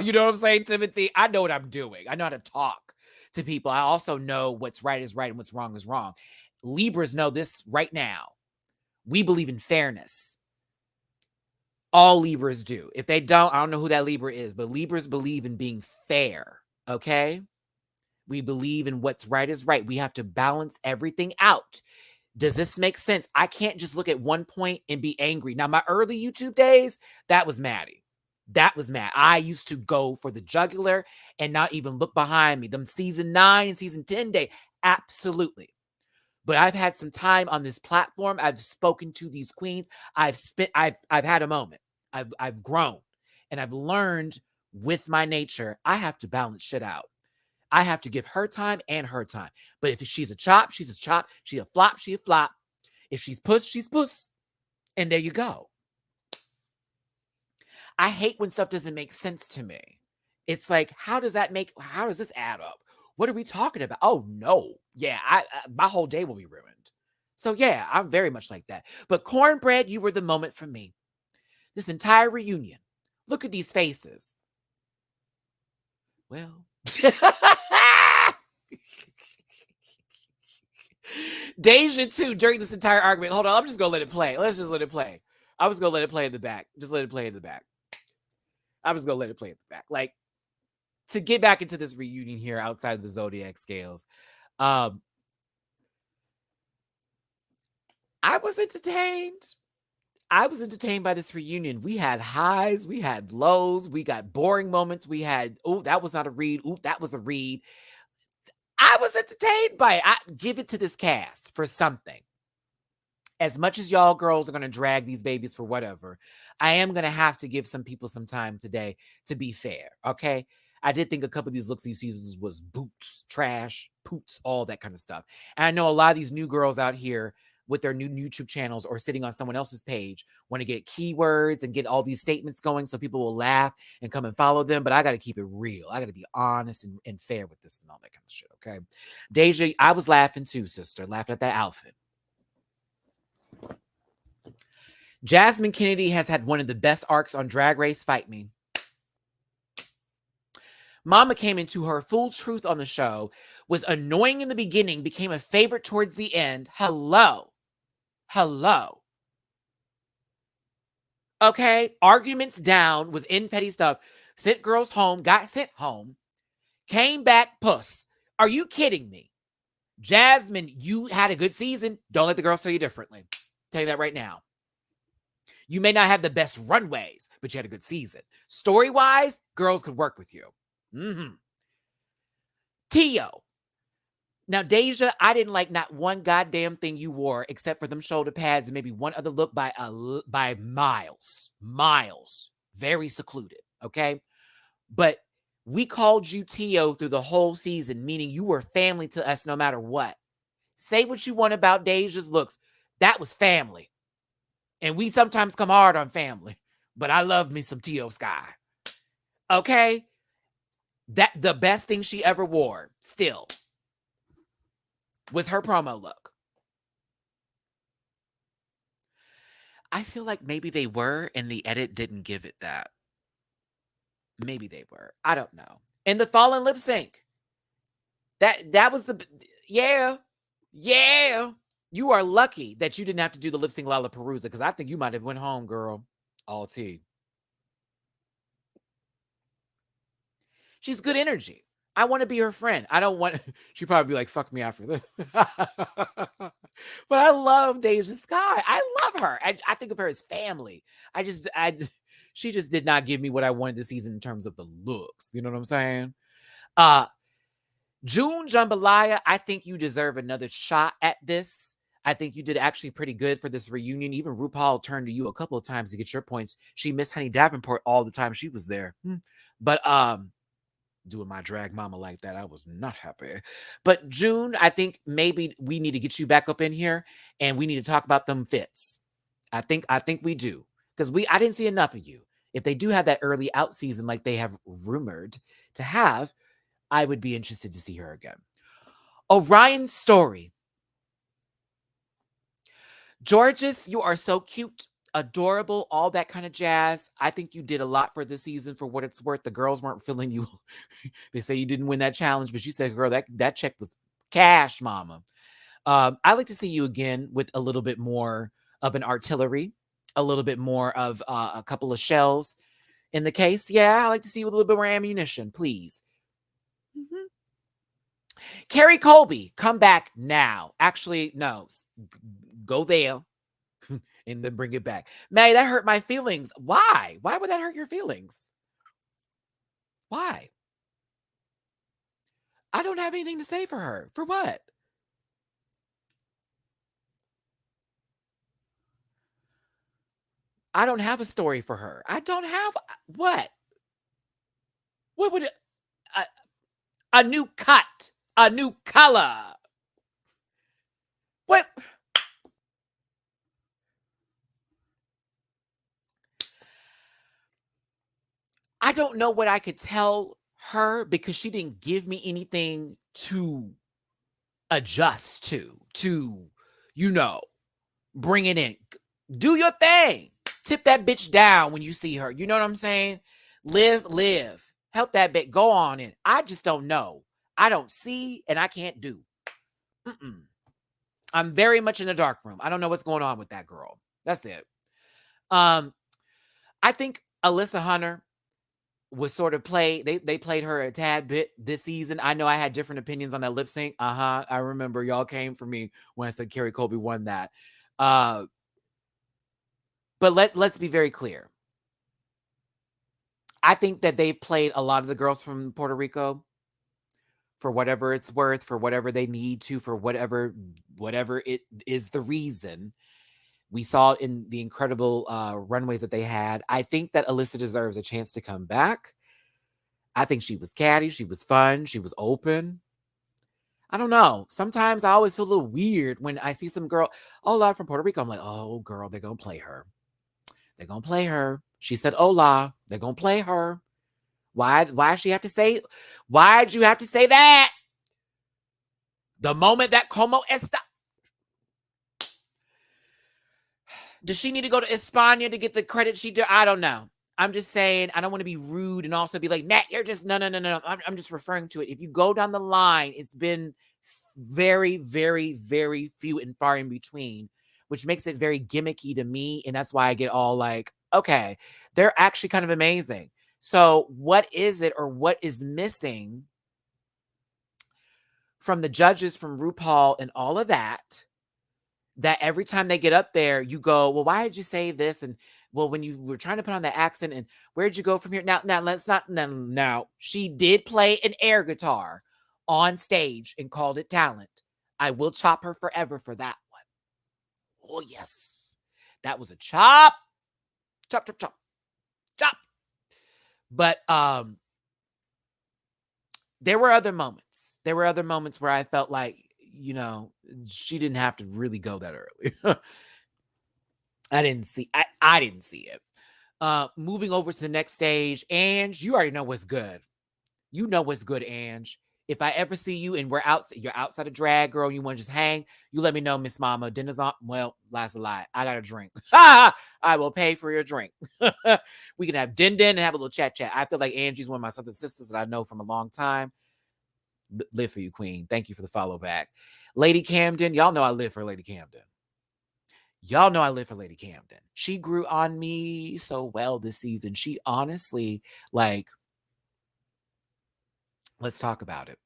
You know what I'm saying, Timothy? I know what I'm doing. I know how to talk to people. I also know what's right is right and what's wrong is wrong. Libras know this right now. We believe in fairness. All Libras do. If they don't, I don't know who that Libra is, but Libras believe in being fair, okay? We believe in what's right is right. We have to balance everything out. Does this make sense? I can't just look at one point and be angry. Now, my early YouTube days, that was Matty. That was mad. I used to go for the jugular and not even look behind me. Them season 9 and season 10 day, absolutely. But I've had some time on this platform. I've spoken to these queens. I've had a moment. I've grown and I've learned with my nature, I have to balance shit out. I have to give her time and her time. But if she's a chop, she's a chop. She a flop, she a flop. If she's puss, she's puss. And there you go. I hate when stuff doesn't make sense to me. It's like, how does this add up? What are we talking about? Oh, no. Yeah, my whole day will be ruined. So yeah, I'm very much like that. But Cornbread, you were the moment for me. This entire reunion. Look at these faces. Well. Deja too during this entire argument. Hold on, I'm just gonna let it play. Let's just let it play. I was gonna let it play in the back. Just let it play in the back. I was gonna let it play in the back. Like to get back into this reunion here outside of the zodiac scales. I was entertained. I was entertained by this reunion. We had highs, we had lows, we got boring moments. We had, oh, that was not a read. Oh, that was a read. I was entertained by it. I give it to this cast for something. As much as y'all girls are going to drag these babies for whatever, I am going to have to give some people some time today to be fair, okay? I did think a couple of these looks these seasons was boots, trash, poots, all that kind of stuff. And I know a lot of these new girls out here with their new YouTube channels or sitting on someone else's page want to get keywords and get all these statements going so people will laugh and come and follow them. But I got to keep it real. I got to be honest and fair with this and all that kind of shit, okay? Deja, I was laughing too, sister, laughing at that outfit. Jasmine Kennedy has had one of the best arcs on Drag Race Fight Me. Mama came into her full truth on the show, was annoying in the beginning, became a favorite towards the end. Hello. Okay, arguments down, was in petty stuff, sent girls home, got sent home, came back, puss. Are you kidding me? Jasmine, you had a good season. Don't let the girls tell you differently. Tell you that right now. You may not have the best runways, but you had a good season. Story-wise, girls could work with you. Tio. Now, Deja, I didn't like not one goddamn thing you wore except for them shoulder pads and maybe one other look by miles. Miles. Very secluded, okay? But we called you Tio through the whole season, meaning you were family to us no matter what. Say what you want about Deja's looks. That was family. And we sometimes come hard on family, but I love me some Tio Sky. Okay? That the best thing she ever wore, still, was her promo look. I feel like maybe they were, and the edit didn't give it that. Maybe they were. I don't know. And the fallen lip sync. That was the... Yeah. You are lucky that you didn't have to do the lip sync Lollapalooza, because I think you might have went home, girl. All tea. She's good energy. I want to be her friend. I don't want... She'd probably be like, fuck me after this. But I love Deja Sky. I love her. I think of her as family. She just did not give me what I wanted this season in terms of the looks. You know what I'm saying? June Jambalaya, I think you deserve another shot at this. I think you did actually pretty good for this reunion. Even RuPaul turned to you a couple of times to get your points. She missed Honey Davenport all the time she was there. But doing my drag mama like that, I was not happy. But June, I think maybe we need to get you back up in here and we need to talk about them fits. I think we do. Because I didn't see enough of you. If they do have that early out season like they have rumored to have, I would be interested to see her again. Orion's story. Georges, you are so cute, adorable, all that kind of jazz. I think you did a lot for this season for what it's worth. The girls weren't feeling you. They say you didn't win that challenge, but you said, girl, that check was cash, mama. I'd like to see you again with a little bit more of an artillery, a little bit more of a couple of shells in the case. Yeah, I like to see you with a little bit more ammunition, please. Carrie Colby, come back now. Actually, no, go there and then bring it back. May, that hurt my feelings. Why? Why would that hurt your feelings? Why? I don't have anything to say for her. For what? I don't have a story for her. I don't have what? What would it? A new cut, a new color. What? I don't know what I could tell her because she didn't give me anything to adjust to, bring it in. Do your thing. Tip that bitch down when you see her. You know what I'm saying? Live. Help that bitch. Go on in. I just don't know. I don't see and I can't do. I'm very much in the dark room. I don't know what's going on with that girl. That's it. I think Alyssa Hunter was sort of they played her a tad bit this season. I know I had different opinions on that lip sync. I remember y'all came for me when I said Carrie Colby won that. But let's be very clear. I think that they've played a lot of the girls from Puerto Rico for whatever it's worth, for whatever they need to, for whatever it is the reason. We saw it in the incredible runways that they had. I think that Alyssa deserves a chance to come back. I think she was catty. She was fun. She was open. I don't know. Sometimes I always feel a little weird when I see some girl, Ola from Puerto Rico. I'm like, oh, girl, they're going to play her. They're going to play her. She said, Ola, they're going to play her. Why'd you have to say that? The moment that como esta. Does she need to go to España to get the credit she did? I don't know. I'm just saying, I don't want to be rude and also be like, Matt, you're just, no. I'm just referring to it. If you go down the line, it's been very, very, very few and far in between, which makes it very gimmicky to me. And that's why I get all like, okay, they're actually kind of amazing. So what is it or what is missing from the judges, from RuPaul and all of that every time they get up there, you go, well, why did you say this? And well, when you were trying to put on the accent and where'd you go from here? Now, let's not, now she did play an air guitar on stage and called it talent. I will chop her forever for that one. Oh, yes. That was a chop. Chop. But there were other moments. There were other moments where I felt like, she didn't have to really go that early. I didn't see it. Moving over to the next stage, Ange, you already know what's good. You know what's good, Ange. If I ever see you and you're outside of drag, girl, and you want to just hang, you let me know, Miss Mama. Dinner's on. Well, that's a lie. I got a drink. I will pay for your drink. We can have din and have a little chat. I feel like Angie's one of my Southern sisters that I know from a long time. Live for you, Queen. Thank you for the follow back. Lady Camden, y'all know I live for Lady Camden. She grew on me so well this season. She honestly, let's talk about it.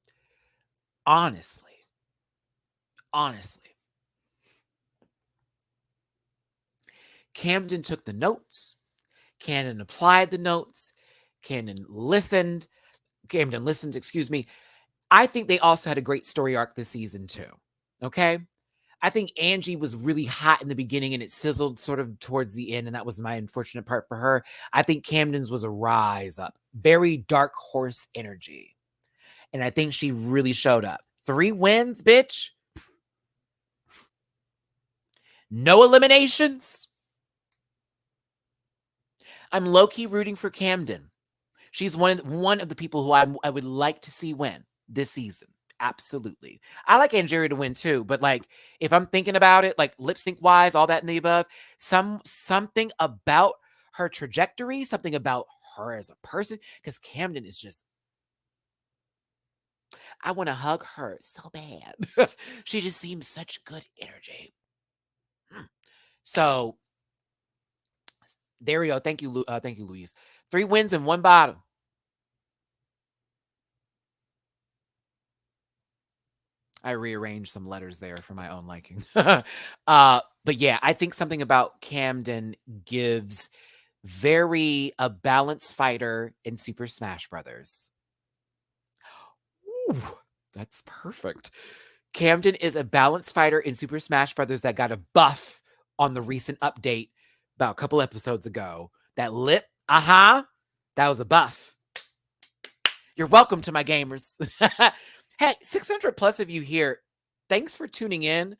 Honestly. Camden took the notes. Camden applied the notes. Camden listened, excuse me. I think they also had a great story arc this season too. Okay? I think Angie was really hot in the beginning and it sizzled sort of towards the end, and that was my unfortunate part for her. I think Camden's was a rise up, very dark horse energy. And I think she really showed up. 3 wins, bitch. No eliminations. I'm low-key rooting for Camden. She's one of the people who I would like to see win this season. Absolutely. I like Angeria to win too, but like if I'm thinking about it, like lip sync wise, all that and the above, something about her trajectory, something about her as a person, because Camden is just, I want to hug her so bad. She just seems such good energy. So there we go. Thank you, Louise. 3 wins and 1 bottom. I rearranged some letters there for my own liking. But yeah, I think something about Camden gives very a balanced fighter in Super Smash Brothers. Ooh, that's perfect. Camden is a balanced fighter in Super Smash Brothers that got a buff on the recent update about a couple episodes ago. That lip, that was a buff. You're welcome to my gamers. Hey, 600 plus of you here. Thanks for tuning in.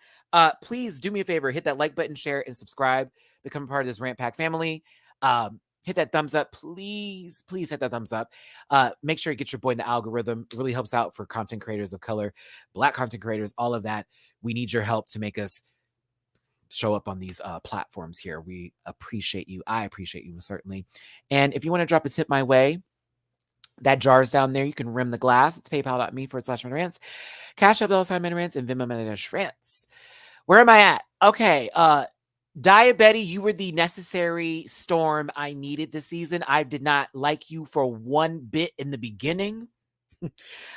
Please do me a favor, hit that like button, share, and subscribe. Become a part of this Rant Pack family. Hit that thumbs up. Please, please hit that thumbs up. Make sure you get your boy in the algorithm. It really helps out for content creators of color, Black content creators, all of that. We need your help to make us show up on these platforms here. We appreciate you. I appreciate you, certainly. And if you want to drop a tip my way, that jar's down there. You can rim the glass. It's paypal.me/MattyRants. Cash App $MattyRants and Venmo MattyRants. Where am I at? Okay. Diabetes, you were the necessary storm I needed this season. I did not like you for one bit in the beginning.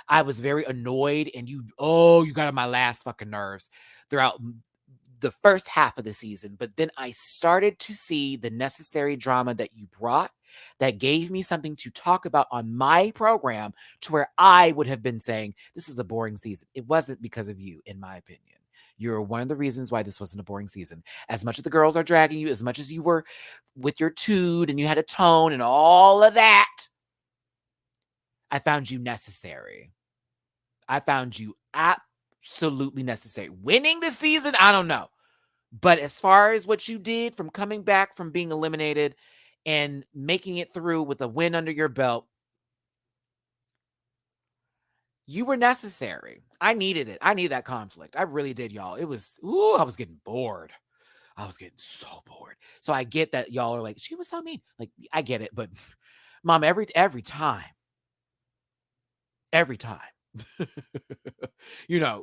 I was very annoyed, and you got on my last fucking nerves throughout the first half of the season. But then I started to see the necessary drama that you brought that gave me something to talk about on my program, to where I would have been saying, this is a boring season. It wasn't because of you, in my opinion. You're one of the reasons why this wasn't a boring season. As much as the girls are dragging you, as much as you were with your toot and you had a tone and all of that, I found you necessary. I found you absolutely necessary. Winning this season, I don't know. But as far as what you did from coming back from being eliminated and making it through with a win under your belt, you were necessary. I needed it. I needed that conflict. I really did, y'all. It was, I was getting bored. I was getting so bored. So I get that y'all are like, she was so mean. Like, I get it. But Mom, every time,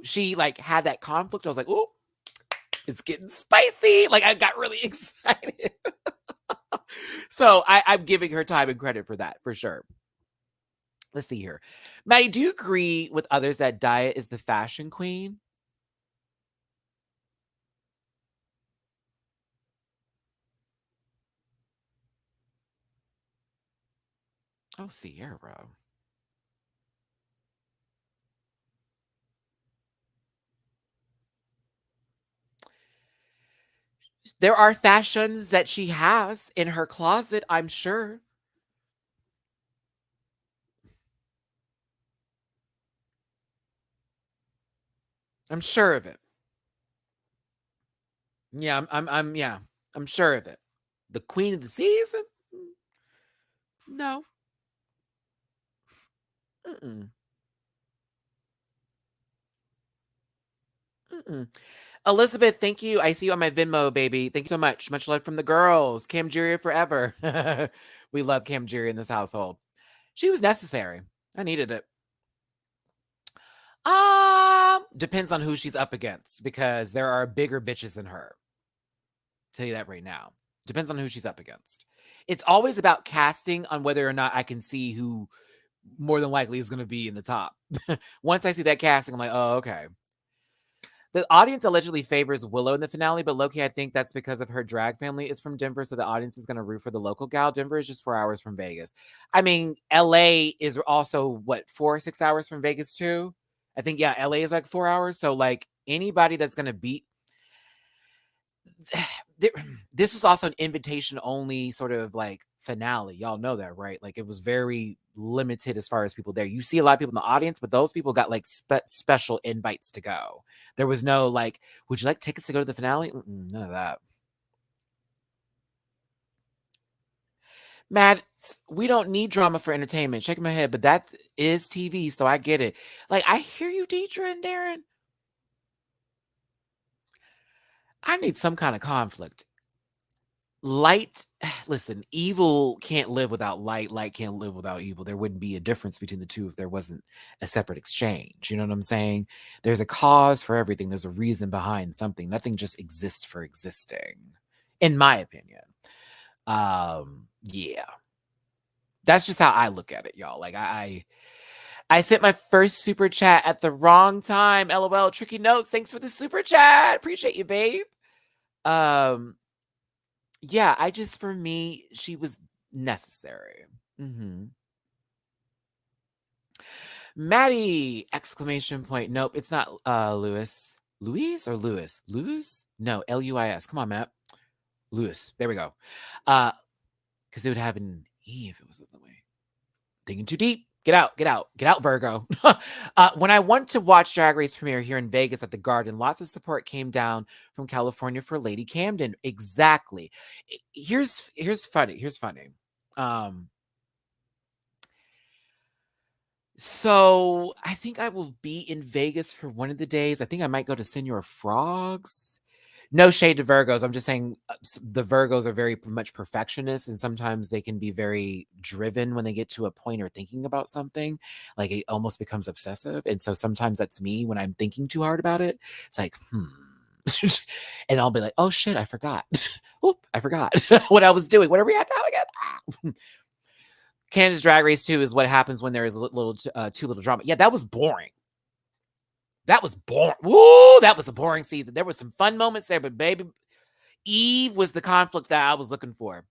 she like had that conflict. I was like, oh, it's getting spicy. Like, I got really excited. So I'm giving her time and credit for that, for sure. Let's see here. Matty, do you agree with others that Diet is the fashion queen? Oh, Sierra. There are fashions that she has in her closet, I'm sure. I'm sure of it. Yeah, I'm sure of it. The queen of the season? No. Mm-mm. Mm-mm. Elizabeth, thank you. I see you on my Venmo, baby. Thank you so much. Much love from the girls. Camgeria forever. We love Camgeria in this household. She was necessary. I needed it. Depends on who she's up against, because there are bigger bitches than her. I'll tell you that right now. Depends on who she's up against. It's always about casting on whether or not I can see who more than likely is going to be in the top. Once I see that casting, I'm like, oh, okay. The audience allegedly favors Willow in the finale, but low-key, I think that's because of her drag family is from Denver, so the audience is going to root for the local gal. Denver is just 4 hours from Vegas. I mean, LA is also, 4 or 6 hours from Vegas too? I think, yeah, LA is like 4 hours. So, like, anybody that's going to be, this is also an invitation only sort of like finale. Y'all know that, right? Like, it was very limited as far as people there. You see a lot of people in the audience, but those people got like special invites to go. There was no like, would you like tickets to go to the finale? None of that. Matt, we don't need drama for entertainment. Shaking my head, but that is TV, so I get it. Like, I hear you, Deidre and Darren. I need some kind of conflict. Light, listen, evil can't live without light. Light can't live without evil. There wouldn't be a difference between the two if there wasn't a separate exchange. You know what I'm saying? There's a cause for everything. There's a reason behind something. Nothing just exists for existing, in my opinion. Yeah. That's just how I look at it, y'all. Like, I sent my first super chat at the wrong time. LOL, tricky notes. Thanks for the super chat. Appreciate you, babe. Yeah, for me, she was necessary. Matty! Exclamation point. Nope, it's not Lewis. Louise or Lewis? Lewis? No, Luis. Come on, Matt. Lewis. There we go. Because it would have an E if it was the other way. Thinking too deep. Get out, Virgo. When I went to watch Drag Race premiere here in Vegas at the Garden, lots of support came down from California for Lady Camden. Exactly. Here's funny. So I think I will be in Vegas for one of the days. I think I might go to Senor Frogs. No shade to Virgos. I'm just saying the Virgos are very much perfectionists, and sometimes they can be very driven when they get to a point or thinking about something. Like, it almost becomes obsessive. And so sometimes that's me when I'm thinking too hard about it. It's like, and I'll be like, oh shit, I forgot. Oop, I forgot what I was doing. What are we at now again? Canada's Drag Race 2 is what happens when there is too little drama. Yeah, that was boring. That was boring. Woo, that was a boring season. There was some fun moments there, but baby, Eve was the conflict that I was looking for.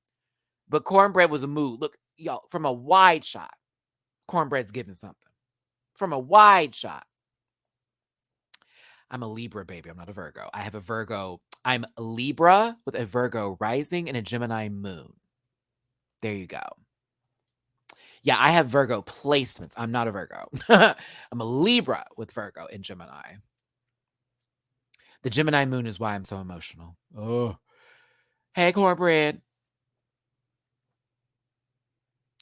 But Cornbread was a mood. Look, y'all, from a wide shot, Cornbread's giving something. From a wide shot. I'm a Libra, baby. I'm not a Virgo. I have a Virgo. I'm a Libra with a Virgo rising and a Gemini moon. There you go. Yeah, I have Virgo placements. I'm not a Virgo. I'm a Libra with Virgo and Gemini. The Gemini moon is why I'm so emotional. Oh. Hey, Cornbread.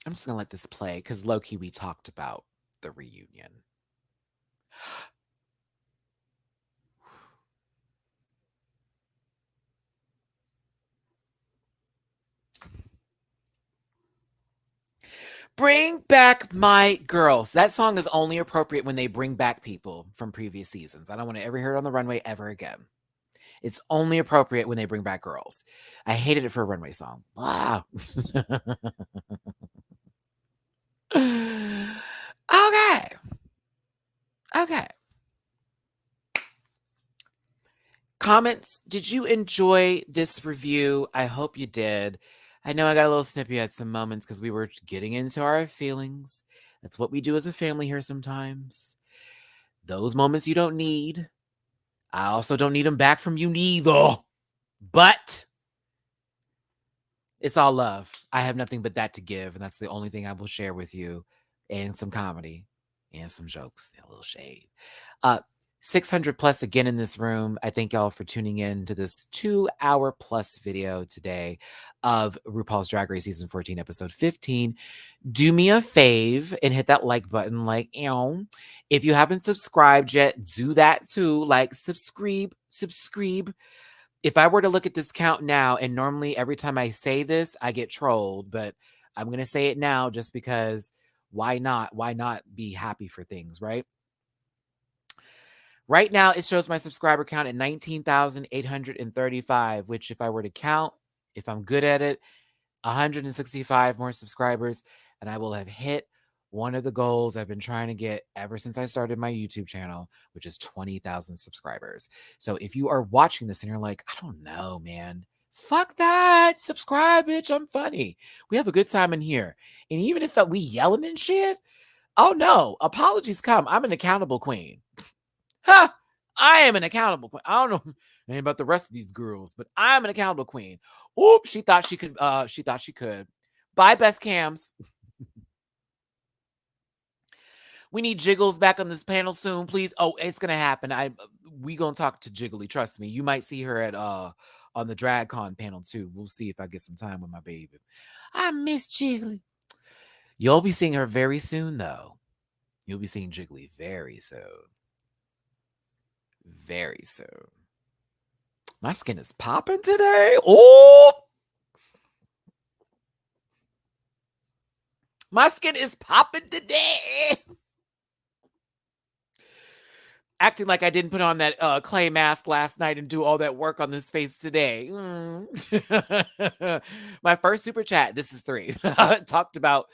I'm just going to let this play because low-key we talked about the reunion. Bring back my girls. That song is only appropriate when they bring back people from previous seasons. I don't want to ever hear it on the runway ever again. It's only appropriate when they bring back girls. I hated it for a runway song. Wow. Okay. Comments. Did you enjoy this review? I hope you did. I know I got a little snippy at some moments because we were getting into our feelings. That's what we do as a family here sometimes. Those moments you don't need. I also don't need them back from you neither. But it's all love. I have nothing but that to give, and that's the only thing I will share with you. And some comedy and some jokes and a little shade. 600 plus again in this room. I thank y'all for tuning in to this 2-hour plus video today of RuPaul's Drag Race Season 14, Episode 15. Do me a fave and hit that like button. Like, if you haven't subscribed yet, do that too. Like, subscribe. If I were to look at this count now, and normally every time I say this, I get trolled, but I'm going to say it now just because why not? Why not be happy for things, right? Right now, it shows my subscriber count at 19,835, which if I were to count, if I'm good at it, 165 more subscribers, and I will have hit one of the goals I've been trying to get ever since I started my YouTube channel, which is 20,000 subscribers. So if you are watching this and you're like, I don't know, man, fuck that. Subscribe, bitch. I'm funny. We have a good time in here. And even if we yelling and shit, Oh no, apologies come. I'm an accountable queen. Ha! I am an accountable queen. I don't know anything about the rest of these girls, but I'm an accountable queen. Oop, she thought she could. She thought she could. Bye, best cams. We need Jiggles back on this panel soon, please. Oh, it's gonna happen. We gonna talk to Jiggly. Trust me. You might see her at on the DragCon panel too. We'll see if I get some time with my baby. I miss Jiggly. You'll be seeing her very soon, though. You'll be seeing Jiggly very soon. Very soon. My skin is popping today. Oh, my skin is popping today. Acting like I didn't put on that clay mask last night and do all that work on this face today. My first super chat, this is 3, talked about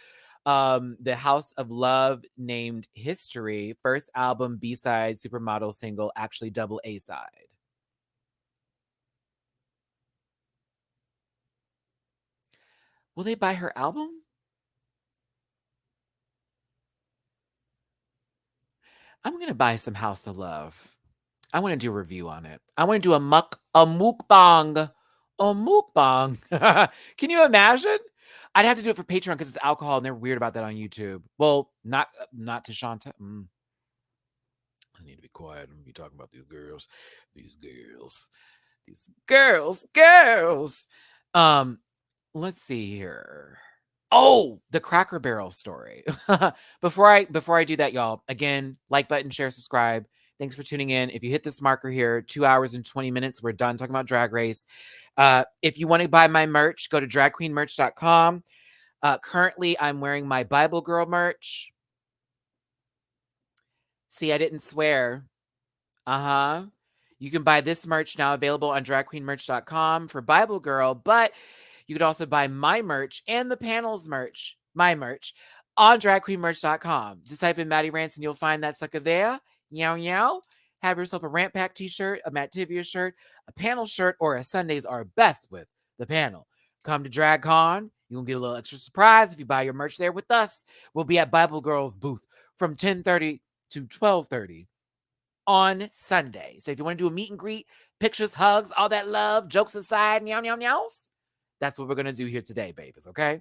the House of Love named History, first album, B-side, supermodel single, actually double A-side. Will they buy her album? I'm gonna buy some House of Love. I want to do a review on it. I want to do a mukbang. A mukbang. Can you imagine? I'd have to do it for Patreon because it's alcohol and they're weird about that on YouTube. Well, not to Shanta. I need to be quiet. I'm gonna be talking about these girls. These girls. These girls. Let's see here. Oh, the Cracker Barrel story. Before I do that, y'all, again, like button, share, subscribe. Thanks for tuning in. If you hit this marker here, 2 hours and 20 minutes, we're done talking about Drag Race. If you want to buy my merch, go to dragqueenmerch.com. Currently, I'm wearing my Bible Girl merch. See, I didn't swear. Uh-huh. You can buy this merch now, available on dragqueenmerch.com for Bible Girl, but you could also buy my merch and the panel's merch, my merch, on dragqueenmerch.com. Just type in Matty Rants and you'll find that sucker there. Yow, yow. Have yourself a Rant Pack t-shirt, a Matt Tivia shirt, a panel shirt, or a Sundays are best with the panel. Come to DragCon. You will get a little extra surprise if you buy your merch there with us. We'll be at Bible Girl's booth from 10:30 to 12:30 on Sunday. So if you want to do a meet and greet, pictures, hugs, all that love, jokes aside, meow, meow, meows, that's what we're going to do here today, babies, okay?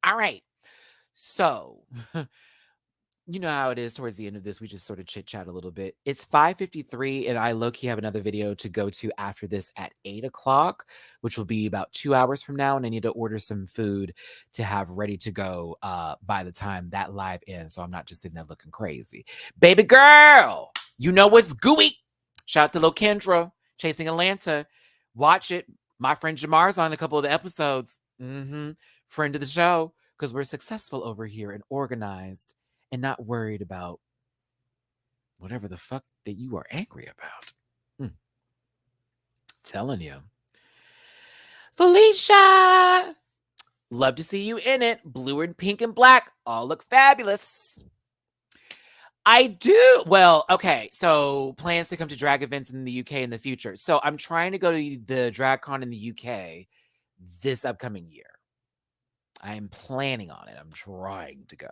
All right. So, you know how it is towards the end of this. We just sort of chit chat a little bit. It's 5:53, and I low-key have another video to go to after this at 8 o'clock, which will be about 2 hours from now. And I need to order some food to have ready to go by the time that live ends. So I'm not just sitting there looking crazy. Baby girl, you know what's gooey. Shout out to Lokendra, Chasing Atlanta. Watch it. My friend Jamar's on a couple of the episodes. Friend of the show, because we're successful over here and organized and not worried about whatever the fuck that you are angry about. Telling you. Felicia! Love to see you in it. Blue and pink and black all look fabulous. I do. Well, okay. So plans to come to drag events in the UK in the future. So I'm trying to go to the DragCon in the UK this upcoming year. I'm planning on it. I'm trying to go.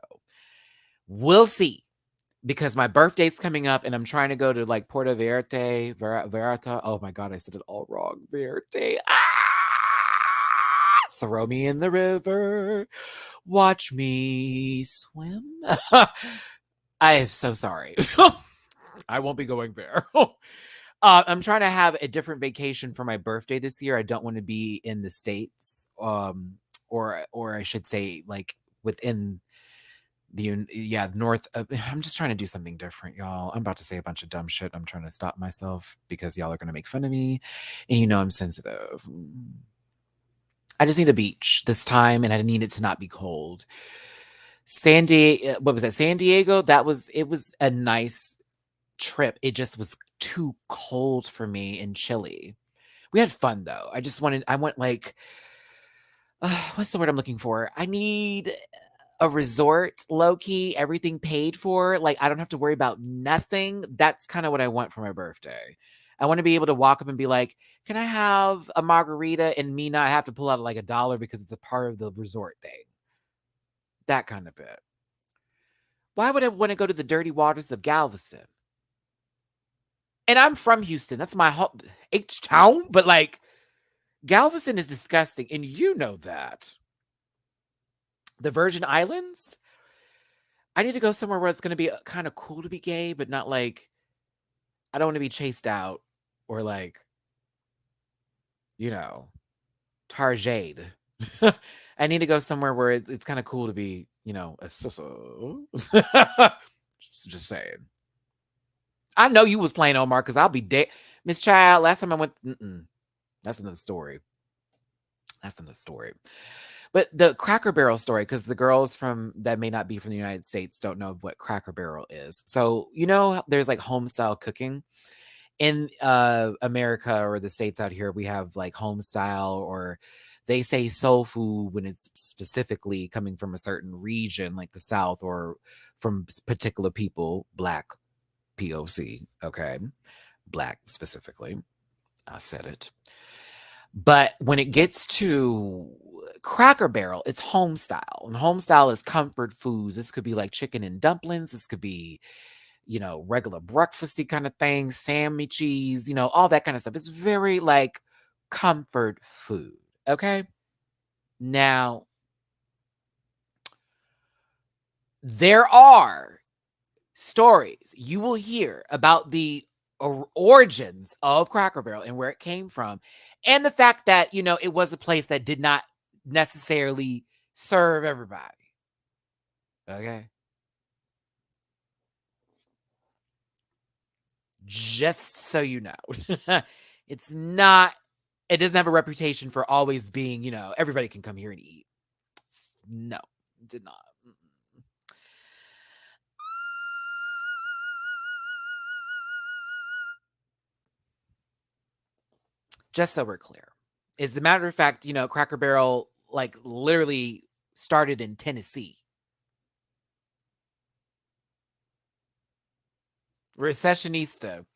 We'll see. Because my birthday's coming up and I'm trying to go to like Puerto Verde, Verita. Oh my God, I said it all wrong. Verde. Throw me in the river. Watch me swim. I am so sorry. I won't be going there. I'm trying to have a different vacation for my birthday this year. I don't want to be in the States, or I should say, like within the north. I'm just trying to do something different, y'all. I'm about to say a bunch of dumb shit. I'm trying to stop myself because y'all are gonna make fun of me, and you know I'm sensitive. I just need a beach this time, and I need it to not be cold. What was that? San Diego? It was a nice trip. It just was too cold for me and chilly. We had fun though. I want like, what's the word I'm looking for? I need a resort, low key, everything paid for. Like I don't have to worry about nothing. That's kind of what I want for my birthday. I want to be able to walk up and be like, "Can I have a margarita?" and me not have to pull out like $1 because it's a part of the resort thing. That kind of bit. Why would I want to go to the dirty waters of Galveston? And I'm from Houston. That's my H town. But like, Galveston is disgusting. And you know that. The Virgin Islands? I need to go somewhere where it's going to be kind of cool to be gay, but not like, I don't want to be chased out or like, you know, Tarjade. I need to go somewhere where it's kind of cool to be, you know, a just saying. I know you was playing Omar because I'll be dead. Miss Child, last time I went, that's another story. That's another story. But the Cracker Barrel story, because the girls from that may not be from the United States don't know what Cracker Barrel is. So, you know, there's like home style cooking. In America or the States out here, we have like home style, or they say soul food when it's specifically coming from a certain region, like the South, or from particular people, Black POC, okay? Black specifically. I said it. But when it gets to Cracker Barrel, it's home style. And home style is comfort foods. This could be like chicken and dumplings. This could be, you know, regular breakfasty kind of things, sandwiches, you know, all that kind of stuff. It's very like comfort food. Okay. Now, there are stories you will hear about the origins of Cracker Barrel and where it came from, and the fact that, you know, it was a place that did not necessarily serve everybody. Okay. Just so you know, it's not, it doesn't have a reputation for always being, you know, everybody can come here and eat. No, it did not. Just so we're clear. As a matter of fact, you know, Cracker Barrel like literally started in Tennessee. Recessionista.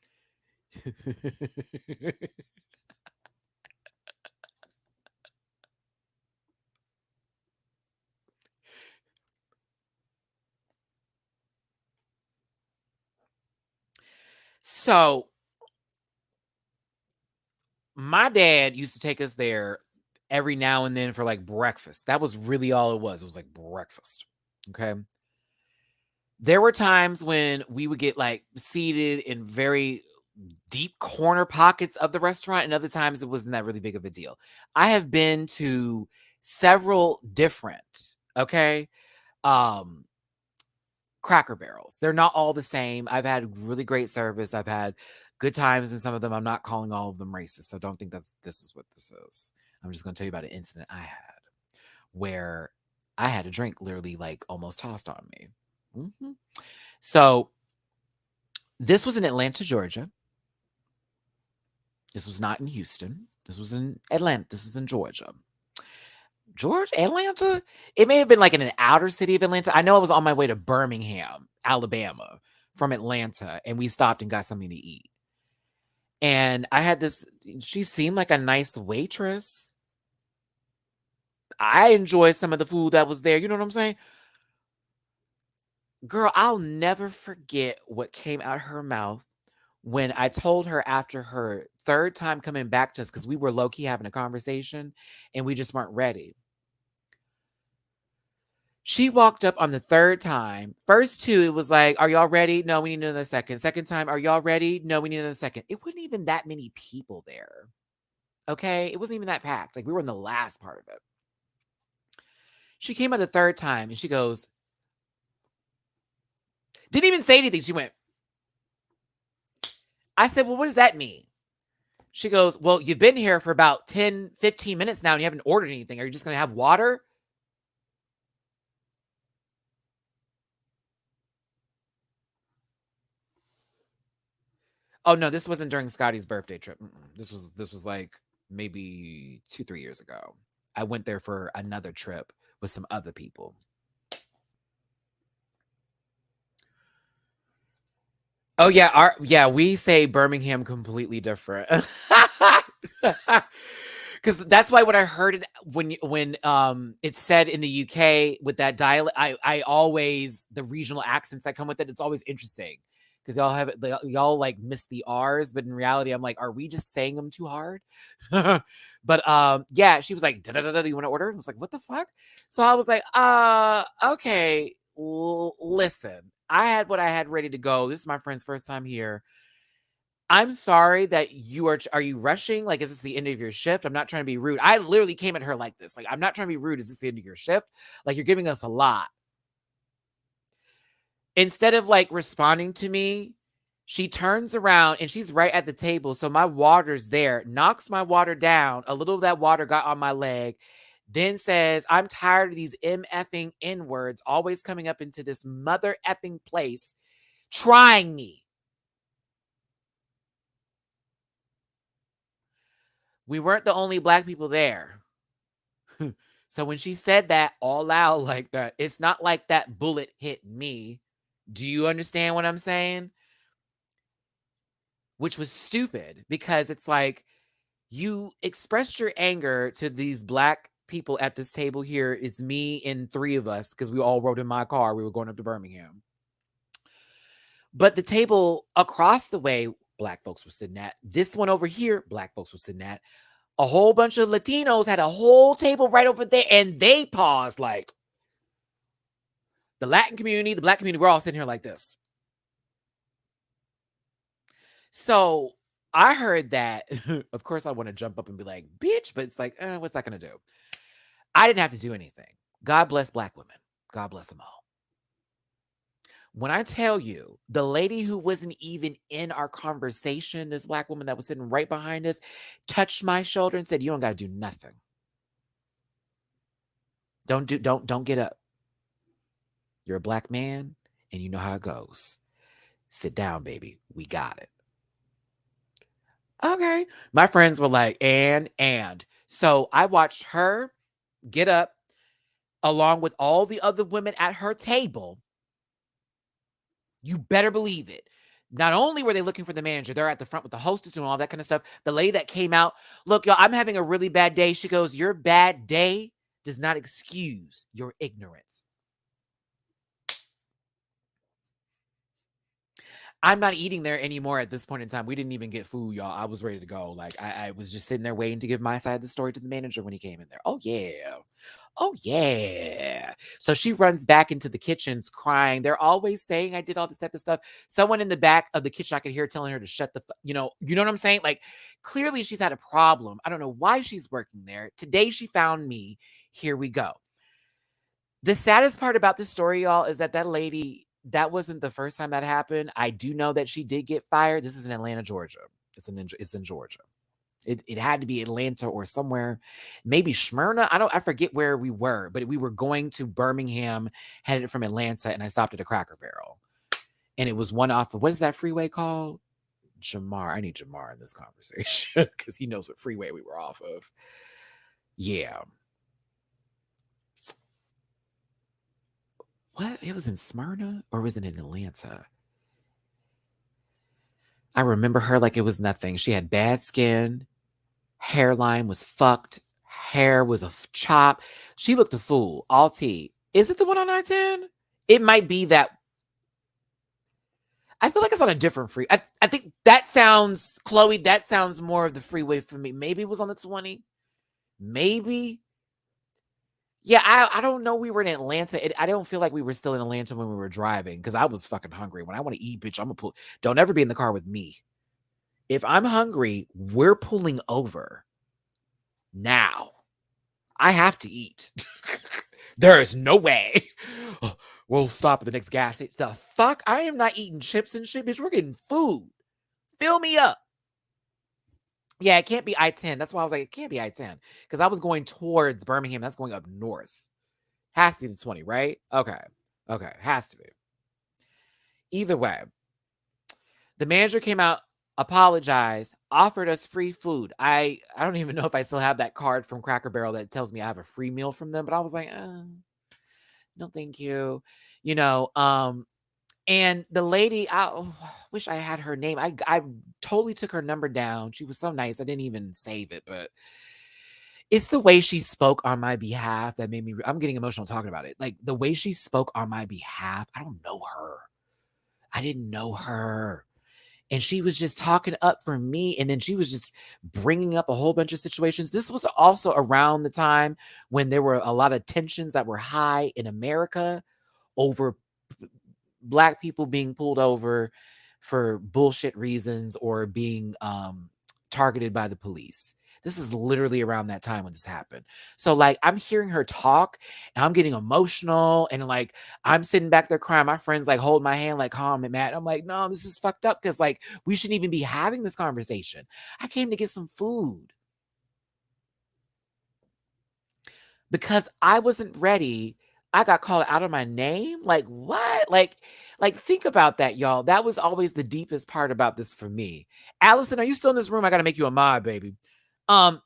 So my dad used to take us there every now and then for like breakfast. That was really all it was. It was like breakfast. Okay. There were times when we would get like seated in very deep corner pockets of the restaurant, and other times it wasn't that really big of a deal. I have been to several different, okay, um, Cracker Barrels. They're not all the same. I've had really great service. I've had good times in some of them. I'm not calling all of them racist, so don't think this is what this is. I'm just going to tell you about an incident I had where I had a drink literally like almost tossed on me. So this was in Atlanta, Georgia. This was not in Houston. This was in Atlanta. This is in Georgia. Atlanta? It may have been like in an outer city of Atlanta. I know I was on my way to Birmingham, Alabama from Atlanta, and we stopped and got something to eat. And I had this, she seemed like a nice waitress. I enjoyed some of the food that was there. You know what I'm saying? Girl, I'll never forget what came out of her mouth when I told her after her third time coming back to us, because we were low-key having a conversation and we just weren't ready. She walked up on the third time. First two, it was like, "Are y'all ready? No, we need another second." Second time, "Are y'all ready? No, we need another second." It wasn't even that many people there. Okay? It wasn't even that packed. Like, we were in the last part of it. She came out the third time and she goes, didn't even say anything. She went, I said, "Well, what does that mean?" She goes, "Well, you've been here for about 10, 15 minutes now and you haven't ordered anything. Are you just going to have water?" Oh no, this wasn't during Scotty's birthday trip. This was like maybe 2, 3 years ago. I went there for another trip with some other people. Oh yeah, we say Birmingham completely different. Because that's why when I heard it when it's said in the UK with that dialect, I always the regional accents that come with it, it's always interesting. Because y'all have y'all like miss the R's, but in reality, I'm like, are we just saying them too hard? But yeah, she was like, da da da da, do you want to order? I was like, what the fuck? So I was like, okay, listen, I had what I had ready to go. This is my friend's first time here. I'm sorry that are you rushing? Like, is this the end of your shift? I'm not trying to be rude. I literally came at her like this. Like, I'm not trying to be rude. Is this the end of your shift? Like, you're giving us a lot. Instead of like responding to me, she turns around and she's right at the table. So my water's there, knocks my water down. A little of that water got on my leg. Then says, I'm tired of these MFing N words always coming up into this mother effing place, trying me. We weren't the only Black people there. So when she said that all out like that, it's not like that bullet hit me. Do you understand what I'm saying? Which was stupid because it's like you expressed your anger to these Black people at this table here. It's me and 3 of us because we all rode in my car. We were going up to Birmingham. But the table across the way, Black folks were sitting at. This one over here, Black folks were sitting at. A whole bunch of Latinos had a whole table right over there, and they paused like the Latin community, the Black community, we're all sitting here like this. So I heard that. Of course, I want to jump up and be like, bitch, but it's like, what's that going to do? I didn't have to do anything. God bless Black women. God bless them all. When I tell you, the lady who wasn't even in our conversation, this Black woman that was sitting right behind us, touched my shoulder and said, you don't got to do nothing. Don't get up. You're a Black man and you know how it goes. Sit down, baby. We got it. Okay. My friends were like, and. So I watched her get up along with all the other women at her table. You better believe it. Not only were they looking for the manager, they're at the front with the hostess and all that kind of stuff. The lady that came out, look, y'all, I'm having a really bad day. She goes, your bad day does not excuse your ignorance. I'm not eating there anymore at this point in time. We didn't even get food, y'all. I was ready to go. Like, I was just sitting there waiting to give my side of the story to the manager when he came in there. Oh, yeah. Oh, yeah. So she runs back into the kitchens crying. They're always saying I did all this type of stuff. Someone in the back of the kitchen, I could hear telling her to shut the, you know what I'm saying? Like, clearly she's had a problem. I don't know why she's working there. Today she found me. Here we go. The saddest part about this story, y'all, is that lady, that wasn't the first time that happened. I do know that she did get fired. This is in Atlanta, Georgia. It's in Georgia. It had to be Atlanta or somewhere, maybe Smyrna. I forget where we were, but we were going to Birmingham, headed from Atlanta, and I stopped at a Cracker Barrel. And it was one off of, what is that freeway called? Jamar. I need Jamar in this conversation because he knows what freeway we were off of. Yeah. What? It was in Smyrna or was it in Atlanta? I remember her like it was nothing. She had bad skin. Hairline was fucked. Hair was a chop. She looked a fool. All tea. Is it the one on I-10? It might be that. I feel like it's on a different free. I think that sounds, Chloe, that sounds more of the freeway for me. Maybe it was on the 20. Maybe. Yeah, I don't know. We were in Atlanta. I don't feel like we were still in Atlanta when we were driving because I was fucking hungry. When I want to eat, bitch, I'm gonna pull. Don't ever be in the car with me. If I'm hungry, we're pulling over. Now, I have to eat. There is no way. We'll stop at the next gas station. The fuck? I am not eating chips and shit, bitch. We're getting food. Fill me up. Yeah, it can't be I-10. That's why I was like, it can't be I-10. Because I was going towards Birmingham. That's going up north. Has to be the 20, right? Okay. Okay. Has to be. Either way, the manager came out, apologized, offered us free food. I don't even know if I still have that card from Cracker Barrel that tells me I have a free meal from them, but I was like, no, thank you. And the lady, I wish I had her name. I totally took her number down. She was so nice. I didn't even save it, but It's the way she spoke on my behalf that made me I'm getting emotional talking about it. Like, the way she spoke on my behalf, I don't know her. I didn't know her. And she was just talking up for me, and then she was just bringing up a whole bunch of situations. This was also around the time when there were a lot of tensions that were high in America over Black people being pulled over for bullshit reasons or being targeted by the police. This is literally around that time when this happened. So, like, I'm hearing her talk and I'm getting emotional, and like, I'm sitting back there crying. My friends like hold my hand, like, calm and Matt. I'm like, no, this is fucked up because like we shouldn't even be having this conversation. I came to get some food because I wasn't ready. I got called out of my name. Like, what? Like think about that, y'all. That was always the deepest part about this for me. Allison, are you still in this room? I gotta make you a mod, baby. Um,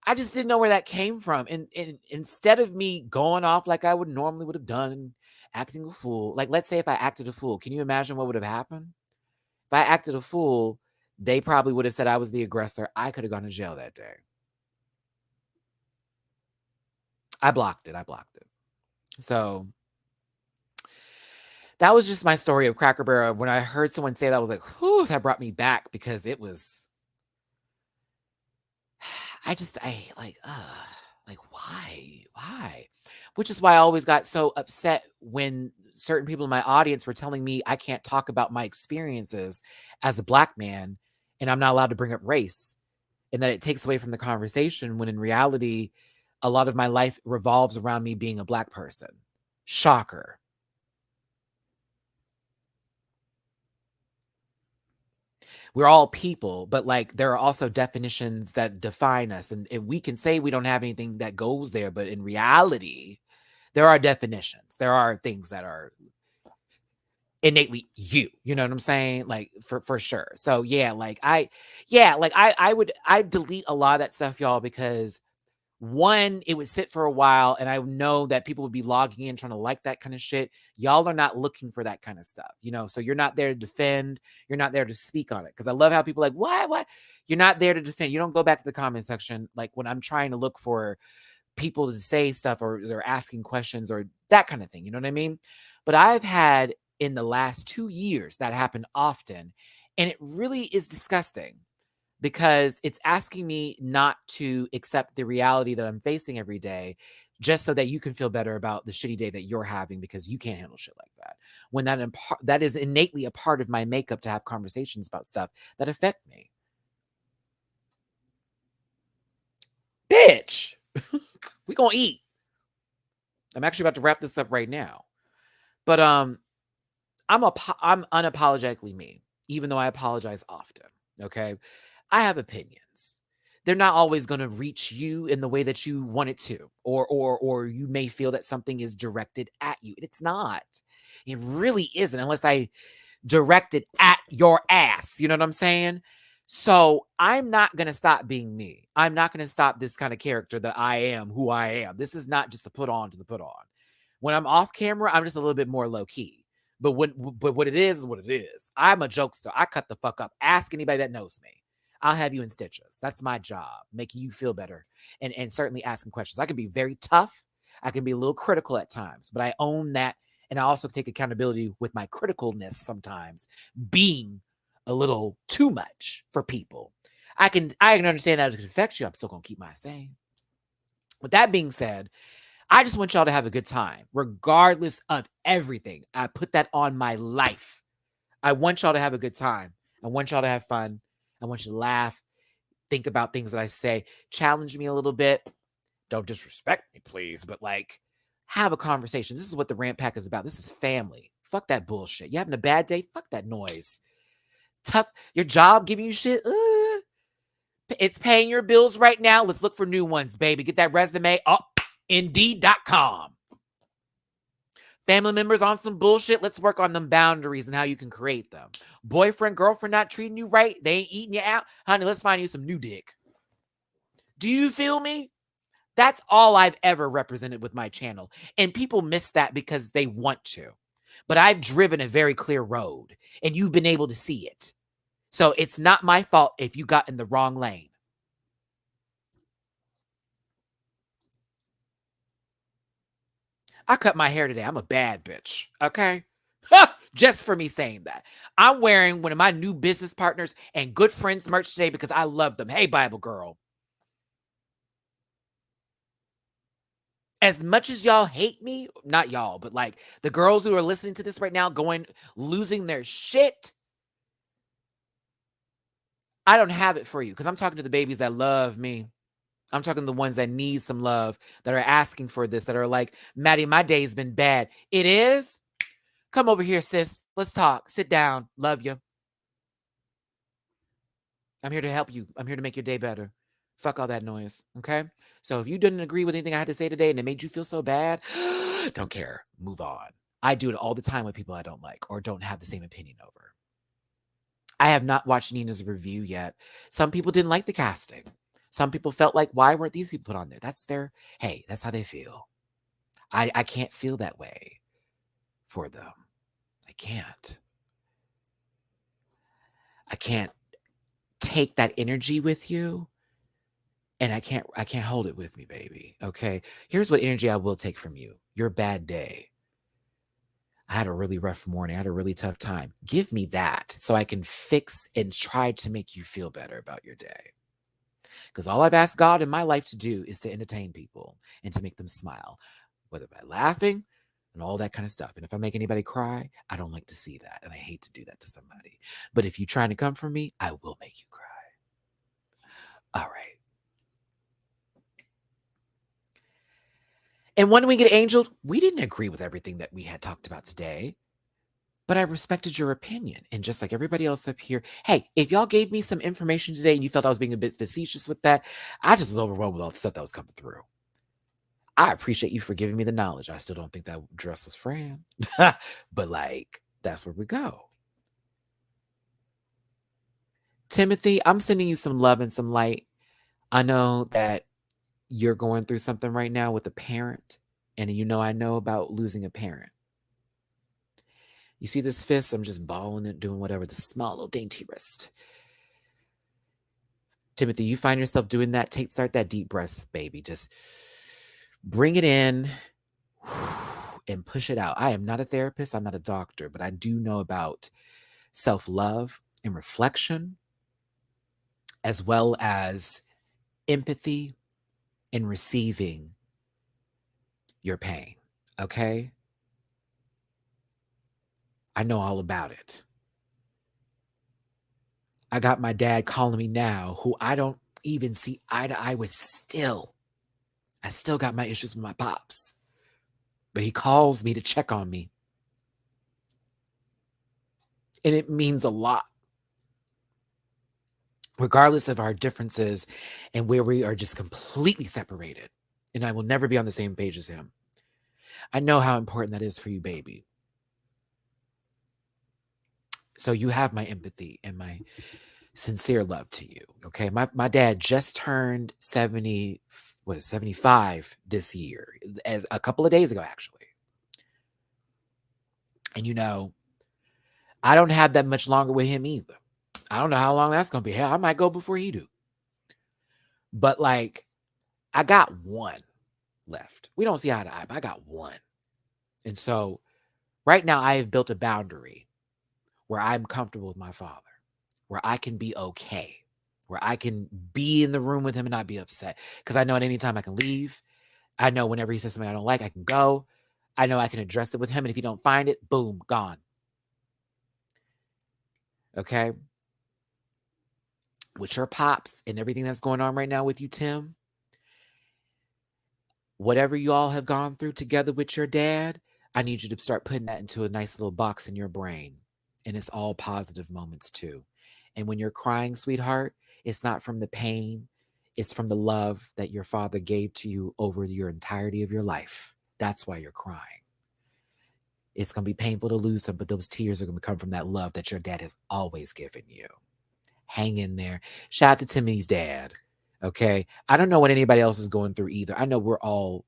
I just didn't know where that came from. And instead of me going off like I would normally would have done and acting a fool, like let's say if I acted a fool, can you imagine what would have happened? If I acted a fool, they probably would have said I was the aggressor. I could have gone to jail that day. I blocked it. So that was just my story of Cracker Barrel. When I heard someone say that, I was like, whew, that brought me back because it was, like, why? Which is why I always got so upset when certain people in my audience were telling me I can't talk about my experiences as a Black man and I'm not allowed to bring up race and that it takes away from the conversation when in reality, a lot of my life revolves around me being a Black person. Shocker. We're all people, but like there are also definitions that define us. And we can say we don't have anything that goes there, but in reality, there are definitions. There are things that are innately you. You know what I'm saying? Like for sure. So yeah, I delete a lot of that stuff, y'all, because one, it would sit for a while, and I know that people would be logging in trying to like that kind of shit. Y'all are not looking for that kind of stuff, you know? So you're not there to defend. You're not there to speak on it. Because I love how people are like, what? You're not there to defend. You don't go back to the comment section like when I'm trying to look for people to say stuff or they're asking questions or that kind of thing. You know what I mean? But I've had in the last 2 years that happen often, and it really is disgusting because it's asking me not to accept the reality that I'm facing every day just so that you can feel better about the shitty day that you're having because you can't handle shit like that. When that is innately a part of my makeup to have conversations about stuff that affect me. Bitch, we gonna eat. I'm actually about to wrap this up right now. But I'm unapologetically me, even though I apologize often. Okay. I have opinions. They're not always going to reach you in the way that you want it to, or you may feel that something is directed at you. It's not. It really isn't, unless I direct it at your ass. You know what I'm saying? So I'm not going to stop being me. I'm not going to stop this kind of character that I am, who I am. This is not just a put on to the put on. When I'm off camera, I'm just a little bit more low key. But what it is what it is. I'm a jokester. I cut the fuck up. Ask anybody that knows me. I'll have you in stitches. That's my job, making you feel better and certainly asking questions. I can be very tough. I can be a little critical at times, but I own that. And I also take accountability with my criticalness sometimes being a little too much for people. I can understand that it can affect you. I'm still going to keep my same. With that being said, I just want y'all to have a good time, regardless of everything. I put that on my life. I want y'all to have a good time. I want y'all to have fun. I want you to laugh, think about things that I say, challenge me a little bit. Don't disrespect me, please, but like have a conversation. This is what the Rant Pack is about. This is family. Fuck that bullshit. You having a bad day? Fuck that noise. Tough. Your job giving you shit? It's paying your bills right now. Let's look for new ones, baby. Get that resume up. Indeed.com. Family members on some bullshit. Let's work on them boundaries and how you can create them. Boyfriend, girlfriend not treating you right. They ain't eating you out. Honey, let's find you some new dick. Do you feel me? That's all I've ever represented with my channel. And people miss that because they want to. But I've driven a very clear road and you've been able to see it. So it's not my fault if you got in the wrong lane. I cut my hair today. I'm a bad bitch. Okay. Just for me saying that. I'm wearing one of my new business partners and good friends merch today because I love them. Hey, Bible girl. As much as y'all hate me, not y'all, but like the girls who are listening to this right now losing their shit, I don't have it for you because I'm talking to the babies that love me. I'm talking to the ones that need some love, that are asking for this, that are like, Matty, my day's been bad. It is? Come over here, sis. Let's talk. Sit down. Love you. I'm here to help you. I'm here to make your day better. Fuck all that noise. Okay? So if you didn't agree with anything I had to say today and it made you feel so bad, don't care. Move on. I do it all the time with people I don't like or don't have the same opinion over. I have not watched Nina's review yet. Some people didn't like the casting. Some people felt like, why weren't these people put on there? Hey, that's how they feel. I can't feel that way for them. I can't. I can't take that energy with you, and I can't hold it with me, baby. Okay? Here's what energy I will take from you. Your bad day. I had a really rough morning. I had a really tough time. Give me that so I can fix and try to make you feel better about your day. Because all I've asked God in my life to do is to entertain people and to make them smile, whether by laughing and all that kind of stuff. And if I make anybody cry, I don't like to see that. And I hate to do that to somebody. But if you're trying to come for me, I will make you cry. All right. And when we get angeled, we didn't agree with everything that we had talked about today. But I respected your opinion. And just like everybody else up here, hey, if y'all gave me some information today and you felt I was being a bit facetious with that, I just was overwhelmed with all the stuff that was coming through. I appreciate you for giving me the knowledge. I still don't think that dress was Fran. But like, that's where we go. Timothy, I'm sending you some love and some light. I know that you're going through something right now with a parent. And I know about losing a parent. You see this fist? I'm just balling it, doing whatever, the small little dainty wrist. Timothy, you find yourself doing that, start that deep breath, baby. Just bring it in and push it out. I am not a therapist. I'm not a doctor, but I do know about self-love and reflection, as well as empathy and receiving your pain. Okay? I know all about it. I got my dad calling me now, who I don't even see eye to eye with still. I still got my issues with my pops. But he calls me to check on me. And it means a lot. Regardless of our differences and where we are just completely separated. And I will never be on the same page as him. I know how important that is for you, baby. So you have my empathy and my sincere love to you. Okay. My dad just turned 75 this year, as a couple of days ago, actually. And I don't have that much longer with him either. I don't know how long that's gonna be. Hell, I might go before he do. But like, I got one left. We don't see eye to eye, but I got one. And so right now I have built a boundary where I'm comfortable with my father, where I can be okay, where I can be in the room with him and not be upset. Because I know at any time I can leave. I know whenever he says something I don't like, I can go. I know I can address it with him. And if he don't find it, boom, gone. Okay? With your pops and everything that's going on right now with you, Tim, whatever you all have gone through together with your dad, I need you to start putting that into a nice little box in your brain. And it's all positive moments too. And when you're crying, sweetheart, it's not from the pain. It's from the love that your father gave to you over your entirety of your life. That's why you're crying. It's going to be painful to lose them, but those tears are going to come from that love that your dad has always given you. Hang in there. Shout out to Timmy's dad. Okay. I don't know what anybody else is going through either. I know we're all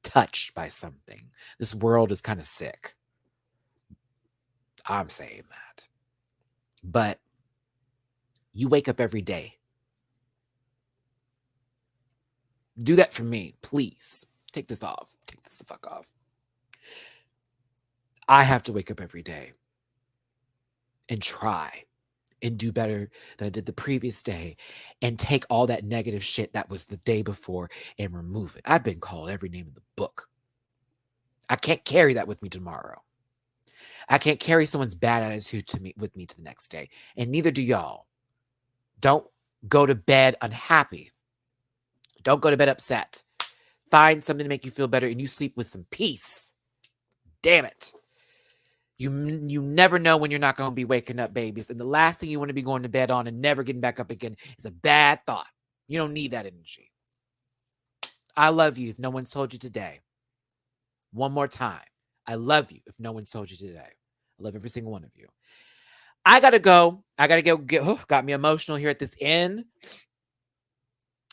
touched by something. This world is kind of sick. I'm saying that. But you wake up every day. Do that for me, please. Take this off. take this the fuck off. I have to wake up every day and try and do better than I did the previous day and take all that negative shit that was the day before and remove it. I've been called every name in the book. I can't carry that with me tomorrow. I can't carry someone's bad attitude with me to the next day. And neither do y'all. Don't go to bed unhappy. Don't go to bed upset. Find something to make you feel better and you sleep with some peace. Damn it. You never know when you're not going to be waking up, babies. And the last thing you want to be going to bed on and never getting back up again is a bad thought. You don't need that energy. I love you if no one's told you today. One more time. I love you if no one's told you today. I love every single one of you. I got to go. Got me emotional here at this end.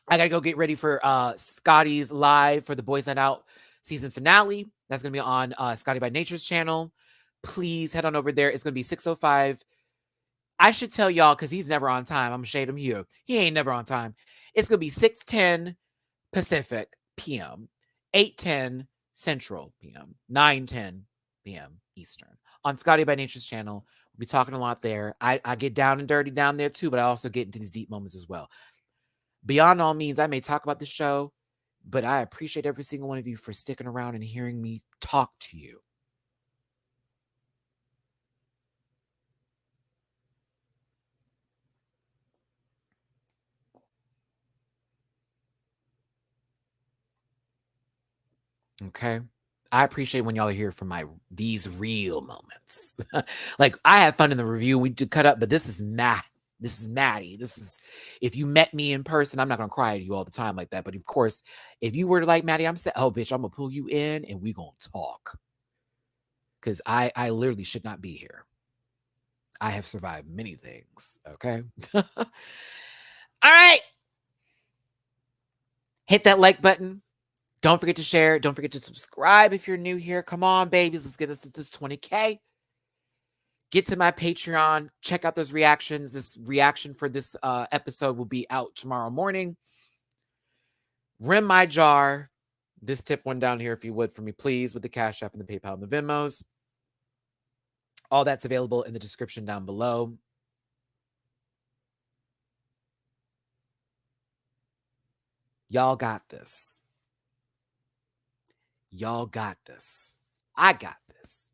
I got to go get ready for Scotty's live for the Boys Night Out season finale. That's going to be on Scotty by Nature's channel. Please head on over there. It's going to be 6:05. I should tell y'all because he's never on time. I'm going to shade him here. He ain't never on time. It's going to be 6:10 Pacific p.m., 8:10 Central p.m., 9:10 p.m. Eastern on Scotty by Nature's channel. We'll be talking a lot there. I get down and dirty down there too, but I also get into these deep moments as well. Beyond all means, I may talk about the show, but I appreciate every single one of you for sticking around and hearing me talk to you. Okay. I appreciate when y'all are here for these real moments. Like I had fun in the review. We did cut up, but this is Matt. This is Matty. If you met me in person, I'm not going to cry at you all the time like that. But of course, if you were like Matty, I'm saying, oh, bitch, I'm going to pull you in and we going to talk. Because I literally should not be here. I have survived many things. Okay. All right. Hit that like button. Don't forget to share. Don't forget to subscribe if you're new here. Come on, babies. Let's get us to this 20K. Get to my Patreon. Check out those reactions. This reaction for this episode will be out tomorrow morning. Rim my jar. This tip one down here, if you would, for me, please, with the Cash App and the PayPal and the Venmos. All that's available in the description down below. Y'all got this. Y'all got this. I got this.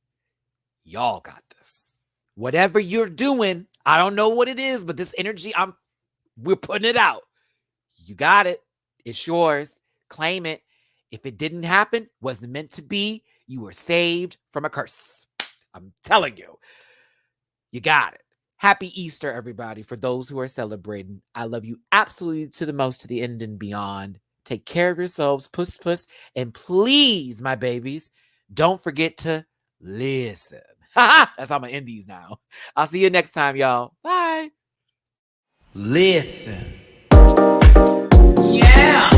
Y'all got this. Whatever you're doing, I don't know what it is, but this energy, we're putting it out. You got it. It's yours. Claim it. If it didn't happen, wasn't meant to be, you were saved from a curse. I'm telling you. You got it. Happy Easter, everybody, for those who are celebrating. I love you absolutely to the most, to the end and beyond. Take care of yourselves, puss, puss, and please, my babies, don't forget to listen. That's how I'm going to end these now. I'll see you next time, y'all. Bye. Listen. Yeah.